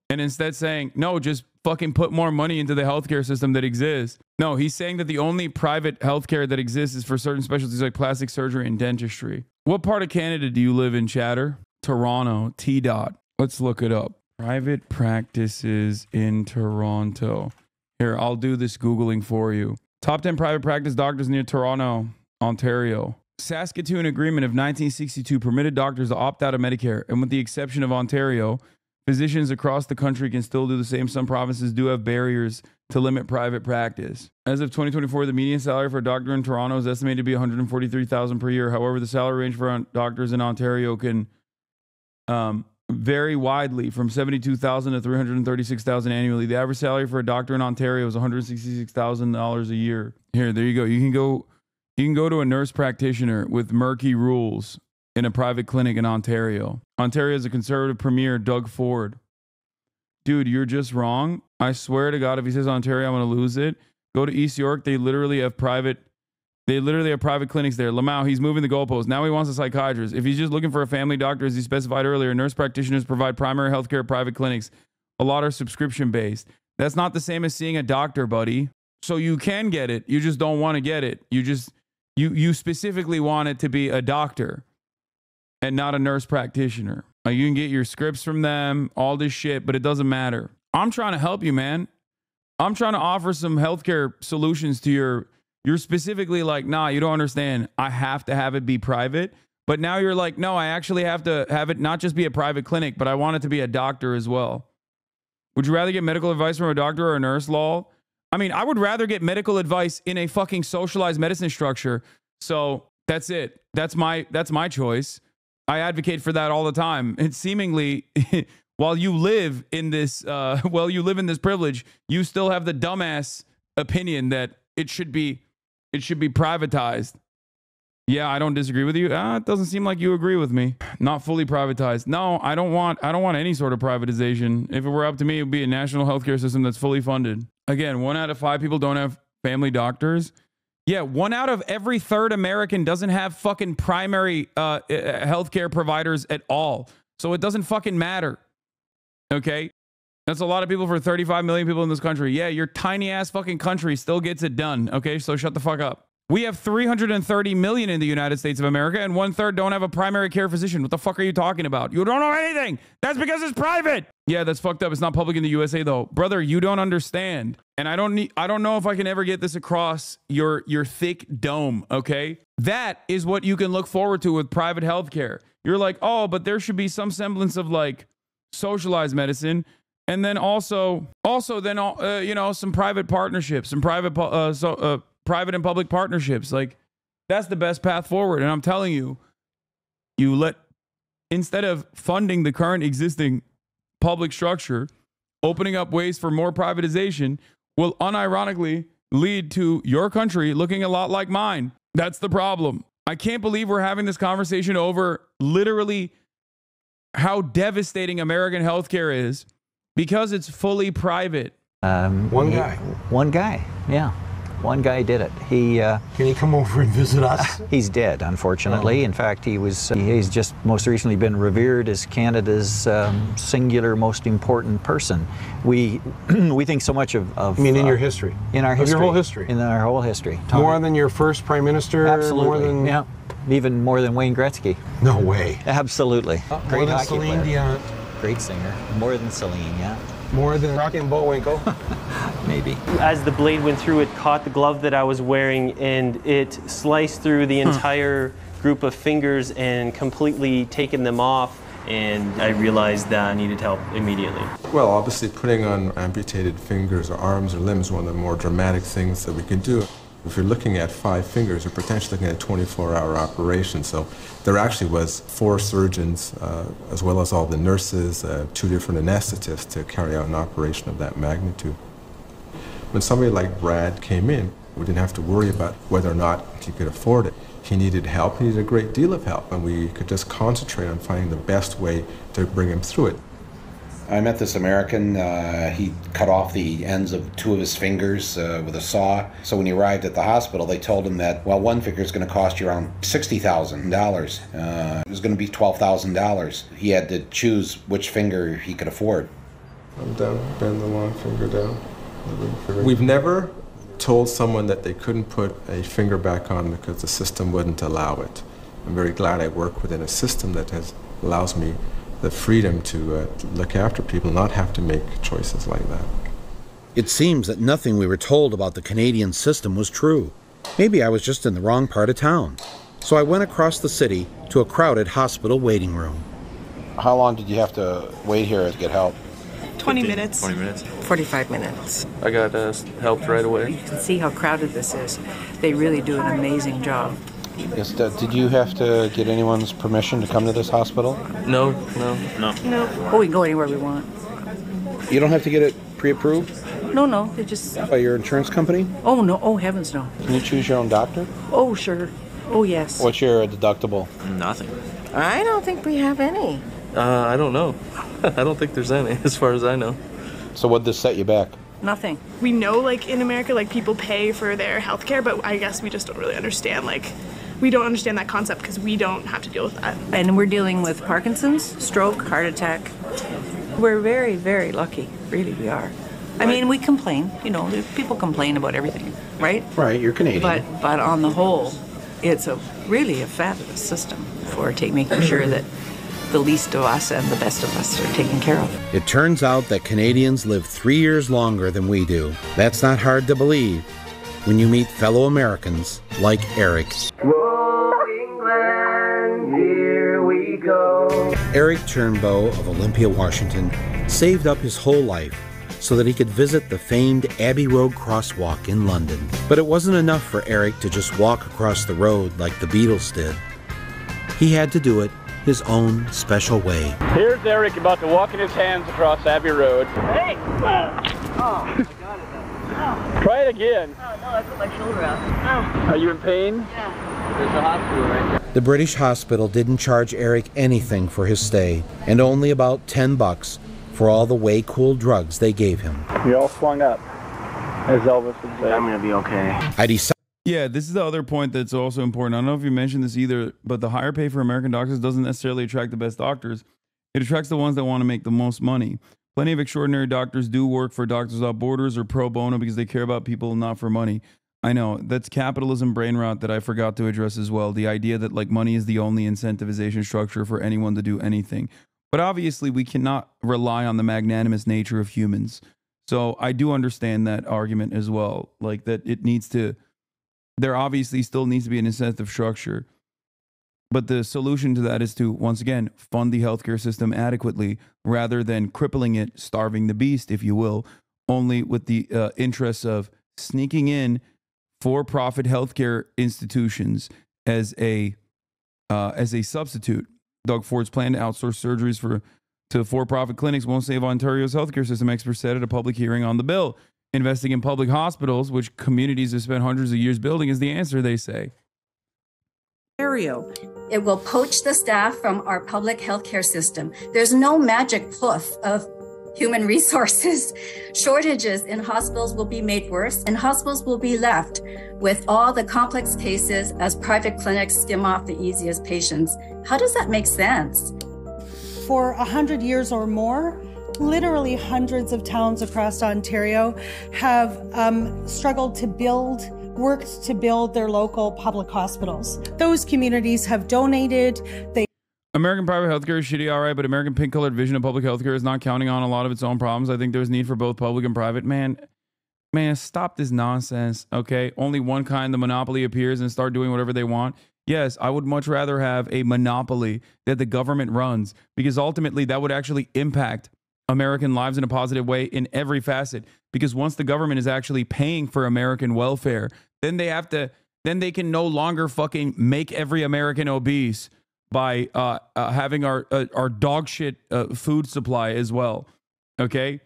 and instead saying, no, just fucking put more money into the healthcare system that exists. No, he's saying that the only private healthcare that exists is for certain specialties like plastic surgery and dentistry. What part of Canada do you live in, chatter? Toronto, T-Dot. Let's look it up. Private practices in Toronto. Here, I'll do this Googling for you. Top 10 private practice doctors near Toronto, Ontario. Saskatoon Agreement of 1962 permitted doctors to opt out of Medicare, and with the exception of Ontario, physicians across the country can still do the same. Some provinces do have barriers to limit private practice. As of 2024, the median salary for a doctor in Toronto is estimated to be $143,000 per year. However, the salary range for doctors in Ontario can vary widely from $72,000 to $336,000 annually. The average salary for a doctor in Ontario is $166,000 a year. Here, there you go. You can go to a nurse practitioner with murky rules in a private clinic in Ontario. Ontario has a conservative premier, Doug Ford. Dude, you're just wrong. I swear to God, if he says Ontario, I'm going to lose it. Go to East York. They literally have private clinics there. Lamau, he's moving the goalposts. Now he wants a psychiatrist. If he's just looking for a family doctor, as he specified earlier, nurse practitioners provide primary health care at private clinics. A lot are subscription-based. That's not the same as seeing a doctor, buddy. So you can get it. You just don't want to get it. You specifically want it to be a doctor and not a nurse practitioner. You can get your scripts from them, all this shit, but it doesn't matter. I'm trying to help you, man. I'm trying to offer some healthcare solutions to you're specifically like, nah, you don't understand. I have to have it be private. But now you're like, no, I actually have to have it not just be a private clinic, but I want it to be a doctor as well. Would you rather get medical advice from a doctor or a nurse, lol? I mean, I would rather get medical advice in a fucking socialized medicine structure. So that's it. That's my choice. I advocate for that all the time. And seemingly, while you live in this privilege, you still have the dumbass opinion that it should be privatized. Yeah, I don't disagree with you. It doesn't seem like you agree with me. Not fully privatized. No, I don't want any sort of privatization. If it were up to me, it would be a national healthcare system that's fully funded. Again, 1 out of 5 people don't have family doctors. Yeah, 1 out of every 3rd American doesn't have fucking primary healthcare providers at all. So it doesn't fucking matter. Okay? That's a lot of people for 35 million people in this country. Yeah, your tiny ass fucking country still gets it done. Okay, so shut the fuck up. We have 330 million in the United States of America, and 1/3 don't have a primary care physician. What the fuck are you talking about? You don't know anything. That's because it's private. Yeah, that's fucked up. It's not public in the USA though. Brother, you don't understand. And I don't know if I can ever get this across your thick dome, okay? That is what you can look forward to with private healthcare. You're like, "Oh, but there should be some semblance of like socialized medicine." And then also some private partnerships, some private and public partnerships. Like, that's the best path forward. And I'm telling you, instead of funding the current existing public structure, opening up ways for more privatization will unironically lead to your country looking a lot like mine. That's the problem. I can't believe we're having this conversation over literally how devastating American healthcare is because it's fully privite. One guy, yeah. One guy did it. Can he come over and visit us? He's dead, unfortunately. In fact, he's just most recently been revered as Canada's singular most important person. We think so much of. I mean, in your history. In our history. Your whole history. In our whole history. More than your first prime minister. Absolutely. More than, yeah. Even more than Wayne Gretzky. No way. Absolutely. Great hockey player. great singer. More than Celine, yeah. More than Rocky and Bullwinkle? Maybe. As the blade went through, it caught the glove that I was wearing, and it sliced through the entire group of fingers and completely taken them off. And I realized that I needed help immediately. Well, obviously putting on amputated fingers or arms or limbs is one of the more dramatic things that we can do. If you're looking at 5 fingers, you're potentially looking at a 24-hour operation. So there actually was 4 surgeons, as well as all the nurses, 2 different anesthetists to carry out an operation of that magnitude. When somebody like Brad came in, we didn't have to worry about whether or not he could afford it. He needed help, he needed a great deal of help, and we could just concentrate on finding the best way to bring him through it. I met this American. He cut off the ends of 2 of his fingers with a saw. So when he arrived at the hospital, they told him that, well, one finger is going to cost you around $60,000. It was going to be $12,000. He had to choose which finger he could afford. I'm down, bend the long finger down. We've never told someone that they couldn't put a finger back on because the system wouldn't allow it. I'm very glad I work within a system that allows me the freedom to look after people, not have to make choices like that. It seems that nothing we were told about the Canadian system was true. Maybe I was just in the wrong part of town. So I went across the city to a crowded hospital waiting room. How long did you have to wait here to get help? 20 minutes. 20 minutes. 45 minutes. I got helped right away. You can see how crowded this is. They really do an amazing job. Yes, did you have to get anyone's permission to come to this hospital? No. Oh, we can go anywhere we want. You don't have to get it pre-approved? No, they just... By your insurance company? Oh, no. Oh, heavens, no. Can you choose your own doctor? Oh, sure. Oh, yes. What's your deductible? Nothing. I don't think we have any. I don't know. I don't think there's any, as far as I know. So what'd this set you back? Nothing. We know, like, in America, like, people pay for their health care, but I guess we just don't really understand, like, we don't understand that concept because we don't have to deal with that. And we're dealing with Parkinson's, stroke, heart attack. We're very, very lucky. Really, we are. I mean, we complain. You know, people complain about everything, right? Right, you're Canadian. But on the whole, it's really a fabulous system for making sure that the least of us and the best of us are taken care of. It turns out that Canadians live 3 years longer than we do. That's not hard to believe when you meet fellow Americans like Eric. England, here we go. Eric Turnbow of Olympia, Washington, saved up his whole life so that he could visit the famed Abbey Road crosswalk in London. But it wasn't enough for Eric to just walk across the road like the Beatles did. He had to do it his own special way. Here's Eric about to walk in his hands across Abbey Road. Hey! Oh, I got it. Oh. Try it again. Oh, no, I put my shoulder out. Oh. Are you in pain? Yeah. There's a hospital right there. The British hospital didn't charge Eric anything for his stay, and only about $10 for all the way cool drugs they gave him. You're all swung up, as Elvis would say. I'm gonna be okay. I decided. Yeah, this is the other point that's also important. I don't know if you mentioned this either, but the higher pay for American doctors doesn't necessarily attract the best doctors. It attracts the ones that want to make the most money. Plenty of extraordinary doctors do work for Doctors Without Borders or pro bono because they care about people, not for money. I know, that's capitalism brain rot that I forgot to address as well. The idea that like money is the only incentivization structure for anyone to do anything. But obviously we cannot rely on the magnanimous nature of humans. So I do understand that argument as well. Like that it needs to... There obviously still needs to be an incentive structure. But the solution to that is to, once again, fund the healthcare system adequately rather than crippling it, starving the beast, if you will, only with the interests of sneaking in for-profit healthcare institutions as a substitute. Doug Ford's plan to outsource surgeries to for-profit clinics won't save Ontario's healthcare system, experts said at a public hearing on the bill. Investing in public hospitals, which communities have spent hundreds of years building, is the answer, they say. It will poach the staff from our public healthcare system. There's no magic poof of human resources. Shortages in hospitals will be made worse, and hospitals will be left with all the complex cases as private clinics skim off the easiest patients. How does that make sense? For 100 years or more, literally hundreds of towns across Ontario have struggled to worked to build their local public hospitals. Those communities have donated. American private healthcare is shitty, all right, but American pink-colored vision of public healthcare is not counting on a lot of its own problems. I think there's need for both public and private. Man, stop this nonsense, okay? Only one kind, the monopoly, appears and start doing whatever they want. Yes, I would much rather have a monopoly that the government runs, because ultimately that would actually impact American lives in a positive way in every facet. Because once the government is actually paying for American welfare, then they can no longer fucking make every American obese by having our dog shit food supply as well. Okay?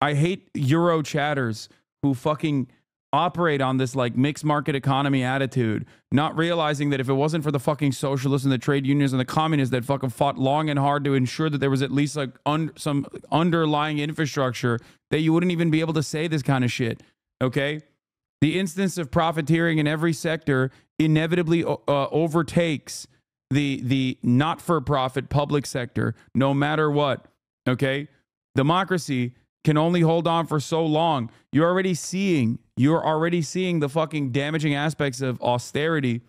I hate Euro chatters who fucking operate on this like mixed market economy attitude, not realizing that if it wasn't for the fucking socialists and the trade unions and the communists that fucking fought long and hard to ensure that there was at least like some underlying infrastructure, that you wouldn't even be able to say this kind of shit. Okay? The instance of profiteering in every sector inevitably overtakes the not-for-profit public sector, no matter what. Okay? Democracy can only hold on for so long. You're already seeing the fucking damaging aspects of austerity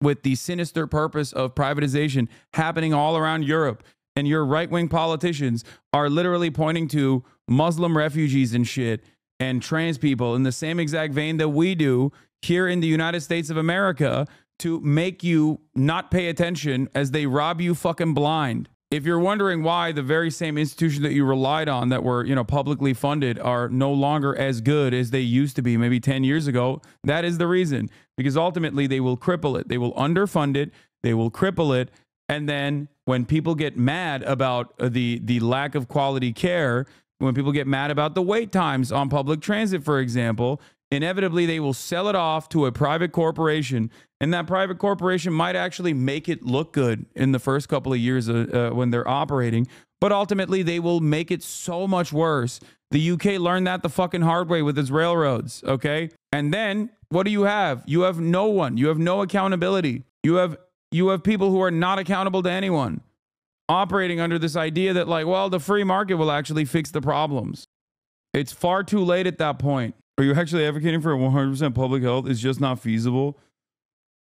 with the sinister purpose of privatization happening all around Europe. And your right-wing politicians are literally pointing to Muslim refugees and shit and trans people in the same exact vein that we do here in the United States of America to make you not pay attention as they rob you fucking blind. If you're wondering why the very same institutions that you relied on that were, publicly funded are no longer as good as they used to be maybe 10 years ago, that is the reason. Because ultimately they will cripple it. They will underfund it. They will cripple it. And then when people get mad about the lack of quality care, when people get mad about the wait times on public transit, for example, inevitably they will sell it off to a private corporation. And that private corporation might actually make it look good in the first couple of years when they're operating. But ultimately, they will make it so much worse. The UK learned that the fucking hard way with its railroads, okay? And then, what do you have? You have no one. You have no accountability. You have people who are not accountable to anyone, operating under this idea that, like, well, the free market will actually fix the problems. It's far too late at that point. Are you actually advocating for 100% public health? It's just not feasible.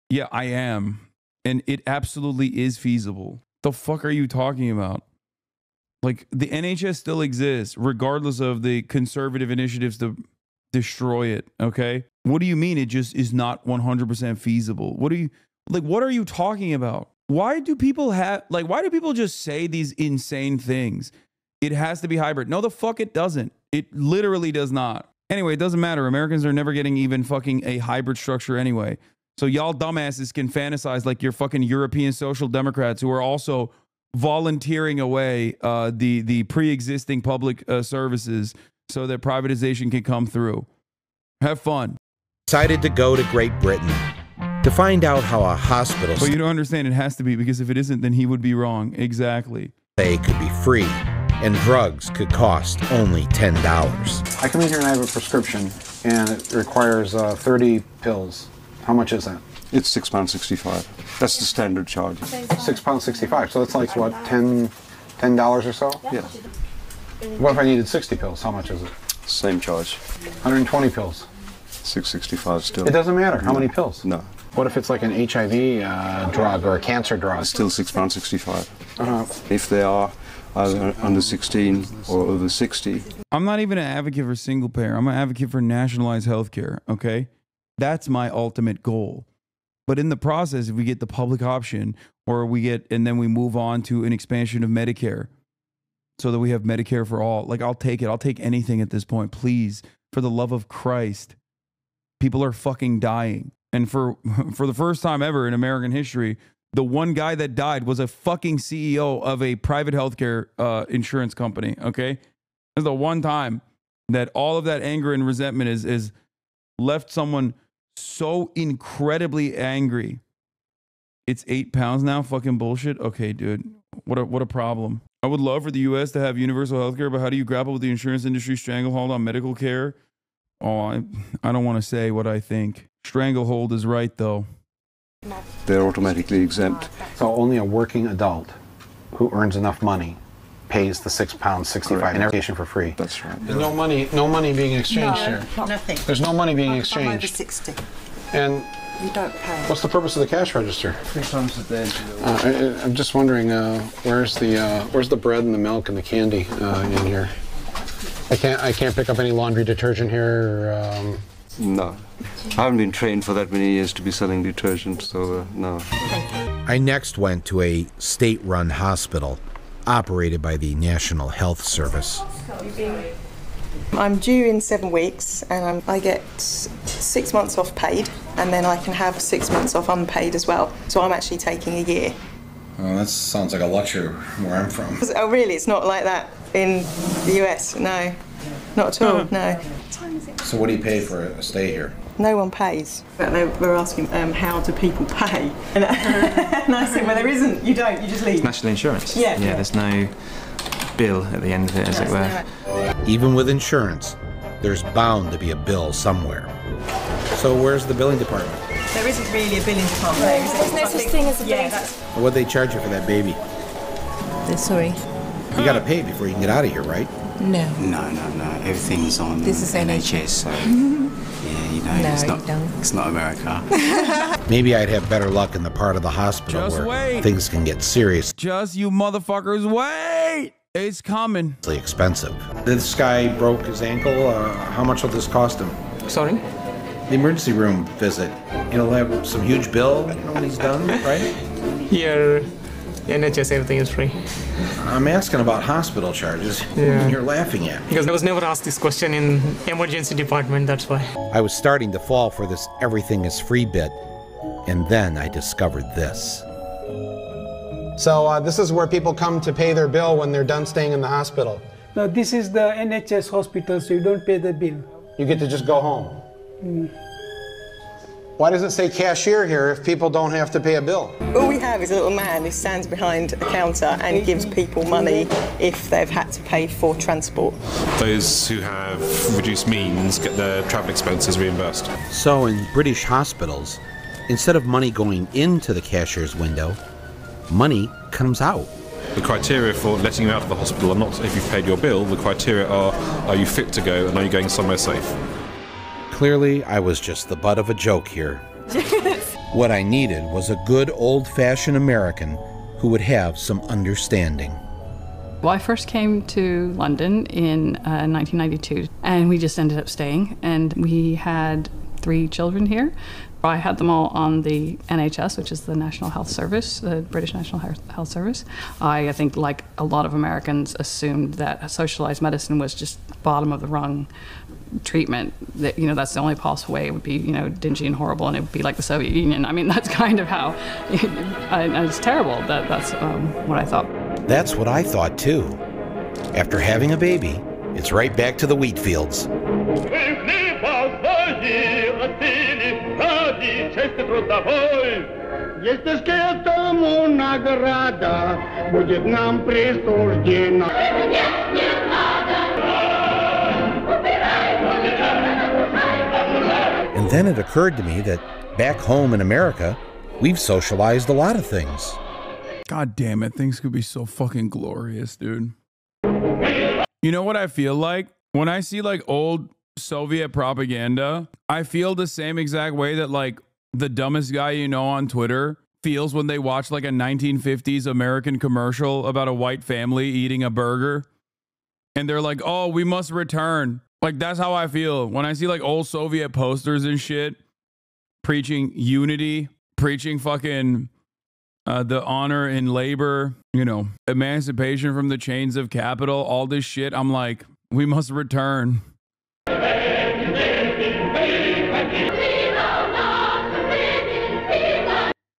Yeah, I am. And it absolutely is feasible. The fuck are you talking about? Like, the NHS still exists, regardless of the conservative initiatives to destroy it, okay? What do you mean it just is not 100% feasible? What are you talking about? Why do people just say these insane things? It has to be hybrid. No, the fuck it doesn't. It literally does not. Anyway, it doesn't matter. Americans are never getting even fucking a hybrid structure anyway. So y'all dumbasses can fantasize like you're fucking European social democrats who are also volunteering away the pre-existing public services so that privatization can come through. Have fun. Decided to go to Great Britain to find out how a hospital... But you don't understand, it has to be, because if it isn't, then he would be wrong. Exactly. They could be free, and drugs could cost only $10. I come in here and I have a prescription, and it requires 30 pills. How much is that? It's £6.65. That's the standard charge. £6.65. So that's like what, $10 or so? Yeah. What if I needed 60 pills? How much is it? Same charge. 120 pills. $6.65 still. It doesn't matter. How many pills? No. What if it's like an HIV drug or a cancer drug? It's still £6.65. If they are either under 16 or over 60. I'm not even an advocate for single payer. I'm an advocate for nationalized healthcare, okay? That's my ultimate goal. But in the process, if we get the public option, and then we move on to an expansion of Medicare so that we have Medicare for all, like, I'll take it. I'll take anything at this point, please. For the love of Christ. People are fucking dying. And for the first time ever in American history, the one guy that died was a fucking CEO of a private healthcare insurance company, okay? That's the one time that all of that anger and resentment is left someone so incredibly angry. It's 8 pounds now? Fucking bullshit? Okay, dude. What a problem. I would love for the U.S. to have universal healthcare, but how do you grapple with the insurance industry stranglehold on medical care? Oh, I don't want to say what I think. Stranglehold is right, though. They're automatically exempt. So only a working adult who earns enough money pays the £6.65 in education for free. That's right. There's no money being exchanged here. Nothing. There's no money being exchanged. Over 60. And You don't pay. What's the purpose of the cash register? 3 times a day. I'm just wondering, where's the bread and the milk and the candy in here? I can't pick up any laundry detergent here. No, I haven't been trained for that many years to be selling detergent, so no. I next went to a state-run hospital operated by the National Health Service. I'm due in 7 weeks, and I get 6 months off paid, and then I can have 6 months off unpaid as well. So I'm actually taking a year. Oh, that sounds like a luxury where I'm from. Oh, really? It's not like that in the US? No, not at all. No. So what do you pay for a stay here? No one pays. But they were asking how do people pay, and I said, well, there isn't. You don't. You just leave. National insurance. Yeah. Yeah. There's no bill at the end of it, as it were. Even with insurance, there's bound to be a bill somewhere. So where's the billing department? There isn't really a billing department. There's no such thing as a billing department. What'd they charge you for that baby? Sorry. You gotta pay before you can get out of here, right? No. No. Everything's on This is NHS, so yeah, you know, it's not America. Maybe I'd have better luck in the part of the hospital Just where wait. things can get serious. Just you motherfuckers wait! It's coming. Expensive. This guy broke his ankle. How much will this cost him? Sorry? The emergency room visit. He'll have some huge bill, when he's done, right? Here, NHS, everything is free. I'm asking about hospital charges. Yeah. You're laughing at me. Because I was never asked this question in emergency department, that's why. I was starting to fall for this everything is free bit, and then I discovered this. So this is where people come to pay their bill when they're done staying in the hospital. No, this is the NHS hospital, so you don't pay the bill. You get to just go home. Why does it say cashier here if people don't have to pay a bill? All we have is a little man who stands behind a counter and gives people money if they've had to pay for transport. Those who have reduced means get their travel expenses reimbursed. So in British hospitals, instead of money going into the cashier's window, money comes out. The criteria for letting you out of the hospital are not if you've paid your bill. The criteria are you fit to go and are you going somewhere safe? Clearly, I was just the butt of a joke here. What I needed was a good old-fashioned American who would have some understanding. Well, I first came to London in 1992, and we just ended up staying, and we had 3 children here. I had them all on the NHS, which is the National Health Service, the British National Health Service. I think, like a lot of Americans, assumed that socialized medicine was just bottom of the rung treatment. That that's the only possible way. It would be dingy and horrible, and it would be like the Soviet Union. I mean, that's kind of how. It's terrible. That's what I thought. That's what I thought too. After having a baby, it's right back to the wheat fields. And then it occurred to me that back home in America, we've socialized a lot of things. God damn it, things could be so fucking glorious, dude. You know what I feel like? When I see like old Soviet propaganda, I feel the same exact way that like the dumbest guy on Twitter feels when they watch like a 1950s American commercial about a white family eating a burger. And they're like, oh, we must return. Like, that's how I feel when I see like old Soviet posters and shit preaching unity, preaching fucking the honor in labor, emancipation from the chains of capital, all this shit. I'm like, we must return.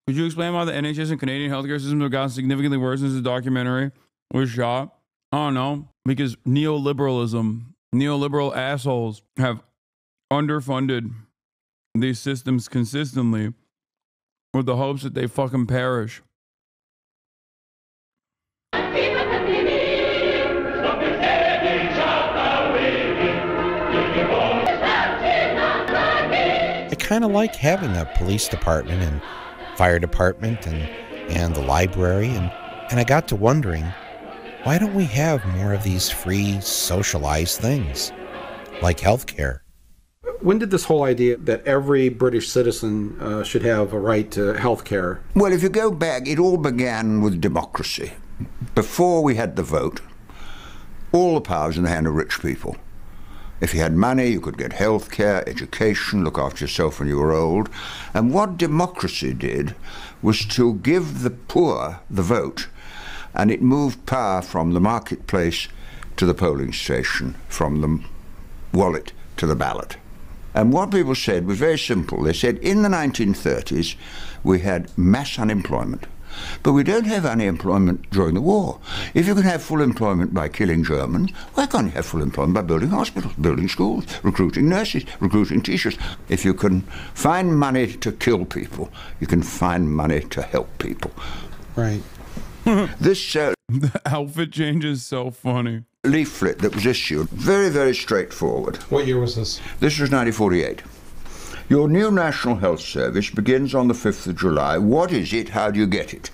Could you explain why the NHS and Canadian healthcare systems have gotten significantly worse since the documentary was shot? I don't know. Because neoliberal assholes have underfunded these systems consistently with the hopes that they fucking perish. I kind of like having a police department and fire department and the library, and I got to wondering, why don't we have more of these free socialized things like healthcare? When did this whole idea that every British citizen should have a right to health care? Well, if you go back, it all began with democracy. Before we had the vote, all the power was in the hand of rich people. If you had money, you could get health care, education, look after yourself when you were old. And what democracy did was to give the poor the vote, and it moved power from the marketplace to the polling station, from the wallet to the ballot. And what people said was very simple. They said in the 1930s we had mass unemployment, but we don't have unemployment during the war. If you can have full employment by killing Germans, why can't you have full employment by building hospitals, building schools, recruiting nurses, recruiting teachers? If you can find money to kill people, you can find money to help people. Right. This the outfit change is so funny. Leaflet that was issued, very, very straightforward. What year was this? This was 1948. Your new National Health Service begins on the 5th of July. What is it? How do you get it?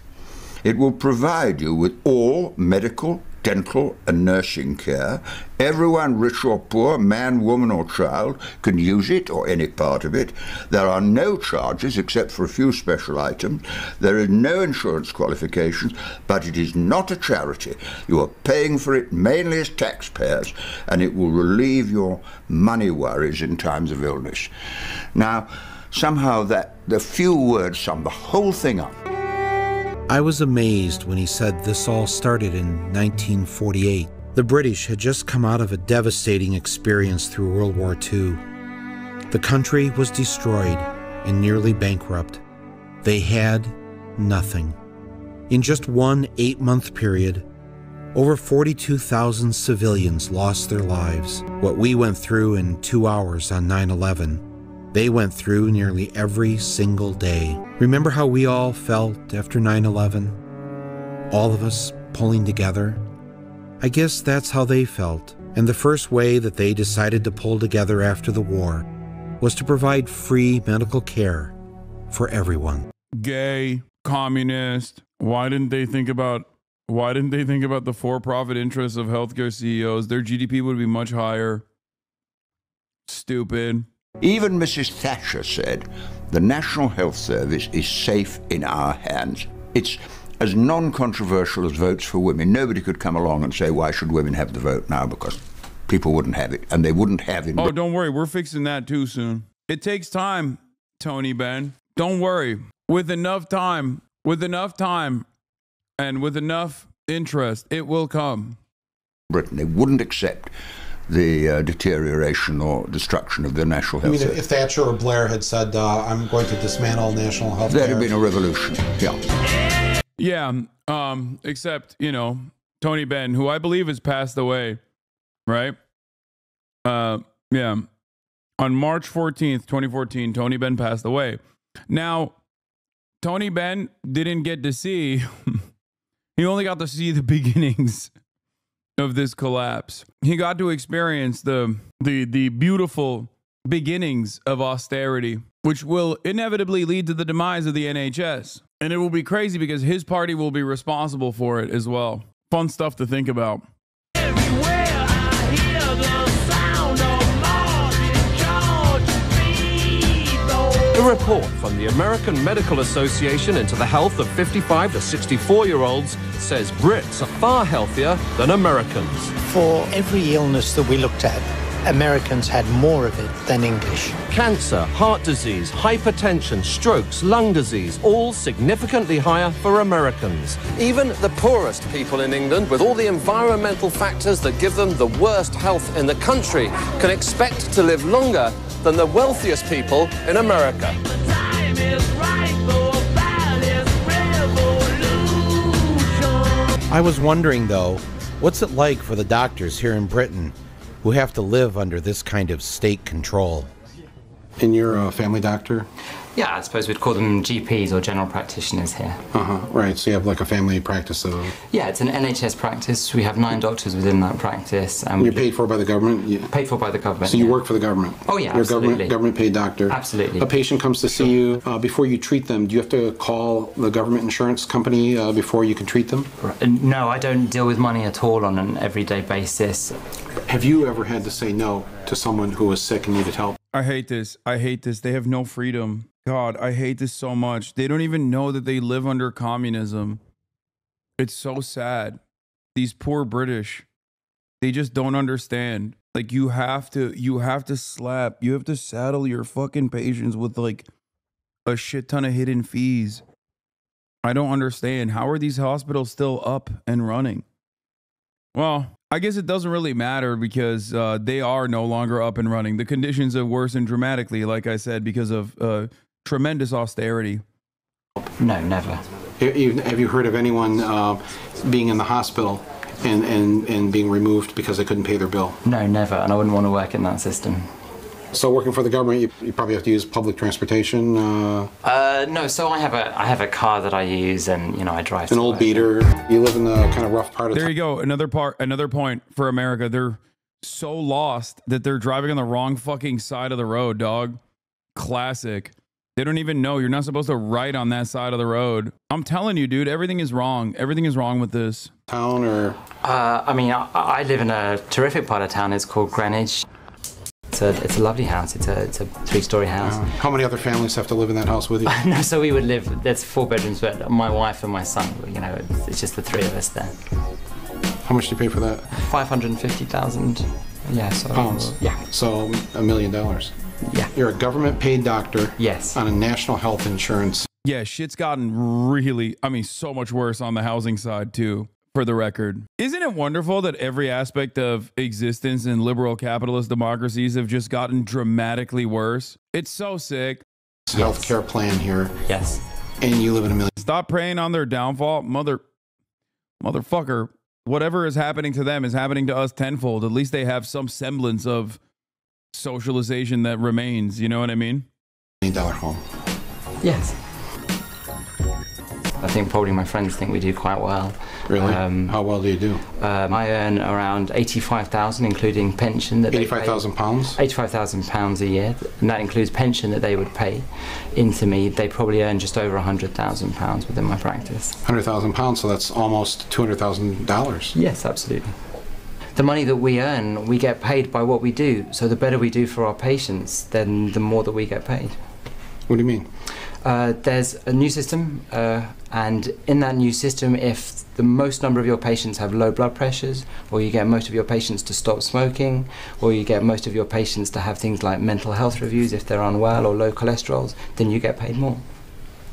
It will provide you with all medical, dental and nursing care. Everyone, rich or poor, man, woman or child, can use it or any part of it. There are no charges except for a few special items. There is no insurance qualifications, but it is not a charity. You are paying for it mainly as taxpayers, and it will relieve your money worries in times of illness. Now, somehow the few words sum the whole thing up. I was amazed when he said this all started in 1948. The British had just come out of a devastating experience through World War II. The country was destroyed and nearly bankrupt. They had nothing. In just one 8-month period, over 42,000 civilians lost their lives. What we went through in 2 hours on 9/11, they went through nearly every single day. Remember how we all felt after 9/11? All of us pulling together? I guess that's how they felt. And the first way that they decided to pull together after the war was to provide free medical care for everyone. Gay, communist. Why didn't they think about the for-profit interests of healthcare CEOs? Their GDP would be much higher. Stupid. Even Mrs. Thatcher said, the National Health Service is safe in our hands. It's as non-controversial as votes for women. Nobody could come along and say, why should women have the vote now? Because people wouldn't have it, and they wouldn't have it. Oh, don't worry. We're fixing that too soon. It takes time, Tony Benn. Don't worry. With enough time, and with enough interest, it will come. Britain, they wouldn't accept the deterioration or destruction of the National Health Service. If Thatcher or Blair had said, I'm going to dismantle national health care? There'd have been a revolution, yeah. Yeah, except, Tony Benn, who I believe has passed away, right? Yeah. On March 14th, 2014, Tony Benn passed away. Now, Tony Benn didn't get to see, he only got to see the beginnings of this collapse. He got to experience the beautiful beginnings of austerity, which will inevitably lead to the demise of the NHS. And it will be crazy because his party will be responsible for it as well. Fun stuff to think about. A report from the American Medical Association into the health of 55 to 64-year-olds says Brits are far healthier than Americans. For every illness that we looked at, Americans had more of it than English. Cancer, heart disease, hypertension, strokes, lung disease, all significantly higher for Americans. Even the poorest people in England, with all the environmental factors that give them the worst health in the country, can expect to live longer than the wealthiest people in America. I was wondering, though, what's it like for the doctors here in Britain who have to live under this kind of state control? And you're a family doctor? Yeah, I suppose we'd call them GPs or general practitioners here. Right, so you have like a family practice of... Yeah, it's an NHS practice. We have 9 doctors within that practice. And you're paid for by the government? Paid for by the government. So you work for the government? Oh yeah, you're absolutely. a government paid doctor? Absolutely. A patient comes to see you. Before you treat them, do you have to call the government insurance company before you can treat them? No, I don't deal with money at all on an everyday basis. Have you ever had to say no to someone who was sick and needed help? I hate this. I hate this. They have no freedom. God, I hate this so much. They don't even know that they live under communism. It's so sad. These poor British, they just don't understand. Like you have to saddle your fucking patients with like a shit ton of hidden fees. I don't understand. How are these hospitals still up and running? Well, I guess it doesn't really matter because they are no longer up and running. The conditions have worsened dramatically, like I said, because of tremendous austerity. No, never. Have you heard of anyone being in the hospital and being removed because they couldn't pay their bill? No, never, and I wouldn't want to work in that system. So working for the government, you probably have to use public transportation? No, so I have a car that I use, and you know I drive. An old beater. You live in the kind of rough part of. There you go. Another point for America. They're so lost that they're driving on the wrong fucking side of the road, dog. Classic. They don't even know you're not supposed to ride on that side of the road. I'm telling you, dude, everything is wrong. Everything is wrong with this town. Or I mean, I live in a terrific part of town. It's called Greenwich. It's a lovely house. It's a 3-story house. How many other families have to live in that house with you? No, so we would live. There's 4 bedrooms, but my wife and my son. You know, it's just the 3 of us there. How much do you pay for that? $550,000. Yeah, so pounds. Yeah. So $1 million. Yeah. You're a government-paid doctor. Yes. On a national health insurance. Yeah, shit's gotten really, I mean, so much worse on the housing side too. For the record, isn't it wonderful that every aspect of existence in liberal capitalist democracies have just gotten dramatically worse? It's so sick. Healthcare plan here. Yes. And you live in $1 million. Stop preying on their downfall, motherfucker. Whatever is happening to them is happening to us tenfold. At least they have some semblance of socialization that remains. You know what I mean? $1 million home. Yes. I think probably my friends think we do quite well. Really? How well do you do? I earn around 85,000, including pension. That 85,000 pounds? 85,000 pounds a year, and that includes pension that they would pay into me. They probably earn just over 100,000 pounds within my practice. 100,000 pounds, so that's almost $200,000. Yes, absolutely. The money that we earn, we get paid by what we do. So the better we do for our patients, then the more that we get paid. What do you mean? There's a new system, and in that new system, if the most number of your patients have low blood pressures, or you get most of your patients to stop smoking, or you get most of your patients to have things like mental health reviews if they're unwell or low cholesterols, then you get paid more.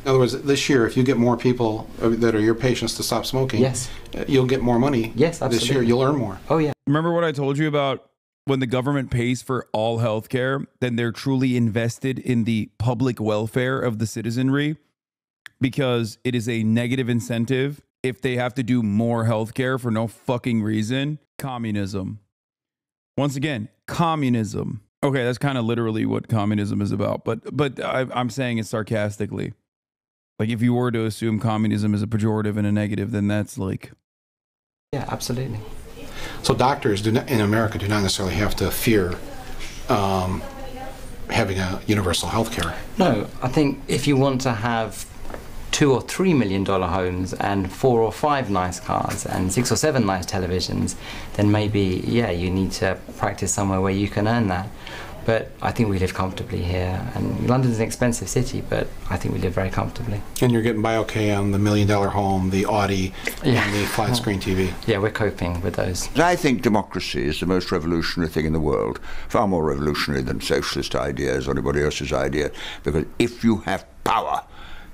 In other words, this year, if you get more people that are your patients to stop smoking, yes, you'll get more money. Yes, absolutely. This year, you'll earn more. Oh, yeah. Remember what I told you about when the government pays for all healthcare, then they're truly invested in the public welfare of the citizenry because it is a negative incentive if they have to do more healthcare for no fucking reason. Communism. Once again, communism. Okay, that's kind of literally what communism is about, but I'm saying it sarcastically. Like if you were to assume communism is a pejorative and a negative, then that's like... Yeah, absolutely. So doctors in America do not necessarily have to fear having a universal health care. No, I think if you want to have $2 or $3 million homes and 4 or 5 nice cars and 6 or 7 nice televisions, then maybe, yeah, you need to practice somewhere where you can earn that. But I think we live comfortably here, and London's an expensive city, but I think we live very comfortably. And you're getting by okay on the $1 million home, the Audi, and the flat screen TV. Yeah, we're coping with those. I think democracy is the most revolutionary thing in the world, far more revolutionary than socialist ideas or anybody else's idea, because if you have power,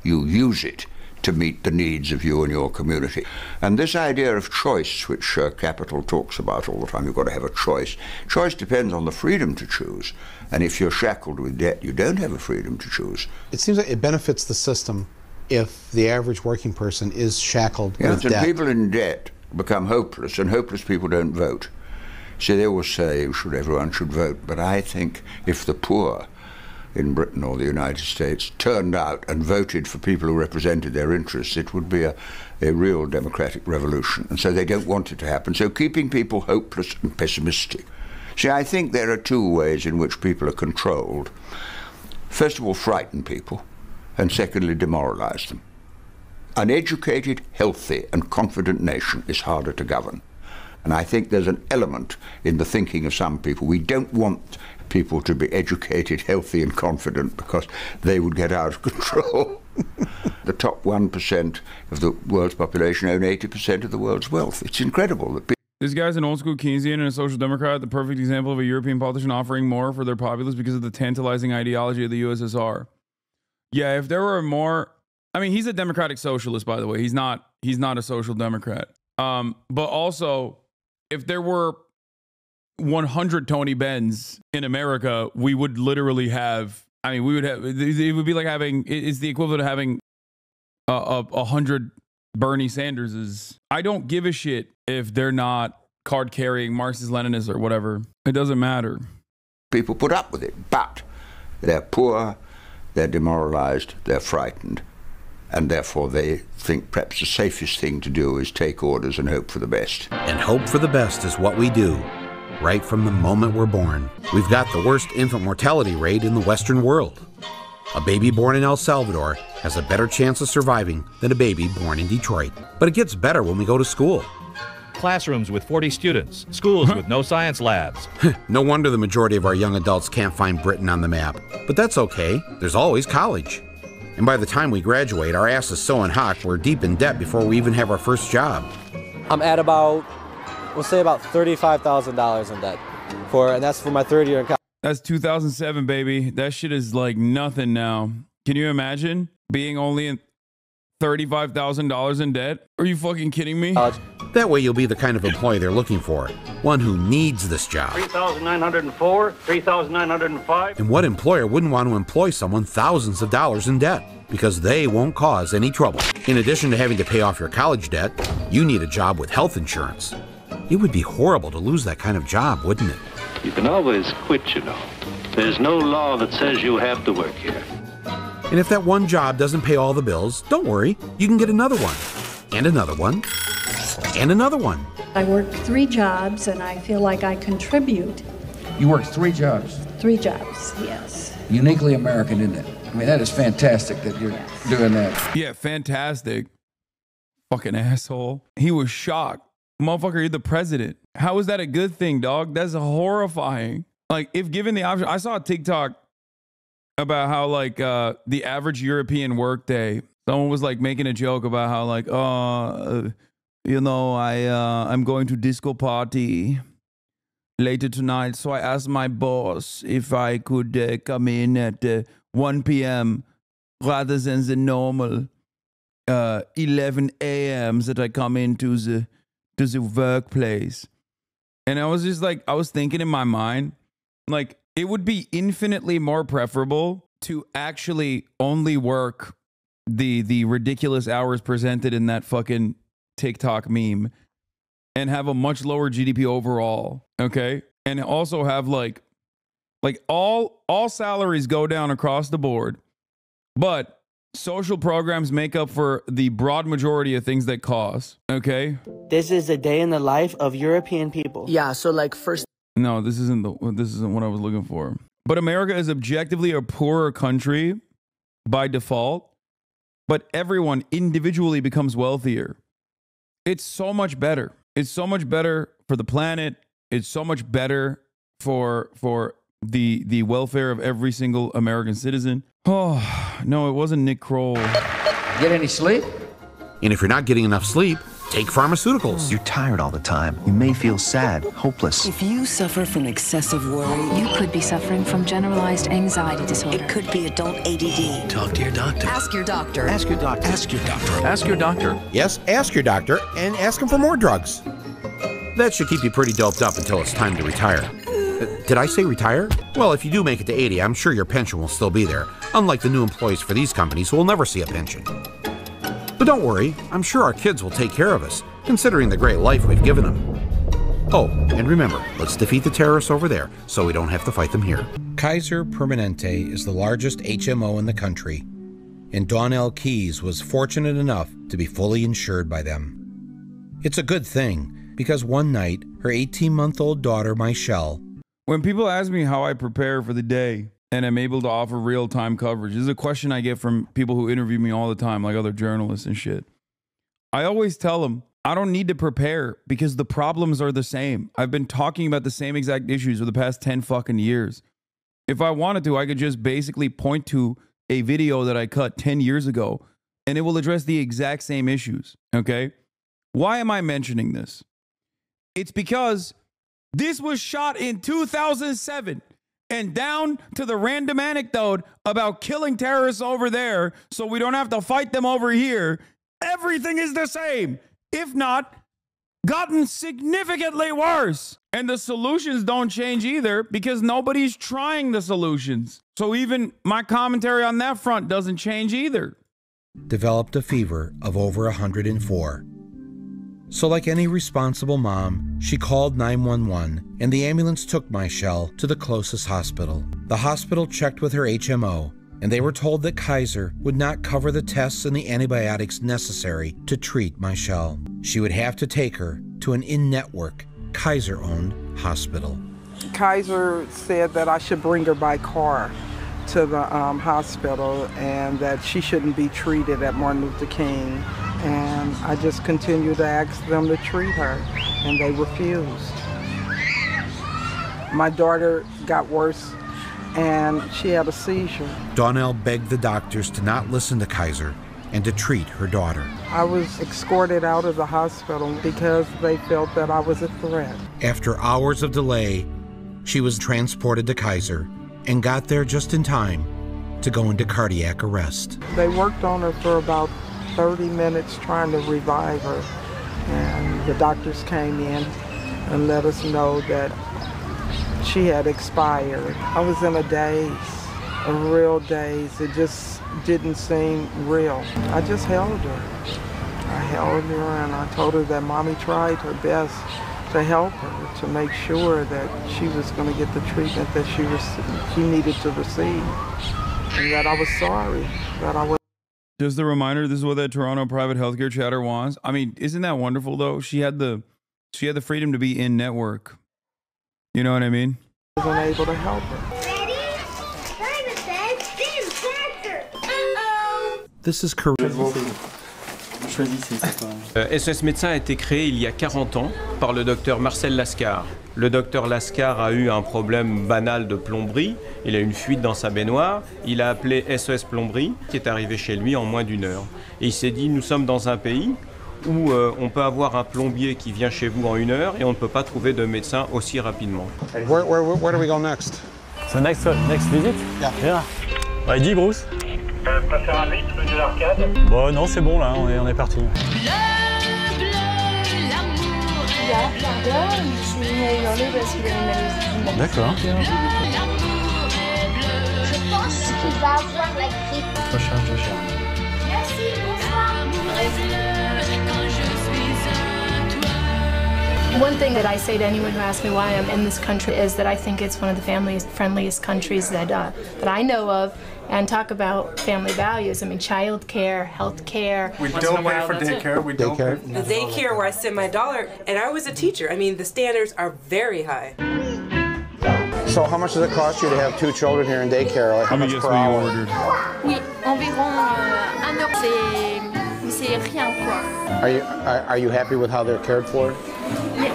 you use it to meet the needs of you and your community. And this idea of choice, which Capital talks about all the time, you've got to have a choice. Choice depends on the freedom to choose. And if you're shackled with debt, you don't have a freedom to choose. It seems like it benefits the system if the average working person is shackled with and debt. People in debt become hopeless, and hopeless people don't vote. See, they always say everyone should vote, but I think if the poor in Britain or the United States turned out and voted for people who represented their interests, it would be a real democratic revolution. And so they don't want it to happen. So keeping people hopeless and pessimistic. See, I think there are 2 ways in which people are controlled. First of all, frighten people, and secondly, demoralize them. An educated, healthy, and confident nation is harder to govern. And I think there's an element in the thinking of some people. We don't want people to be educated, healthy and confident because they would get out of control. The top 1% of the world's population own 80% of the world's wealth. It's incredible that people... This guy's an old school Keynesian and a social democrat, the perfect example of a European politician offering more for their populace because of the tantalizing ideology of the USSR. Yeah, if there were more... I mean, he's a democratic socialist, by the way. He's not a social democrat. But also, if there were 100 Tony Benns in America, we would literally have... I mean, we would have... It would be like having... It's the equivalent of having 100 Bernie Sanderses. I don't give a shit if they're not card-carrying Marxist-Leninists or whatever. It doesn't matter. People put up with it, but they're poor, they're demoralized, they're frightened, and therefore they think perhaps the safest thing to do is take orders and hope for the best. And hope for the best is what we do, right from the moment we're born. We've got the worst infant mortality rate in the Western world. A baby born in El Salvador has a better chance of surviving than a baby born in Detroit. But it gets better when we go to school. Classrooms with 40 students, schools with no science labs. No wonder the majority of our young adults can't find Britain on the map. But that's okay, there's always college. And by the time we graduate, our ass is so unhocked we're deep in debt before we even have our first job. I'm at about, we'll say about $35,000 in debt, and that's for my third year in college. That's 2007, baby. That shit is like nothing now. Can you imagine being only in $35,000 in debt? Are you fucking kidding me? That way you'll be the kind of employee they're looking for. One who needs this job. 3,904, 3,905. And what employer wouldn't want to employ someone thousands of dollars in debt? Because they won't cause any trouble. In addition to having to pay off your college debt, you need a job with health insurance. It would be horrible to lose that kind of job, wouldn't it? You can always quit, you know. There's no law that says you have to work here. And if that one job doesn't pay all the bills, don't worry. You can get another one. And another one. And another one. I work 3 jobs and I feel like I contribute. You work 3 jobs? 3 jobs, yes. Uniquely American, isn't it? I mean, that is fantastic that you're doing that. Yeah, fantastic. Fucking asshole. He was shocked. Motherfucker, you're the president. How is that a good thing, dog? That's horrifying. Like, if given the option, I saw a TikTok about how, like, the average European workday, someone was, like, making a joke about how, like, you know, I'm going to disco party later tonight, so I asked my boss if I could come in at 1 p.m. rather than the normal 11 a.m.s that I come into the workplace. And I was just like, I was thinking in my mind, like, it would be infinitely more preferable to actually only work the ridiculous hours presented in that fucking TikTok meme and have a much lower GDP overall, okay? And also have like all salaries go down across the board, but social programs make up for the broad majority of things that cost, okay? This is a day in the life of European people. Yeah, so like first... No, this isn't what I was looking for. But America is objectively a poorer country by default, but everyone individually becomes wealthier. It's so much better. It's so much better for the planet. It's so much better for the welfare of every single American citizen. Oh, no, it wasn't Nick Kroll. Get any sleep? And if you're not getting enough sleep, take pharmaceuticals. You're tired all the time. You may feel sad, hopeless. If you suffer from excessive worry, you could be suffering from generalized anxiety disorder. It could be adult ADD. Talk to your doctor. Ask your doctor. Ask your doctor. Ask your doctor. Ask your doctor. Yes, ask your doctor and ask him for more drugs. That should keep you pretty doped up until it's time to retire. Did I say retire? Well, if you do make it to 80, I'm sure your pension will still be there, unlike the new employees for these companies who will never see a pension. But don't worry, I'm sure our kids will take care of us, considering the great life we've given them. Oh, and remember, let's defeat the terrorists over there so we don't have to fight them here. Kaiser Permanente is the largest HMO in the country, and Donnell Keys was fortunate enough to be fully insured by them. It's a good thing, because one night, her 18-month-old daughter, Michelle... When people ask me how I prepare for the day and I'm able to offer real-time coverage, this is a question I get from people who interview me all the time, like other journalists and shit. I always tell them, I don't need to prepare because the problems are the same. I've been talking about the same exact issues for the past 10 fucking years. If I wanted to, I could just basically point to a video that I cut 10 years ago and it will address the exact same issues. Okay? Why am I mentioning this? It's because this was shot in 2007 and down to the random anecdote about killing terrorists over there so we don't have to fight them over here. Everything is the same. If not, gotten significantly worse. And the solutions don't change either because nobody's trying the solutions. So even my commentary on that front doesn't change either. Developed a fever of over 104. So like any responsible mom, she called 911 and the ambulance took Michelle to the closest hospital. The hospital checked with her HMO and they were told that Kaiser would not cover the tests and the antibiotics necessary to treat Michelle. She would have to take her to an in-network, Kaiser-owned hospital. Kaiser said that I should bring her by car to the hospital and that she shouldn't be treated at Martin Luther King. And I just continued to ask them to treat her, and they refused. My daughter got worse and she had a seizure. Donnell begged the doctors to not listen to Kaiser and to treat her daughter. I was escorted out of the hospital because they felt that I was a threat. After hours of delay, she was transported to Kaiser and got there just in time to go into cardiac arrest. They worked on her for about 30 minutes trying to revive her, and the doctors came in and let us know that she had expired. I was in a daze, a real daze. It just didn't seem real. I just held her. I held her and I told her that Mommy tried her best to help her, to make sure that she was going to get the treatment that she needed to receive, and that I was sorry, that I was. Just a reminder, this is what that Toronto private healthcare chatter wants. I mean, isn't that wonderful though? She had the freedom to be in network. You know what I mean? I wasn't able to help her. This is Korea. SOS Médecins a été créé il y a 40 ans par le docteur Marcel Lascar. Le docteur Lascar a eu un problème banal de plomberie. Il a eu une fuite dans sa baignoire. Il a appelé SOS Plomberie, qui est arrivé chez lui en moins d'1 heure. Et il s'est dit, nous sommes dans un pays où on peut avoir un plombier qui vient chez vous en 1 heure et on ne peut pas trouver de médecin aussi rapidement. Where do we go next? So next visit? Yeah. Ouais, dis Bruce. Passer un vite, rue de l'Arcade. Bon, non, c'est bon là, on est parti. D'accord. Je pense qu'il va avoir la grippe. Prochain. Merci, bonsoir. One thing that I say to anyone who asks me why I'm in this country is that I think it's one of the friendliest countries that I know of, and talk about family values. I mean, child care, health care. We don't pay for daycare. We don't pay. The daycare where I spend my dollar, and I was a teacher. I mean, the standards are very high. So how much does it cost you to have 2 children here in daycare? Like how much per hour? Oui, environ 1 euro. C'est rien quoi. Are you happy with how they're cared for?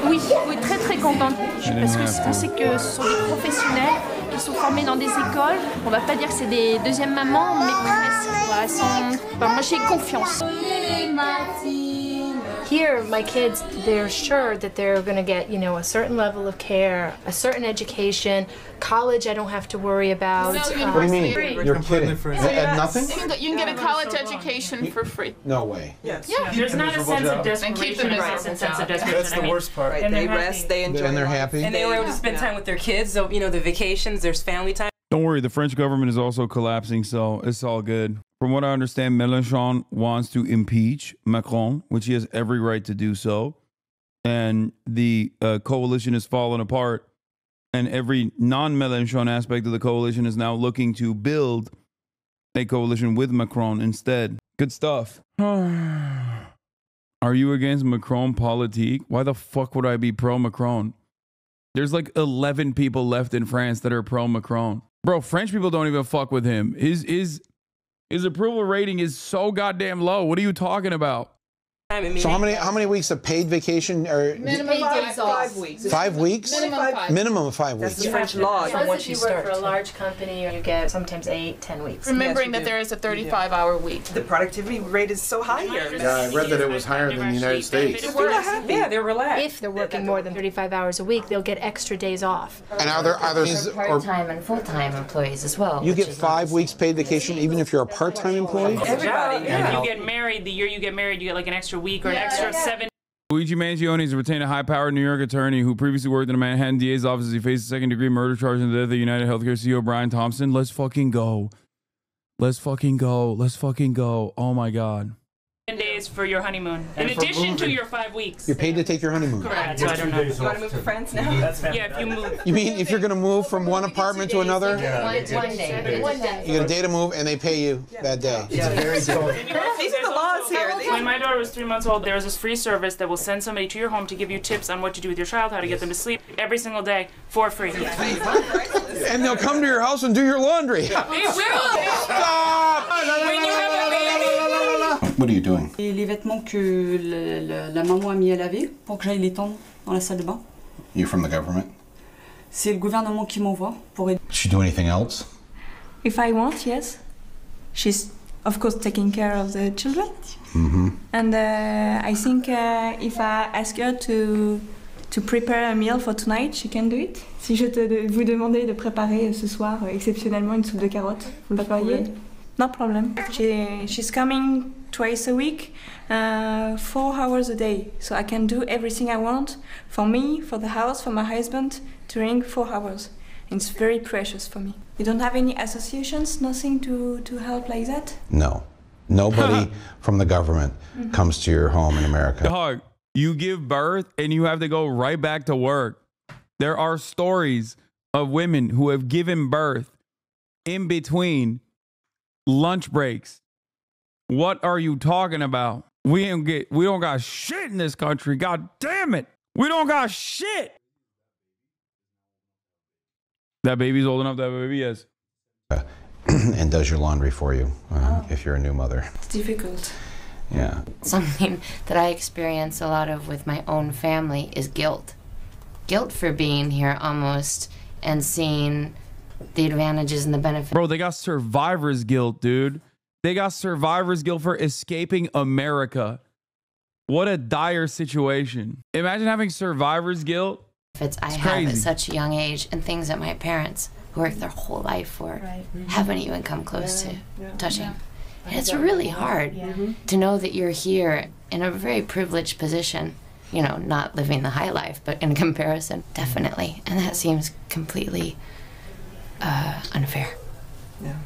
Oui, très très contente. Parce que on sait que ce sont des professionnels qui sont formés dans des écoles. On va pas dire que c'est des deuxièmes mamans, mais presque. Voilà, moi j'ai confiance. Here, my kids, they're sure that they're going to get, a certain level of care, a certain education. College, I don't have to worry about. What do you mean? You're kidding. Nothing? You can get a college education for free. No way. Yes. Yeah. There's not a sense of desperation. That's the worst part. Right. They rest, they enjoy. And they're happy. And they were able to spend time with their kids. So, the vacations, there's family time. Don't worry, the French government is also collapsing, so it's all good. From what I understand, Mélenchon wants to impeach Macron, which he has every right to do so. And the coalition is falling apart. And every non-Mélenchon aspect of the coalition is now looking to build a coalition with Macron instead. Good stuff. Are you against Macron politique? Why the fuck would I be pro-Macron? There's like 11 people left in France that are pro-Macron. Bro, French people don't even fuck with him. His approval rating is so goddamn low. What are you talking about? So how many weeks of paid vacation or Minimum 5 weeks. 5 weeks? Minimum of 5 weeks. That's the French law. Once you work for a large company, you get sometimes 8, 10 weeks. Remembering that there is a 35-hour week. The productivity rate is so high here. Yeah, I read that it was higher than the United States. Yeah, they're relaxed. If they're working more than 35 hours a week, they'll get extra days off. And are there part-time and full-time employees as well. You get 5 weeks paid vacation even if you're a part-time employee? Everybody. If you get married, the year you get married, you get like an extra week or an extra 7. Luigi Mangione has retained a high-powered New York attorney who previously worked in a Manhattan DA's office as he faces a second-degree murder charge in the death of United Healthcare CEO Brian Thompson. Let's fucking go. Let's fucking go. Let's fucking go. Oh my God. 10 days for your honeymoon, in addition to your 5 weeks. You're paid to take your honeymoon. Correct. So I don't know. You want to move to France now? Yeah, if you move. You mean if you're going to move from one apartment to another? One day. You get a day to move and they pay you that day. These are the laws here. When my daughter was 3 months old, there was this free service that will send somebody to your home to give you tips on what to do with your child, how to get them to sleep every single day for free. And they'll come to your house and do your laundry. They will. Stop! When you have a baby. What are you doing? Et les vêtements que la maman a mis à laver pour que j'aille les tendre dans la salle de bain. You from the government? C'est le gouvernement qui m'envoie pour aider. Does she do anything else? If I want, yes. She's of course taking care of the children. Mm-hmm. And I think if I ask her to prepare a meal for tonight, she can do it. Si je vous demandais de préparer ce soir exceptionnellement une soupe de carottes, vous le feriez? No problem. She's coming twice a week, 4 hours a day. So I can do everything I want for me, for the house, for my husband during 4 hours. And it's very precious for me. You don't have any associations, nothing to help like that? No. Nobody from the government comes to your home in America. Dog, you give birth and you have to go right back to work. There are stories of women who have given birth in between lunch breaks. What are you talking about? We don't got shit in this country. God damn it. We don't got shit. That baby's old enough to have a baby, yes. And does your laundry for you if you're a new mother. It's difficult. Yeah. Something that I experience a lot of with my own family is guilt. Guilt for being here almost and seeing the advantages and the benefits. Bro, they got survivor's guilt, dude. They got survivor's guilt for escaping America. What a dire situation. Imagine having survivor's guilt. I have at such a young age and things that my parents worked their whole life for haven't even come close to touching. And it's really hard to know that you're here in a very privileged position. You know, not living the high life, but in comparison, definitely. And that seems completely unfair. Yeah.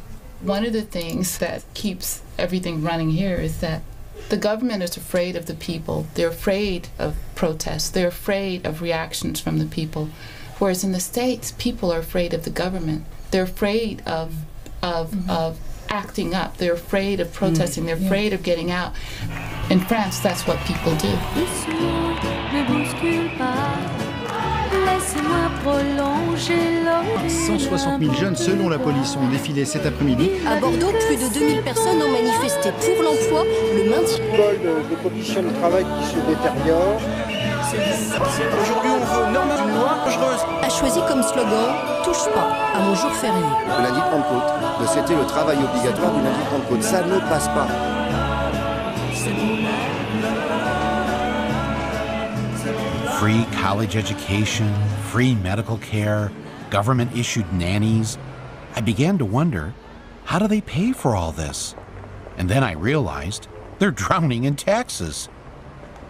One of the things that keeps everything running here is that the government is afraid of the people. They're afraid of protests. They're afraid of reactions from the people. Whereas in the States, people are afraid of the government. They're afraid of acting up. They're afraid of protesting. They're afraid of getting out. In France, that's what people do. 160 000 jeunes, selon la police, ont défilé cet après-midi. À Bordeaux, plus de 2000 personnes ont manifesté pour l'emploi, le maintien. Des conditions de travail qui se détériorent. Aujourd'hui, on veut normalement une loi dangereuse. A choisi comme slogan « Touche pas à mon jour férié ». Le lundi de Pentecôte, c'était le travail obligatoire du lundi de Pentecôte. Ça ne passe pas. Free college education, free medical care, government-issued nannies. I began to wonder, how do they pay for all this? And then I realized they're drowning in taxes.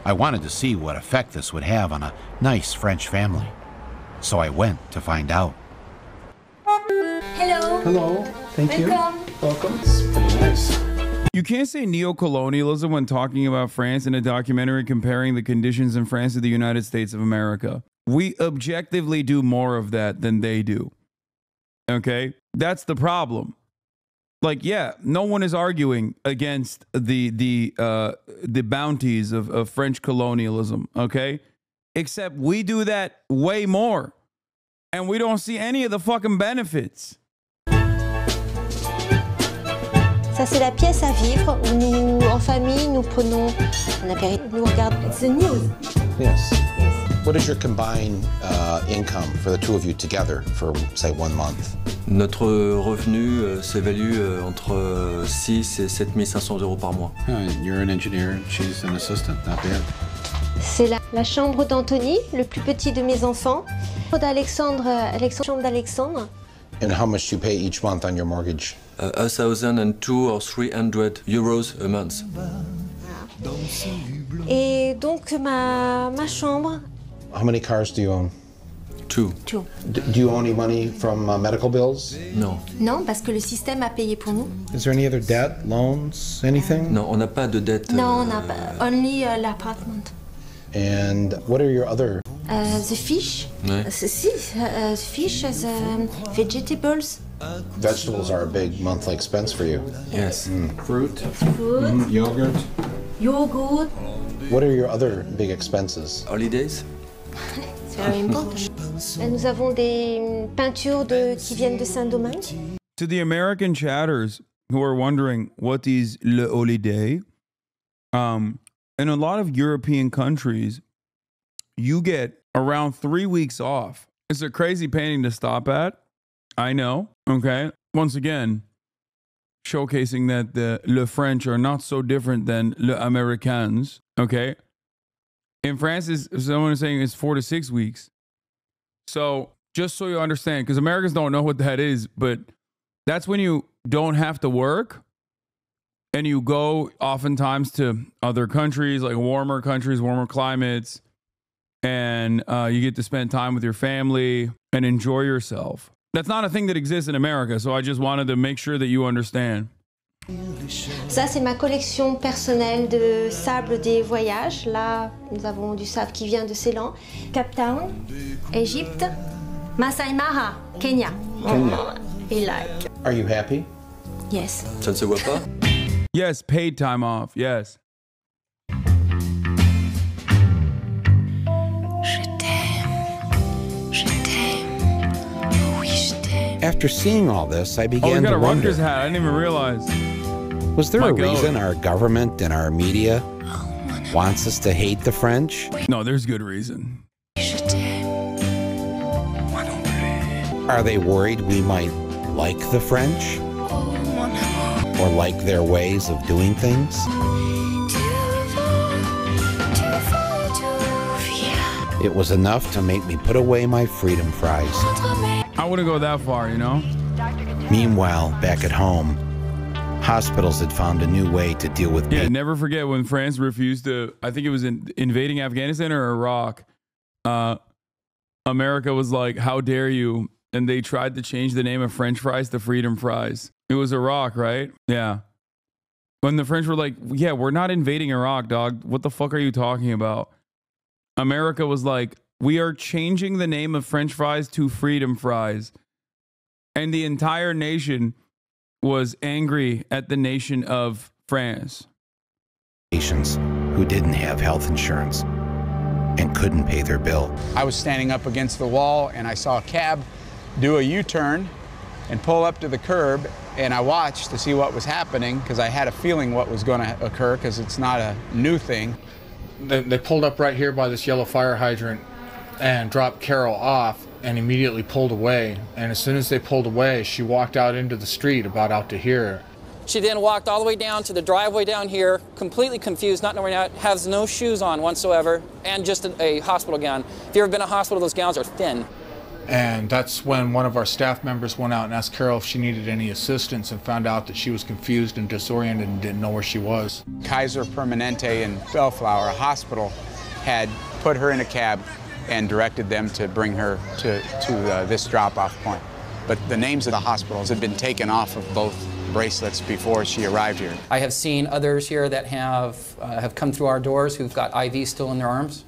I wanted to see what effect this would have on a nice French family. So I went to find out. Hello. Hello. Thank you. Welcome. It's pretty nice. You can't say neocolonialism when talking about France in a documentary comparing the conditions in France to the United States of America. We objectively do more of that than they do. Okay? That's the problem. Like, yeah, no one is arguing against the bounties of French colonialism, okay? Except we do that way more. And we don't see any of the fucking benefits. Ça, c'est la pièce à vivre où nous, en famille, nous prenons un apéritif, nous regardons. It's the news. Yes. What is your combined income for the two of you together for, say, 1 month? Notre revenu s'évalue entre 6 et 7 500 euros par mois. You're an engineer, she's an assistant, not bad. C'est la chambre d'Anthony, le plus petit de mes enfants. D'Alexandre, chambre d'Alexandre. And how much do you pay each month on your mortgage? 1,200 or 300 euros a month. Et donc ma chambre. How many cars do you own? Two. Two. Do you owe any money from medical bills? Non. Non, parce que le système a payé pour nous. Is there any other debt, loans, anything? Non, on n'a pas de dette. Non, on n'a pas. Only l'appartement. And what are your other? The fish. Ouais. The fish as vegetables. Vegetables are a big monthly expense for you. Yes. Fruit. Food. Yogurt. Yogurt. What are your other big expenses? Holidays. C'est very important. Nous avons des peintures qui viennent de Saint-Domingue. To the American chatters who are wondering what is le holiday, in a lot of European countries, you get around 3 weeks off. It's a crazy painting to stop at. I know. Okay. Once again, showcasing that le French are not so different than le Americans. Okay. In France, someone is saying it's 4 to 6 weeks. So just so you understand, because Americans don't know what that is, but that's when you don't have to work and you go oftentimes to other countries, like warmer countries, warmer climates, and you get to spend time with your family and enjoy yourself. That's not a thing that exists in America, so I just wanted to make sure that you understand. Ça, c'est ma collection personnelle de sable des voyages. Là, nous avons du sable qui vient de Ceylan. Cape Town, Égypte, Masai Mara, Kenya. Et like. Are you happy? Yes. Ça ne se voit pas? Yes, paid time off, yes. After seeing all this, I Oh, began we got to a wonder, Rutgers hat. I didn't even realize. was there My a God. reason our government and our media wants us to hate the French? No, there's good reason. Are they worried we might like the French? Or like their ways of doing things? It was enough to make me put away my freedom fries. I wouldn't go that far, you know? Meanwhile, back at home, hospitals had found a new way to deal with Yeah, never forget when France refused to, I think it was invading Afghanistan or Iraq. America was like, how dare you? And they tried to change the name of French fries to freedom fries. It was Iraq, right? Yeah. When the French were like, yeah, we're not invading Iraq, dog. What the fuck are you talking about? America was like, we are changing the name of French fries to freedom fries. And the entire nation was angry at the nation of France. Patients who didn't have health insurance and couldn't pay their bill. I was standing up against the wall and I saw a cab do a U-turn and pull up to the curb, and I watched to see what was happening because I had a feeling what was going to occur because it's not a new thing. They pulled up right here by this yellow fire hydrant and dropped Carol off and immediately pulled away. And as soon as they pulled away, she walked out into the street about out to here. She then walked all the way down to the driveway down here, completely confused, not knowing how, has no shoes on whatsoever, and just a hospital gown. If you've ever been in a hospital, those gowns are thin. And that's when one of our staff members went out and asked Carol if she needed any assistance and found out that she was confused and disoriented and didn't know where she was. Kaiser Permanente in Bellflower, a hospital, had put her in a cab and directed them to bring her to this drop-off point. But the names of the hospitals had been taken off of both bracelets before she arrived here. I have seen others here that have come through our doors who've got IVs still in their arms.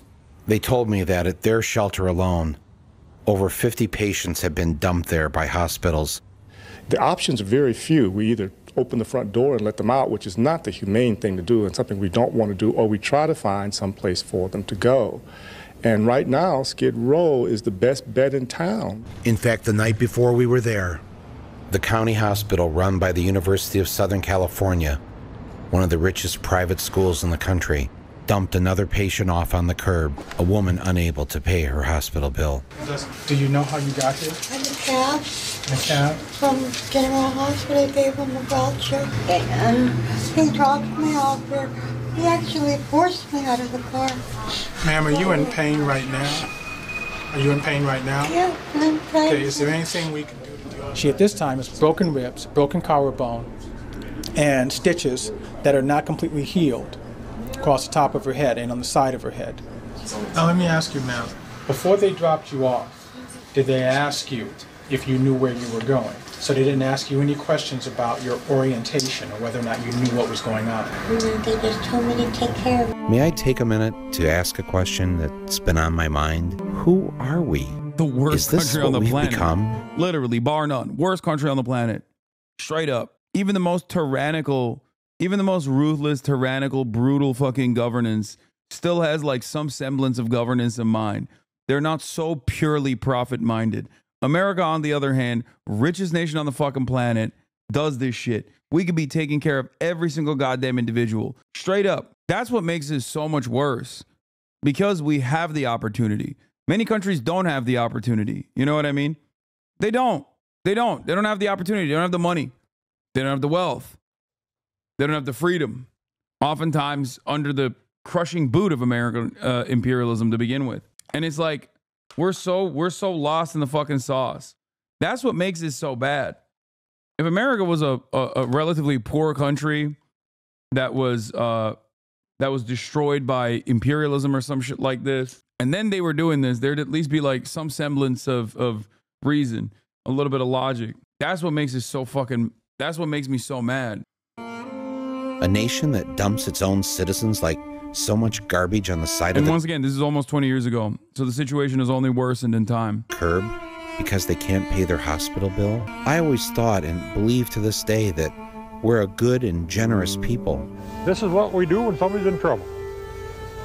They told me that at their shelter alone, over 50 patients have been dumped there by hospitals. The options are very few. We either open the front door and let them out, which is not the humane thing to do and something we don't want to do, or we try to find some place for them to go. And right now, Skid Row is the best bed in town. In fact, the night before we were there, The county hospital run by the University of Southern California, one of the richest private schools in the country, dumped another patient off on the curb, a woman unable to pay her hospital bill. Do you know how you got here? In a cab. In a cab? From General Hospital, they gave him a voucher. And he dropped me off here. He actually forced me out of the car. Ma'am, are you in pain right now? Are you in pain right now? Yeah, I'm in pain. Okay, is there anything we can do to do? She at this time has broken ribs, broken collarbone, and stitches that are not completely healed across the top of her head and on the side of her head. Now let me ask you, ma'am, before they dropped you off, did they ask you if you knew where you were going? So they didn't ask you any questions about your orientation or whether or not you knew what was going on? They just told me to take care of it. May I take a minute to ask a question that's been on my mind? Who are we? The worst country on the planet. Become? Literally, bar none. Worst country on the planet. Straight up. Even the most tyrannical, even the most ruthless, tyrannical, brutal fucking governance still has like some semblance of governance in mind. They're not so purely profit-minded. America, on the other hand, richest nation on the fucking planet, does this shit. We could be taking care of every single goddamn individual. Straight up. That's what makes this so much worse. Because we have the opportunity. Many countries don't have the opportunity. You know what I mean? They don't. They don't. They don't have the opportunity. They don't have the money. They don't have the wealth. They don't have the freedom. Oftentimes under the crushing boot of American imperialism to begin with. And it's like, we're so lost in the fucking sauce. That's what makes it so bad. If America was a relatively poor country that was destroyed by imperialism or some shit like this, and then they were doing this, there'd at least be like some semblance of reason, a little bit of logic. That's what makes it so fucking, that's what makes me so mad. A nation that dumps its own citizens like so much garbage on the side of the once again, this is almost 20 years ago, so the situation has only worsened in time. Curb because they can't pay their hospital bill. I always thought and believe to this day that we're a good and generous people. This is what we do when somebody's in trouble.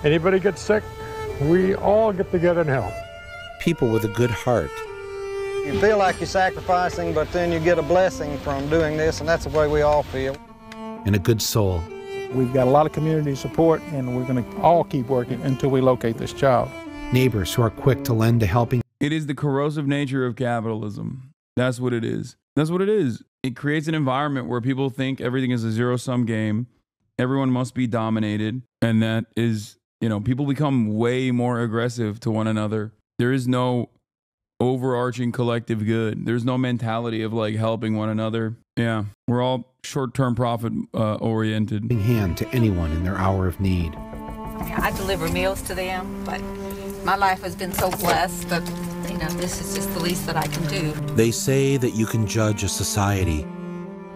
Anybody gets sick, we all get together and help. People with a good heart. You feel like you're sacrificing, but then you get a blessing from doing this, and that's the way we all feel. And a good soul. We've got a lot of community support, and we're going to all keep working until we locate this child. Neighbors who are quick to lend a helping. It is the corrosive nature of capitalism. That's what it is. That's what it is. It creates an environment where people think everything is a zero-sum game. Everyone must be dominated. And that is, you know, people become way more aggressive to one another. There is no overarching collective good. There's no mentality of like helping one another. Yeah, we're all short-term profit oriented. Hand to anyone in their hour of need. I deliver meals to them, but my life has been so blessed that, you know, this is just the least that I can do. They say that you can judge a society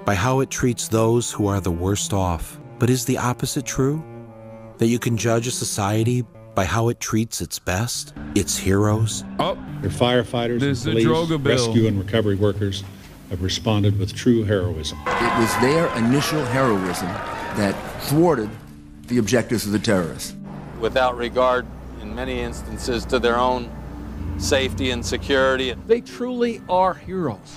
by how it treats those who are the worst off. But is the opposite true? That you can judge a society by how it treats its best, its heroes? Oh, their firefighters, and police, rescue and recovery workers have responded with true heroism. It was their initial heroism that thwarted the objectives of the terrorists. Without regard, in many instances, to their own safety and security. They truly are heroes.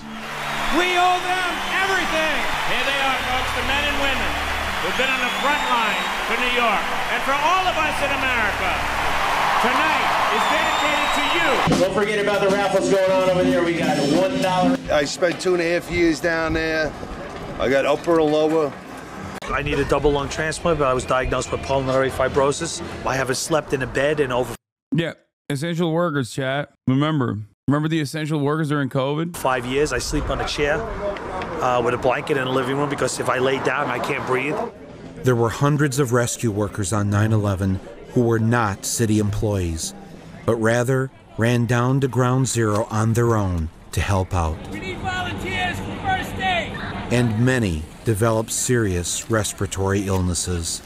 We owe them everything. Here they are, folks, the men and women who've been on the front line for New York. And for all of us in America, tonight is dedicated to you. Don't forget about the raffles going on over there. We got $1. I spent 2.5 years down there. I got upper and lower. I need a double lung transplant, but I was diagnosed with pulmonary fibrosis. I haven't slept in a bed in over... Yeah, essential workers, chat. Remember the essential workers during COVID? 5 years. I sleep on a chair with a blanket in the living room because if I lay down, I can't breathe. There were hundreds of rescue workers on 9/11 who were not city employees, but rather ran down to Ground Zero on their own to help out. We need volunteers for first aid. And many developed serious respiratory illnesses.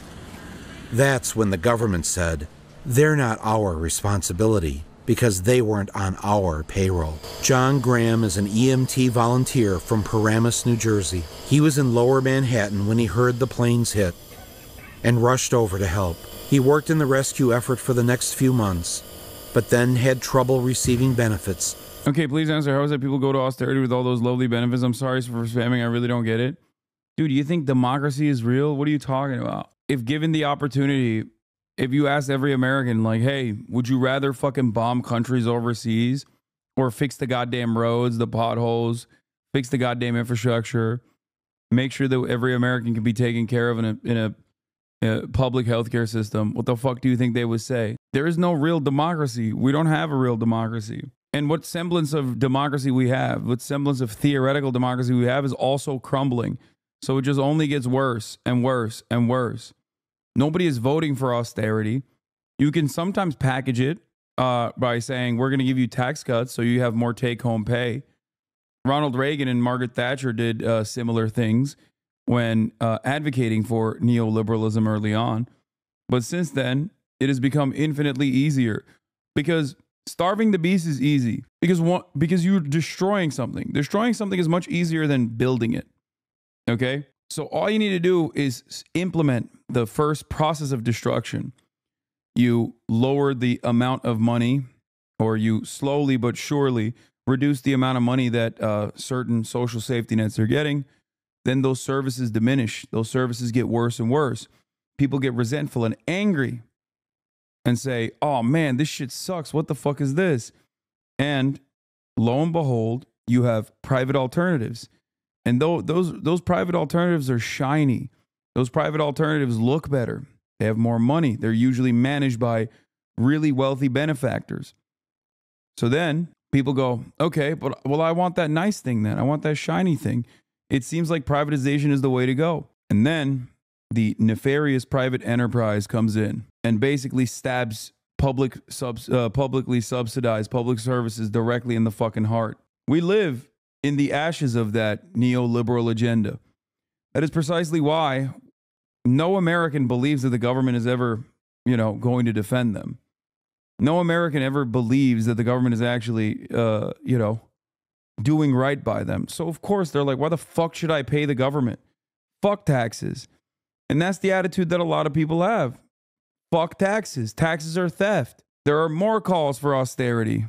That's when the government said, they're not our responsibility because they weren't on our payroll. John Graham is an EMT volunteer from Paramus, New Jersey. He was in Lower Manhattan when he heard the planes hit and rushed over to help. He worked in the rescue effort for the next few months, but then had trouble receiving benefits Okay, please answer. How is it people go to austerity with all those lovely benefits? I'm sorry for spamming. I really don't get it. Dude, you think democracy is real? What are you talking about? If given the opportunity, if you asked every American, like, hey, would you rather fucking bomb countries overseas or fix the goddamn roads, the potholes, fix the goddamn infrastructure, make sure that every American can be taken care of in a public healthcare system, what the fuck do you think they would say? There is no real democracy. We don't have a real democracy. And what semblance of democracy we have, what semblance of theoretical democracy we have is also crumbling. So it just only gets worse and worse and worse. Nobody is voting for austerity. You can sometimes package it by saying, we're going to give you tax cuts so you have more take-home pay. Ronald Reagan and Margaret Thatcher did similar things when advocating for neoliberalism early on. But since then, it has become infinitely easier because starving the beast is easy because you're destroying something. Destroying something is much easier than building it. Okay? So all you need to do is implement the first process of destruction. You lower the amount of money, or you slowly but surely reduce the amount of money that certain social safety nets are getting. Then those services diminish. Those services get worse and worse. People get resentful and angry and say, oh man, this shit sucks. What the fuck is this? And lo and behold, you have private alternatives. And those private alternatives are shiny. Those private alternatives look better. They have more money. They're usually managed by really wealthy benefactors. So then people go, okay, but well, I want that nice thing then. I want that shiny thing. It seems like privatization is the way to go. And then the nefarious private enterprise comes in and basically stabs publicly subsidized public services directly in the fucking heart. We live in the ashes of that neoliberal agenda. That is precisely why no American believes that the government is ever, going to defend them. No American ever believes that the government is actually, doing right by them. So of course they're like, why the fuck should I pay the government? Fuck taxes. And that's the attitude that a lot of people have. Fuck taxes. Taxes are theft. There are more calls for austerity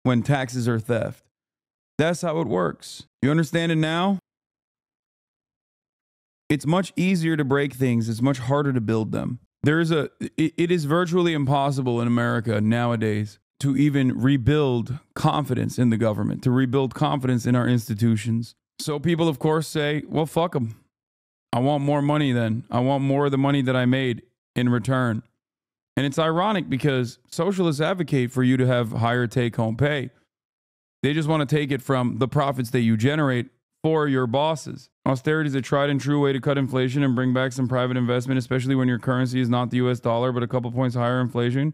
when taxes are theft. That's how it works. You understand it now? It's much easier to break things. It's much harder to build them. It is virtually impossible in America nowadays to even rebuild confidence in the government, to rebuild confidence in our institutions. So people, of course, say, well, fuck them. I want more money then. I want more of the money that I made in return. And it's ironic because socialists advocate for you to have higher take-home pay. They just want to take it from the profits that you generate for your bosses. Austerity is a tried and true way to cut inflation and bring back some private investment, especially when your currency is not the US dollar, but a couple points higher inflation.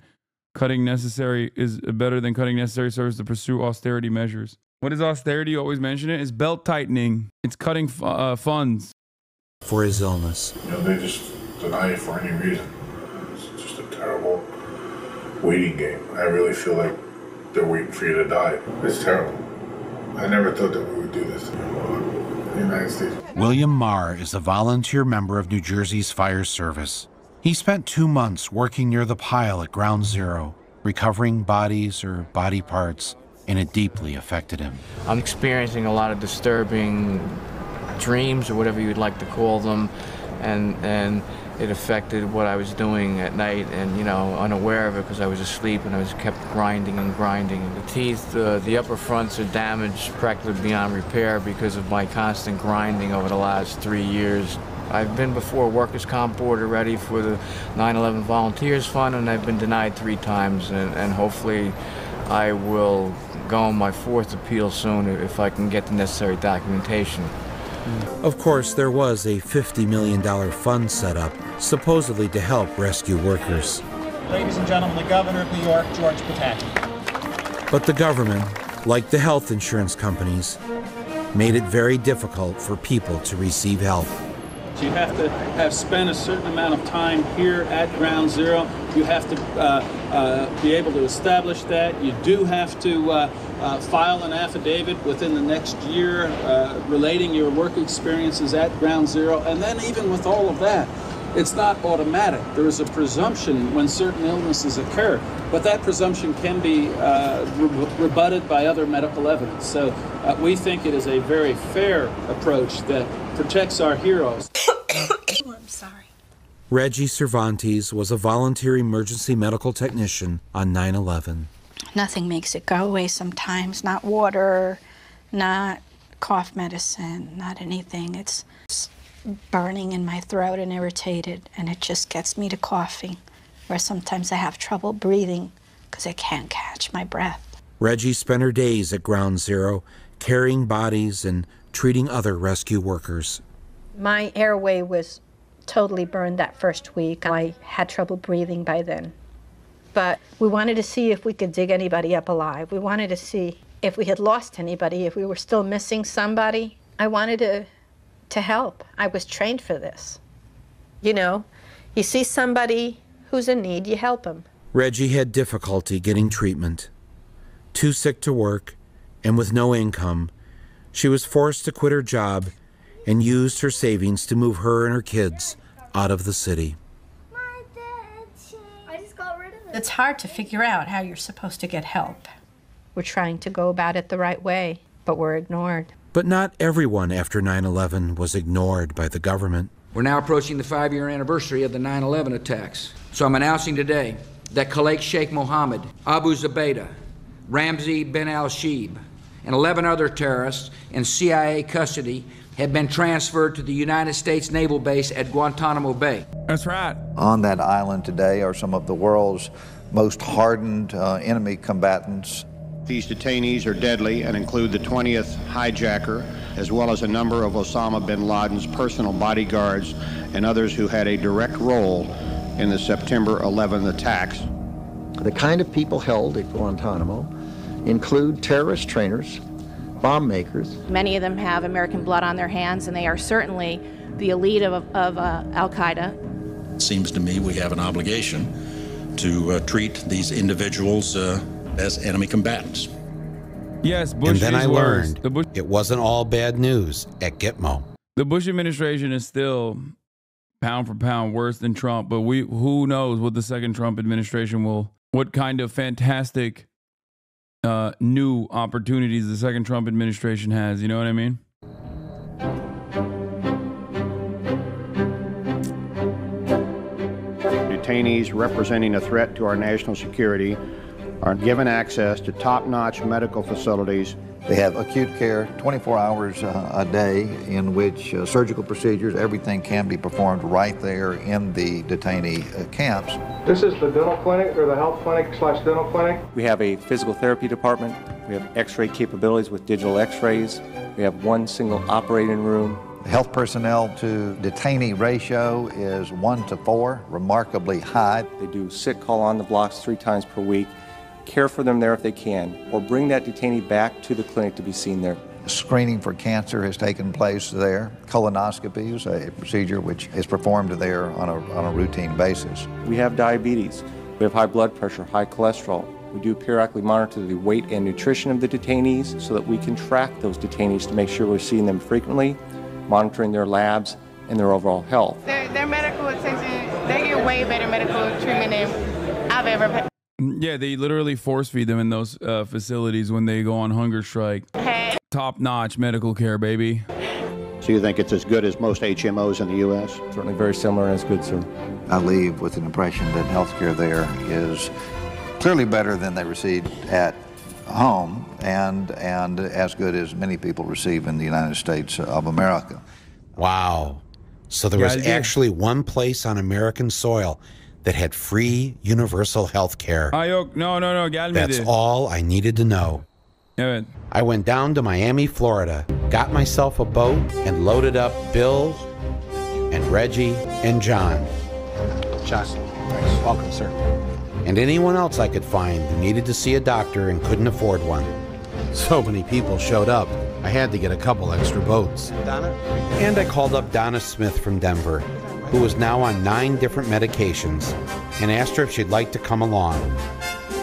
Cutting necessary is better than cutting necessary service to pursue austerity measures. What is austerity? You always mention it. It's belt tightening. It's cutting funds. For his illness. They just deny it for any reason. It's just a terrible waiting game. I really feel like they're waiting for you to die. It's terrible. I never thought that we would do this in the United States. William Marr is a volunteer member of New Jersey's fire service. He spent 2 months working near the pile at Ground Zero, recovering bodies or body parts, and it deeply affected him. I'm experiencing a lot of disturbing dreams, or whatever you'd like to call them, and it affected what I was doing at night, and unaware of it because I was asleep and I was kept grinding and grinding. The teeth, the upper fronts are damaged practically beyond repair because of my constant grinding over the last 3 years. I've been before a workers' comp board already for the 9/11 Volunteers Fund, and I've been denied 3 times, and hopefully I will go on my 4th appeal soon if I can get the necessary documentation. Of course, there was a $50 million fund set up, supposedly to help rescue workers. Ladies and gentlemen, the Governor of New York, George Pataki. But the government, like the health insurance companies, made it very difficult for people to receive help. You have to have spent a certain amount of time here at Ground Zero. You have to be able to establish that. You do have to file an affidavit within the next year relating your work experiences at Ground Zero. And then even with all of that, It's not automatic. There is a presumption when certain illnesses occur, but that presumption can be rebutted by other medical evidence. So we think it is a very fair approach that protects our heroes. I'm sorry. Reggie Cervantes was a volunteer emergency medical technician on 9/11. Nothing makes it go away sometimes. Not water, not cough medicine, not anything. It's burning in my throat and irritated, and it just gets me to coughing, where sometimes I have trouble breathing because I can't catch my breath. Reggie spent her days at Ground Zero carrying bodies and treating other rescue workers. My airway was totally burned that first week. I had trouble breathing by then. But we wanted to see if we could dig anybody up alive. We wanted to see if we had lost anybody, if we were still missing somebody. I wanted to help. I was trained for this. You know, you see somebody who's in need, you help them. Reggie had difficulty getting treatment. Too sick to work and with no income, she was forced to quit her job and used her savings to move her and her kids out of the city. It's hard to figure out how you're supposed to get help. We're trying to go about it the right way, but we're ignored. But not everyone after 9/11 was ignored by the government. We're now approaching the 5-year anniversary of the 9/11 attacks. So I'm announcing today that Khalid Sheikh Mohammed, Abu Zubaydah, Ramzi bin al-Shibh, and 11 other terrorists in CIA custody have been transferred to the United States Naval Base at Guantanamo Bay. That's right. On that island today are some of the world's most hardened enemy combatants. These detainees are deadly and include the 20th hijacker, as well as a number of Osama bin Laden's personal bodyguards and others who had a direct role in the September 11 attacks. The kind of people held at Guantanamo include terrorist trainers, bomb makers. Many of them have American blood on their hands, and they are certainly the elite of Al-Qaeda. It seems to me we have an obligation to treat these individuals as enemy combatants. Yes, Bush and then is I worse. learned it wasn't all bad news at Gitmo. The Bush administration is still pound for pound worse than Trump, but who knows what the second Trump administration what kind of fantastic new opportunities the second Trump administration has. You know what I mean? Detainees representing a threat to our national security are given access to top-notch medical facilities. They have acute care 24 hours a day in which surgical procedures, everything can be performed right there in the detainee camps. This is the dental clinic, or the health clinic / dental clinic. We have a physical therapy department. We have x-ray capabilities with digital x-rays. We have one single operating room. The health personnel to detainee ratio is 1 to 4, remarkably high. They do sick call on the blocks 3 times per week. Care for them there if they can, or bring that detainee back to the clinic to be seen there. Screening for cancer has taken place there. Colonoscopy is a procedure which is performed there on a routine basis. We have diabetes, we have high blood pressure, high cholesterol. We do periodically monitor the weight and nutrition of the detainees so that we can track those detainees to make sure we're seeing them frequently, monitoring their labs and their overall health. Their medical attention, they get way better medical treatment than I've ever had. Yeah, they literally force feed them in those facilities when they go on hunger strike. Hey. Top-notch medical care, baby. So you think it's as good as most HMOs in the U.S.? Certainly very similar and as good, sir. I leave with an impression that healthcare there is clearly better than they received at home and as good as many people receive in the United States of America. Wow. So there was actually one place on American soil that had free universal health care. No, That's all I needed to know. Yeah. I went down to Miami, Florida, got myself a boat, and loaded up Bill and Reggie and John. Justin, welcome, sir. And anyone else I could find who needed to see a doctor and couldn't afford one. So many people showed up, I had to get a couple extra boats. Donna? And I called up Donna Smith from Denver, who was now on 9 different medications, and asked her if she'd like to come along.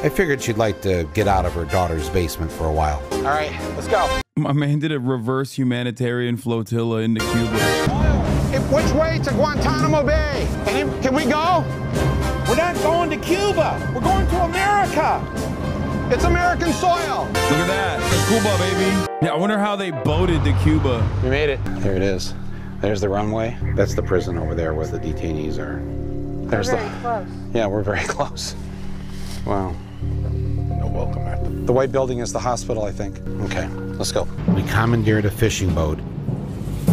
I figured she'd like to get out of her daughter's basement for a while. All right, let's go. My man did a reverse humanitarian flotilla into Cuba. Which way to Guantanamo Bay? Can we go? We're not going to Cuba. We're going to America. It's American soil. Look at that. That's Cuba, baby. Yeah, I wonder how they boated to Cuba. We made it. There it is. There's the runway. That's the prison over there where the detainees are. There's We're very close. Yeah, we're very close. Wow. No welcome mat. The white building is the hospital, I think. Okay. Let's go. We commandeered a fishing boat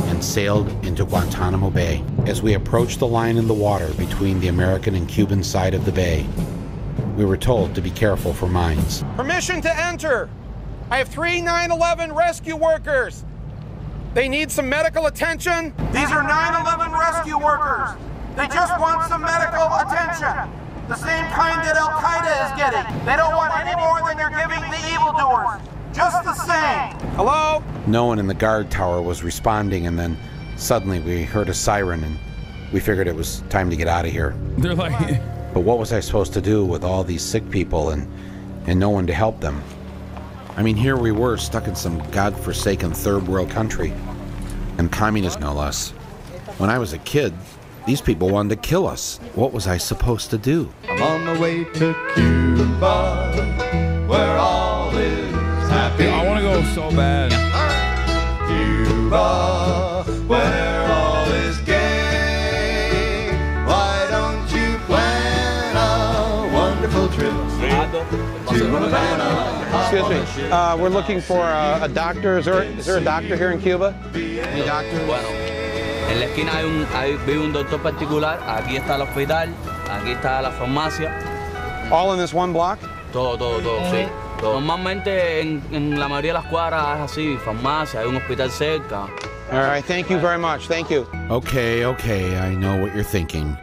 and sailed into Guantanamo Bay. As we approached the line in the water between the American and Cuban side of the bay, we were told to be careful for mines. Permission to enter. I have 3 9/11 rescue workers. They need some medical attention. These are 9/11 rescue workers. They just want some medical attention. The same kind that Al-Qaeda is getting. They don't want any more than they're giving the evildoers. Just the same. Hello? No one in the guard tower was responding, and then suddenly we heard a siren, and we figured it was time to get out of here. They're like... But what was I supposed to do with all these sick people and no one to help them? I mean, here we were stuck in some godforsaken third world country, and communists no less. When I was a kid, these people wanted to kill us. What was I supposed to do? I'm on my way to Cuba, where all is happy. I want to go so bad. Cuba, where all is gay. Why don't you plan a wonderful trip to Havana? Excuse me. We're looking for a doctor. Is there a doctor here in Cuba? Any doctor? En la esquina vive un doctor particular, aquí está el hospital, aquí está la farmacia. All in this one block? Todo, sí. Normalmente en la mayoría de las cuadras es así, farmacia, hay un hospital cerca. All right, thank you very much, thank you. Okay, I know what you're thinking.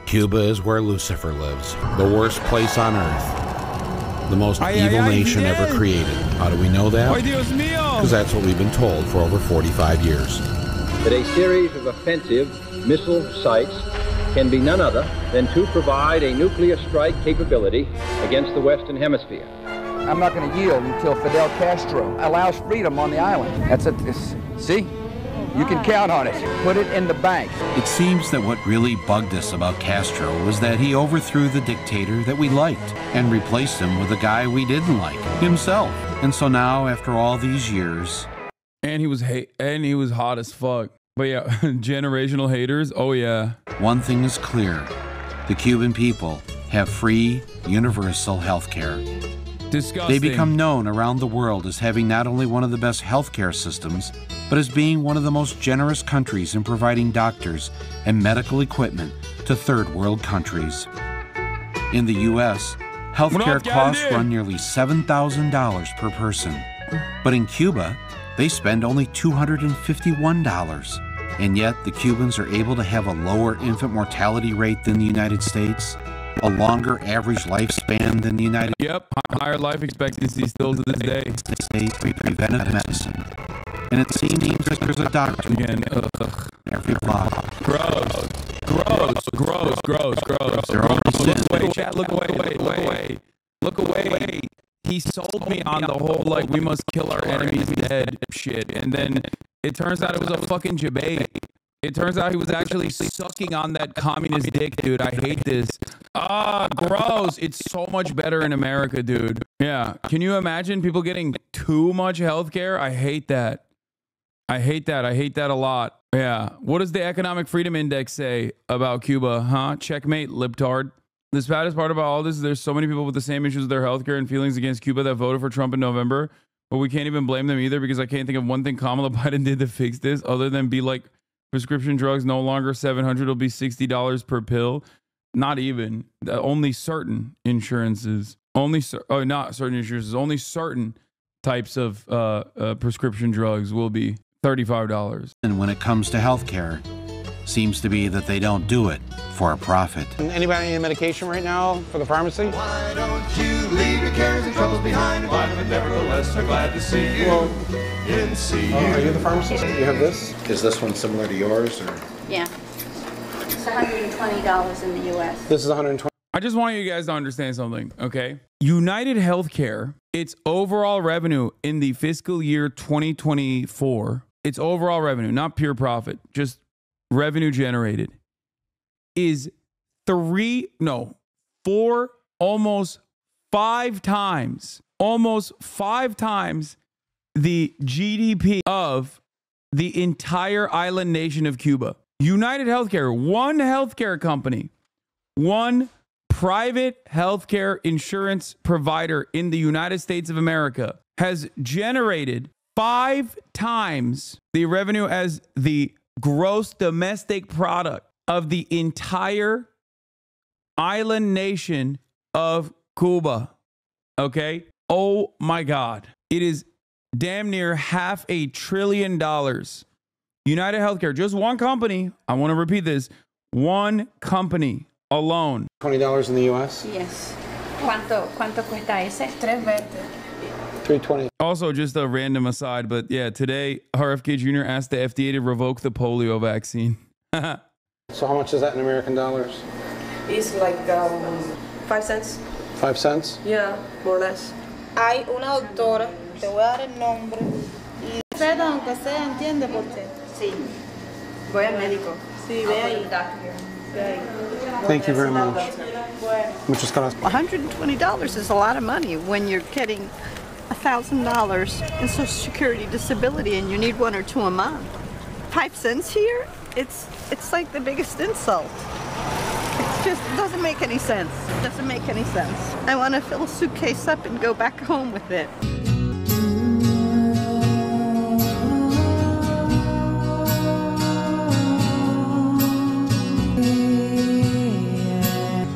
Cuba is where Lucifer lives, the worst place on earth. The most evil nation ever created. How do we know that? Because that's what we've been told for over 45 years. That a series of offensive missile sites can be none other than to provide a nuclear strike capability against the Western Hemisphere. I'm not going to yield until Fidel Castro allows freedom on the island. That's it. See? You can count on it. Put it in the bank. It seems that what really bugged us about Castro was that he overthrew the dictator that we liked and replaced him with a guy we didn't like, himself. And so now, after all these years... And he was hot as fuck. But yeah, generational haters, oh yeah. One thing is clear. The Cuban people have free, universal health care. Disgusting. They become known around the world as having not only one of the best healthcare systems, but as being one of the most generous countries in providing doctors and medical equipment to third world countries. In the U.S., healthcare costs run nearly $7,000 per person. But in Cuba, they spend only $251. And yet, the Cubans are able to have a lower infant mortality rate than the United States, a longer average lifespan than the United States. Yep, higher life expectancy still to this day. They preventive medicine. And it seems that there's a doctor again every block. Gross. They're all look away, chat, look away. He sold me on the whole, like, we must kill our enemies dead shit. And then it turns out it was a fucking debate. It turns out he was actually sucking on that communist dick, dude. I hate this. Gross. It's so much better in America, dude. Yeah. Can you imagine people getting too much healthcare? I hate that. I hate that a lot. Yeah. What does the Economic Freedom Index say about Cuba? Huh? Checkmate, libtard. The saddest part about all this is there's so many people with the same issues with their healthcare and feelings against Cuba that voted for Trump in November, but we can't even blame them either because I can't think of one thing Kamala Biden did to fix this other than be like, prescription drugs no longer $700, it'll be $60 per pill. Not even. Only certain insurances. Not certain insurances. Only certain types of prescription drugs will be $35. And when it comes to healthcare, seems to be that they don't do it for a profit. Anybody need medication right now for the pharmacy? Why don't you leave your cares and troubles behind? But nevertheless, we're glad to see you. Are you the pharmacist? You have this? Is this one similar to yours, or? Yeah. It's $120 in the U.S. This is $120. I just want you guys to understand something, okay? United Healthcare, its overall revenue in the fiscal year 2024, its overall revenue, not pure profit, just revenue generated, is almost five times the GDP of the entire island nation of Cuba. United Healthcare, one healthcare company, one private healthcare insurance provider in the United States of America, has generated 5 times the revenue as the gross domestic product of the entire island nation of Cuba. Okay? Oh my God. It is damn near $500 billion. United Healthcare, just one company. I want to repeat this. One company alone. $20 in the US? Yes. ¿Cuánto cuesta ese? $3.20. Also, just a random aside, but yeah, today RFK Jr. asked the FDA to revoke the polio vaccine. So how much is that in American dollars? It's like 5 cents. 5 cents? Yeah, more or less. Hay una doctora, te voy a dar el nombre. Y usted, aunque sea, entiende por qué. Sí. Voy al médico. Sí, ve ahí. Thank you very much. Muchas gracias. $120 is a lot of money when you're getting $1,000 in Social Security disability and you need 1 or 2 a month. 5 cents here? It's like the biggest insult. It just doesn't make any sense. Doesn't make any sense. I want to fill a suitcase up and go back home with it.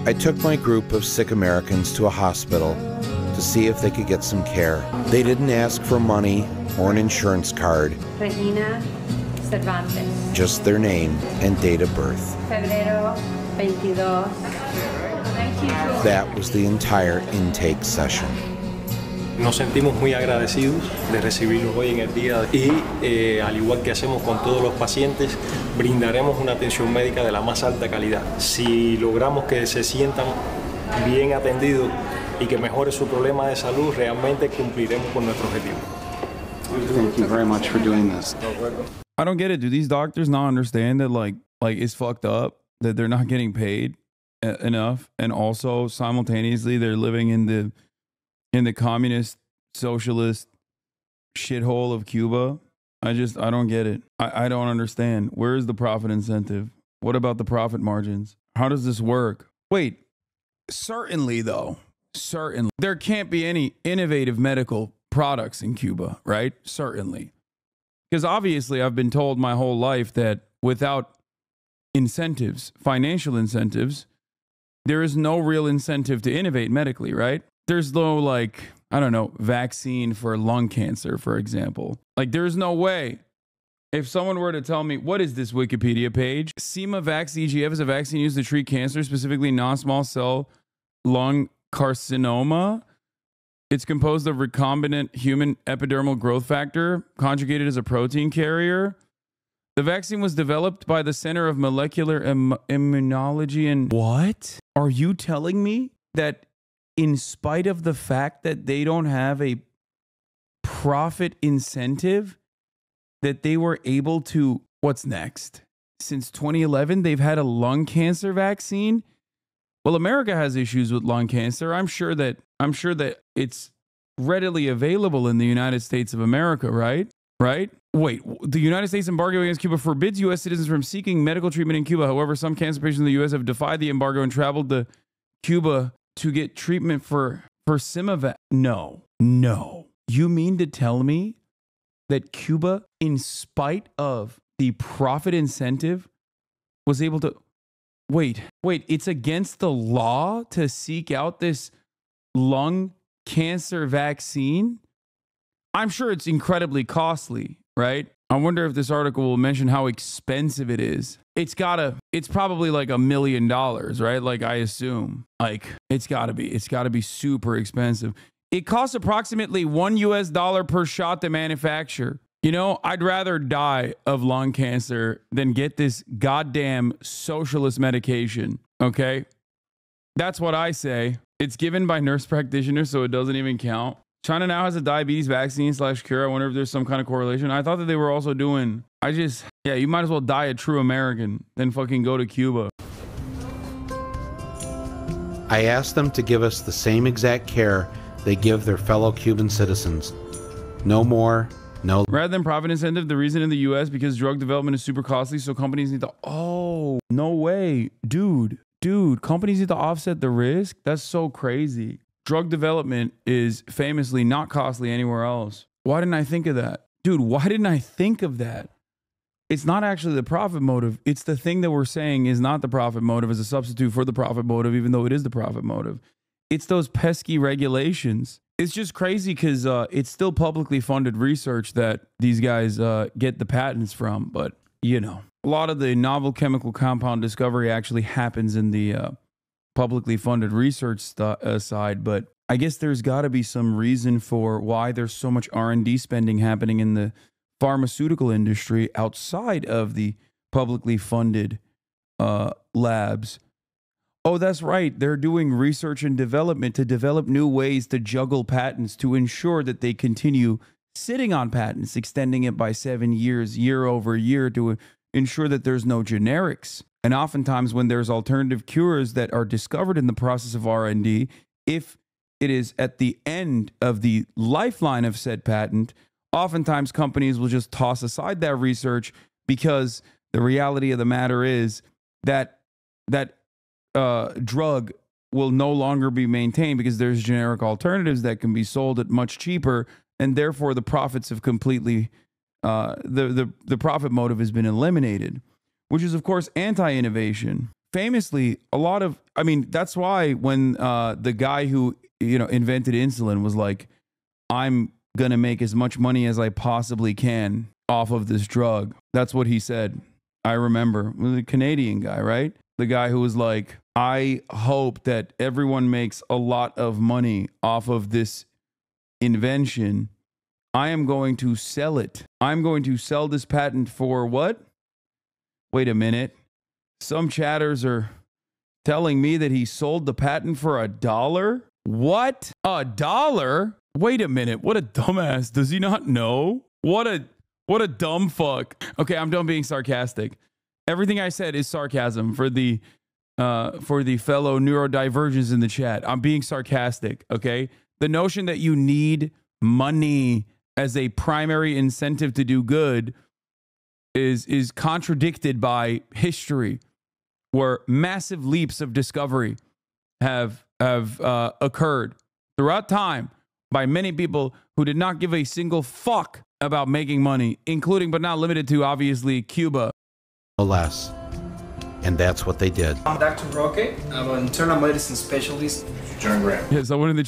I took my group of sick Americans to a hospital to see if they could get some care. They didn't ask for money or an insurance card. Regina Cervantes. Just their name and date of birth. Febrero 22. That was the entire intake session. Nos sentimos muy agradecidos de recibirlos hoy en el día y al igual que hacemos con todos los pacientes, brindaremos una atención médica de la más alta calidad. Si logramos que se sientan bien atendidos y que mejore su problema de salud, realmente cumpliremos con nuestro objetivo. Thank you very much for doing this. I don't get it. Do these doctors not understand that like it's fucked up that they're not getting paid enough, and also simultaneously they're living in the communist socialist shithole of Cuba? I don't get it. I don't understand. Where is the profit incentive? What about the profit margins? How does this work? Wait, certainly though, certainly there can't be any innovative medical products in Cuba, right? Certainly. Because obviously I've been told my whole life that without incentives, financial incentives, there is no real incentive to innovate medically, right? There's no, like, I don't know, vaccine for lung cancer, for example. Like, there's no way. If someone were to tell me, what is this Wikipedia page? Sema-Vax EGF is a vaccine used to treat cancer, specifically non-small cell lung carcinoma. It's composed of recombinant human epidermal growth factor, conjugated as a protein carrier. The vaccine was developed by the Center of Molecular Immunology and... What? Are you telling me that in spite of the fact that they don't have a profit incentive, that they were able to... What's next? Since 2011, they've had a lung cancer vaccine? Well, America has issues with lung cancer. I'm sure that it's readily available in the United States of America, right? Right? Wait, the United States embargo against Cuba forbids U.S. citizens from seeking medical treatment in Cuba. However, some cancer patients in the U.S. have defied the embargo and traveled to Cuba to get treatment for Sema-Vax. No. You mean to tell me that Cuba, in spite of the profit incentive, was able to... Wait, it's against the law to seek out this lung cancer vaccine? I'm sure it's incredibly costly, right? I wonder if this article will mention how expensive it is. It's probably like $1 million, right? Like, I assume. Like, it's gotta be super expensive. It costs approximately $1 per shot to manufacture. You know, I'd rather die of lung cancer than get this goddamn socialist medication, okay? That's what I say. It's given by nurse practitioners, so it doesn't even count. China now has a diabetes vaccine / cure. I wonder if there's some kind of correlation. I thought that they were also doing, yeah, you might as well die a true American than fucking go to Cuba. I asked them to give us the same exact care they give their fellow Cuban citizens. No more, no. Rather than profit incentive, the reason in the US, because drug development is super costly, so companies need to, oh, no way. Dude, companies need to offset the risk? That's so crazy. Drug development is famously not costly anywhere else. Why didn't I think of that? Dude, why didn't I think of that? It's not actually the profit motive. It's the thing that we're saying is not the profit motive as a substitute for the profit motive, even though it is the profit motive. It's those pesky regulations. It's just crazy because it's still publicly funded research that these guys get the patents from. But, you know, a lot of the novel chemical compound discovery actually happens in the publicly funded research side. But I guess there's got to be some reason for why there's so much R&D spending happening in the pharmaceutical industry outside of the publicly funded labs. Oh, that's right. They're doing research and development to develop new ways to juggle patents to ensure that they continue sitting on patents, extending it by 7 years, year over year, to ensure that there's no generics. And oftentimes when there's alternative cures that are discovered in the process of R&D, if it is at the end of the lifeline of said patent, oftentimes companies will just toss aside that research because the reality of the matter is that drug will no longer be maintained because there's generic alternatives that can be sold at much cheaper, and therefore the profits have completely the profit motive has been eliminated, which is of course anti-innovation. Famously, that's why when the guy who invented insulin was like, I'm gonna make as much money as I possibly can off of this drug. That's what he said. I remember. It was a Canadian guy, right? The guy who was like, I hope that everyone makes a lot of money off of this invention. I am going to sell it. I'm going to sell this patent for what? Wait a minute. Some chatters are telling me that he sold the patent for $1. What? $1? Wait a minute. What a dumbass. Does he not know? What a dumb fuck. Okay, I'm done being sarcastic. Everything I said is sarcasm for the fellow neurodivergents in the chat. I'm being sarcastic, okay? The notion that you need money as a primary incentive to do good is contradicted by history, where massive leaps of discovery have occurred throughout time by many people who did not give a single fuck about making money, including but not limited to, obviously, Cuba. Less. And that's what they did. I'm Dr. Roque. I'm an internal medicine specialist. John Graham. Yeah, someone in the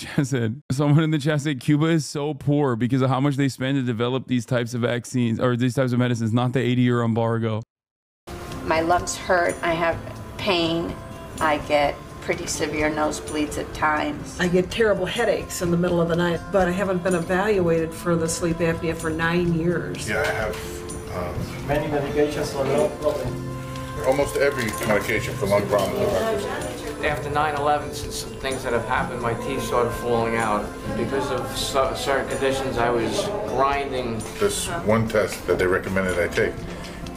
chat said Cuba is so poor because of how much they spend to develop these types of vaccines or these types of medicines, not the 80-year embargo. My lungs hurt. I have pain. I get pretty severe nosebleeds at times. I get terrible headaches in the middle of the night, but I haven't been evaluated for the sleep apnea for 9 years. Yeah, I have many medications for lung problem. Almost every medication for lung problems. After 9/11, since some things that have happened, my teeth started falling out. Because of certain conditions, I was grinding. This one test that they recommended I take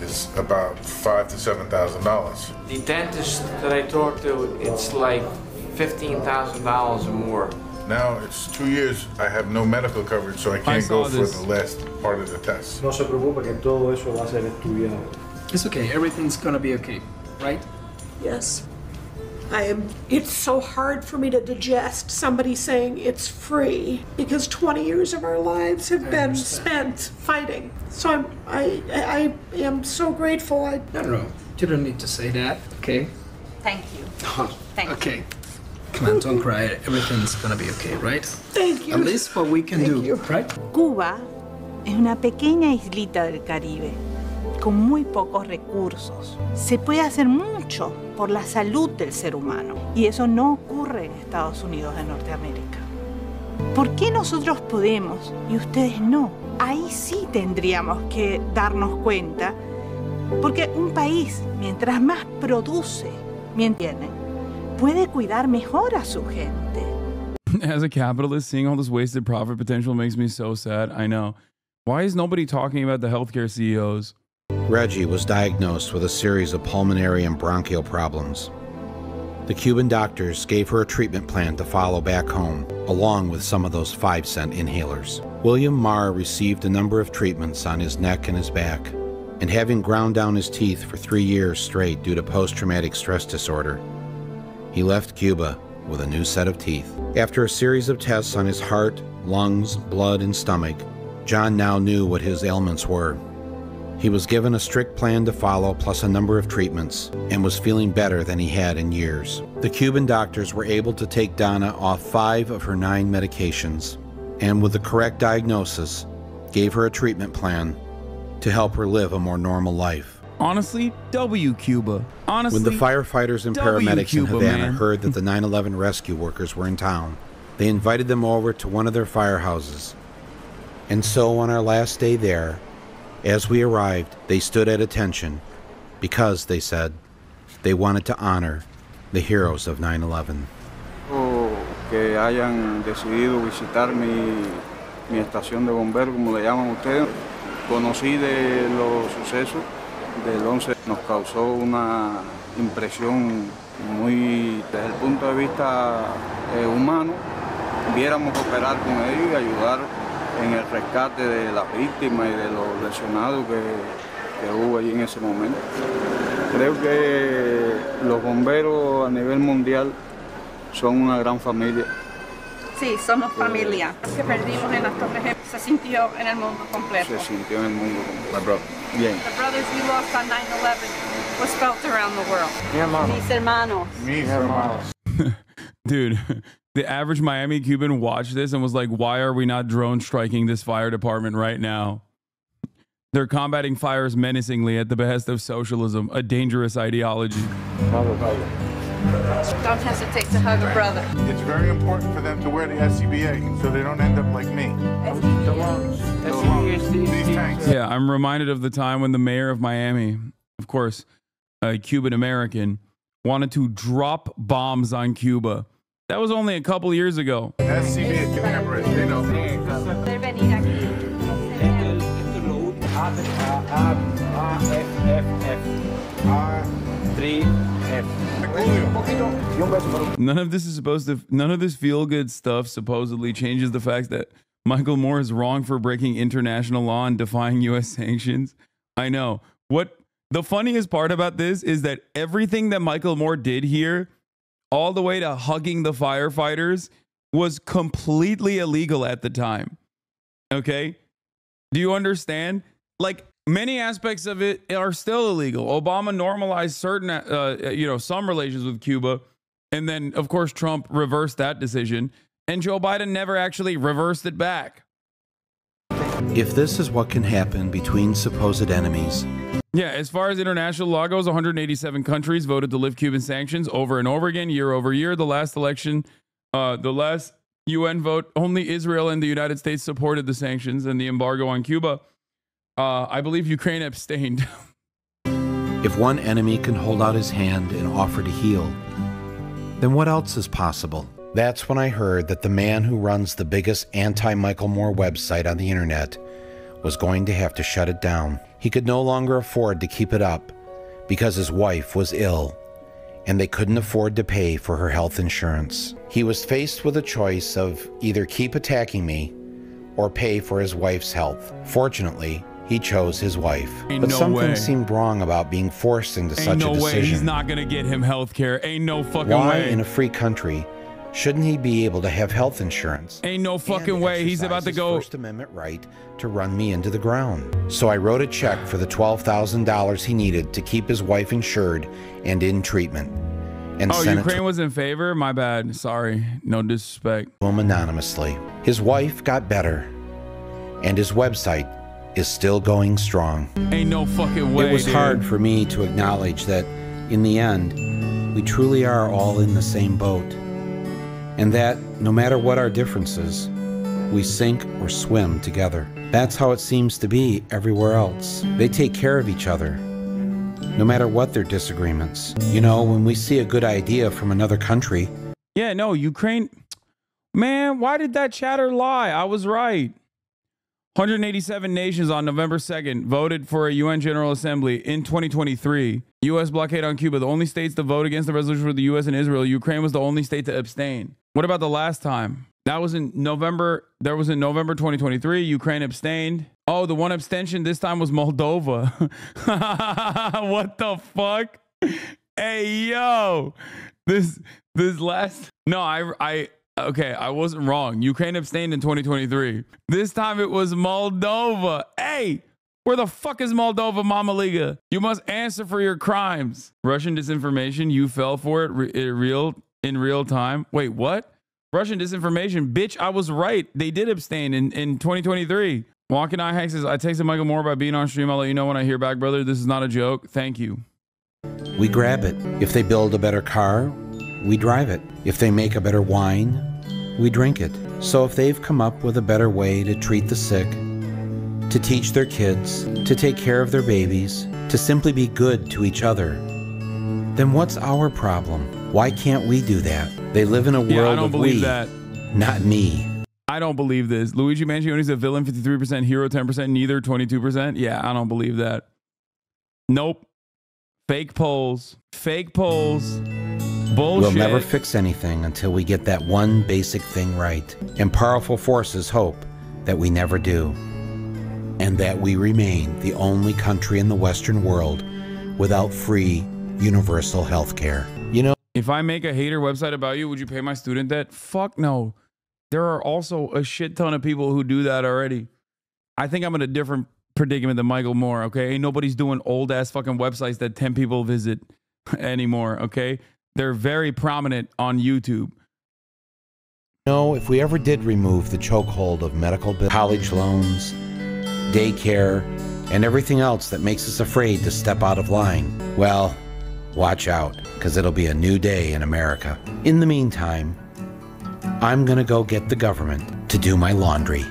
is about $5,000 to $7,000. The dentist that I talked to, it's like $15,000 or more. Now it's 2 years. I have no medical coverage, so I can't go for the last part of the test. No se preocupe que todo eso va a ser estudiado. It's okay. Everything's gonna be okay, right? Yes. It's so hard for me to digest somebody saying it's free because 20 years of our lives have been spent fighting. So I am so grateful. No. You don't need to say that, okay? Thank you. Thank you. Okay. Come on, don't cry. Everything's gonna be okay, right? Thank you. At least what we can do, right? Cuba es una pequeña islita del Caribe, con muy pocos recursos. Se puede hacer mucho por la salud del ser humano, y eso no ocurre en Estados Unidos de Norteamérica. ¿Por qué nosotros podemos y ustedes no? Ahí sí tendríamos que darnos cuenta, porque un país, mientras más produce, puede cuidar mejor a su gente. As a capitalist, seeing all this wasted profit potential makes me so sad. I know. Why is nobody talking about the healthcare CEOs? Reggie was diagnosed with a series of pulmonary and bronchial problems. The Cuban doctors gave her a treatment plan to follow back home, along with some of those 5-cent inhalers. William Marr received a number of treatments on his neck and his back, and having ground down his teeth for 3 years straight due to post-traumatic stress disorder, he left Cuba with a new set of teeth. After a series of tests on his heart, lungs, blood, and stomach, John now knew what his ailments were. He was given a strict plan to follow, plus a number of treatments, and was feeling better than he had in years. The Cuban doctors were able to take Donna off 5 of her 9 medications, and with the correct diagnosis, gave her a treatment plan to help her live a more normal life. Honestly, W Cuba. Honestly, when the firefighters and paramedics in Havana heard that the 9/11 rescue workers were in town, they invited them over to one of their firehouses. And so on our last day there, as we arrived, they stood at attention because, they said, they wanted to honor the heroes of 9/11. Que hayan decidido visitar mi estación de bomberos, como le llaman ustedes. Conocí de los sucesos del 11, nos causó una impresión muy, desde el punto de vista humano, viéramos operar con ellos y ayudar en el rescate de las víctimas y de los lesionados que hubo allí en ese momento. Creo que los bomberos a nivel mundial son una gran familia. Sí, somos familia. Que perdimos en las Torres Gemelas se sintió en el mundo completo. Se sintió en el mundo completo. Bien. The brothers we lost on 9/11 was felt around the world. Mis hermanos. Mis hermanos. Dude, the average Miami Cuban watched this and was like, why are we not drone striking this fire department right now? They're combating fires menacingly at the behest of socialism, a dangerous ideology. Don't hesitate to hug a brother. It's very important for them to wear the SCBA so they don't end up like me. These tanks. Yeah, I'm reminded of the time when the mayor of Miami, of course, a Cuban American, wanted to drop bombs on Cuba. That was only a couple years ago. SCBA, give me a break. They know. None of this feel-good stuff supposedly changes the fact that Michael Moore is wrong for breaking international law and defying U.S. sanctions. I know. What the funniest part about this is that everything that Michael Moore did here, all the way to hugging the firefighters, was completely illegal at the time. Okay? Do you understand? Like, many aspects of it are still illegal. Obama normalized certain, some relations with Cuba. And then, of course, Trump reversed that decision. And Joe Biden never actually reversed it back. If this is what can happen between supposed enemies. Yeah, as far as international law goes, 187 countries voted to lift Cuban sanctions over and over again, year over year. The last election, the last UN vote, only Israel and the United States supported the sanctions and the embargo on Cuba. I believe Ukraine abstained. If one enemy can hold out his hand and offer to heal, then what else is possible? That's when I heard that the man who runs the biggest anti-Michael Moore website on the internet was going to have to shut it down. He could no longer afford to keep it up because his wife was ill and they couldn't afford to pay for her health insurance. He was faced with a choice of either keep attacking me or pay for his wife's health. Fortunately, he chose his wife. But something seemed wrong about being forced into such a decision. Ain't no way he's not gonna get him health care. Ain't no fucking way. Why in a free country shouldn't he be able to have health insurance? Ain't no fucking way he's about to go. First Amendment right to run me into the ground. So I wrote a check for the $12,000 he needed to keep his wife insured and in treatment. And sent Ukraine was in favor? My bad. Sorry. No disrespect. To him anonymously. His wife got better, and his website is still going strong. Ain't no fucking way. It was hard for me to acknowledge that in the end, we truly are all in the same boat. And that no matter what our differences, we sink or swim together. That's how it seems to be everywhere else. They take care of each other. no matter what their disagreements. You know, when we see a good idea from another country. Yeah, no, Ukraine. Man, why did that chatter lie? I was right. 187 nations on November 2nd voted for a UN General Assembly in 2023. U.S. blockade on Cuba. The only states to vote against the resolution were the U.S. and Israel. Ukraine was the only state to abstain. What about the last time? That was in November. There was in November 2023. Ukraine abstained. Oh, the one abstention this time was Moldova. What the fuck? Hey, yo. This last. No, okay, I wasn't wrong. Ukraine abstained in 2023. This time it was Moldova. Hey, where the fuck is Moldova, Mama Liga? You must answer for your crimes. Russian disinformation, you fell for it in real time. Wait, what? Russian disinformation, bitch, I was right. They did abstain in 2023. Walking Eye Hack says, I texted Michael Moore about being on stream. I'll let you know when I hear back, brother. This is not a joke. Thank you. We grab it. If they build a better car, we drive it. If they make a better wine, we drink it. So if they've come up with a better way to treat the sick, to teach their kids, to take care of their babies, to simply be good to each other, then what's our problem? Why can't we do that? They live in a world I don't of believe we, that. not me. I don't believe this. Luigi Mangioni's a villain, 53%, hero, 10%, neither, 22%. Yeah, I don't believe that. Nope. Fake polls. Fake polls. Bullshit. We'll never fix anything until we get that one basic thing right. And powerful forces hope that we never do. And that we remain the only country in the Western world without free, universal health care. You know, if I make a hater website about you, would you pay my student debt? Fuck no. There are also a shit ton of people who do that already. I think I'm in a different predicament than Michael Moore, okay? Ain't nobody's doing old-ass fucking websites that 10 people visit anymore, okay? They're very prominent on YouTube. No, if we ever did remove the chokehold of medical bills, college loans, daycare, and everything else that makes us afraid to step out of line, well, watch out, because it'll be a new day in America. In the meantime, I'm gonna go get the government to do my laundry.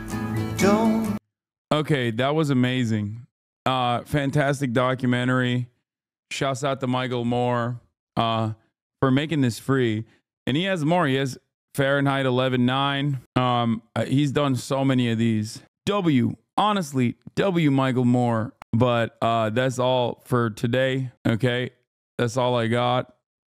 Okay, that was amazing. Fantastic documentary. Shouts out to Michael Moore for making this free. And he has more. He has Fahrenheit 11.9. He's done so many of these. Honestly, Michael Moore. But that's all for today. Okay, that's all I got.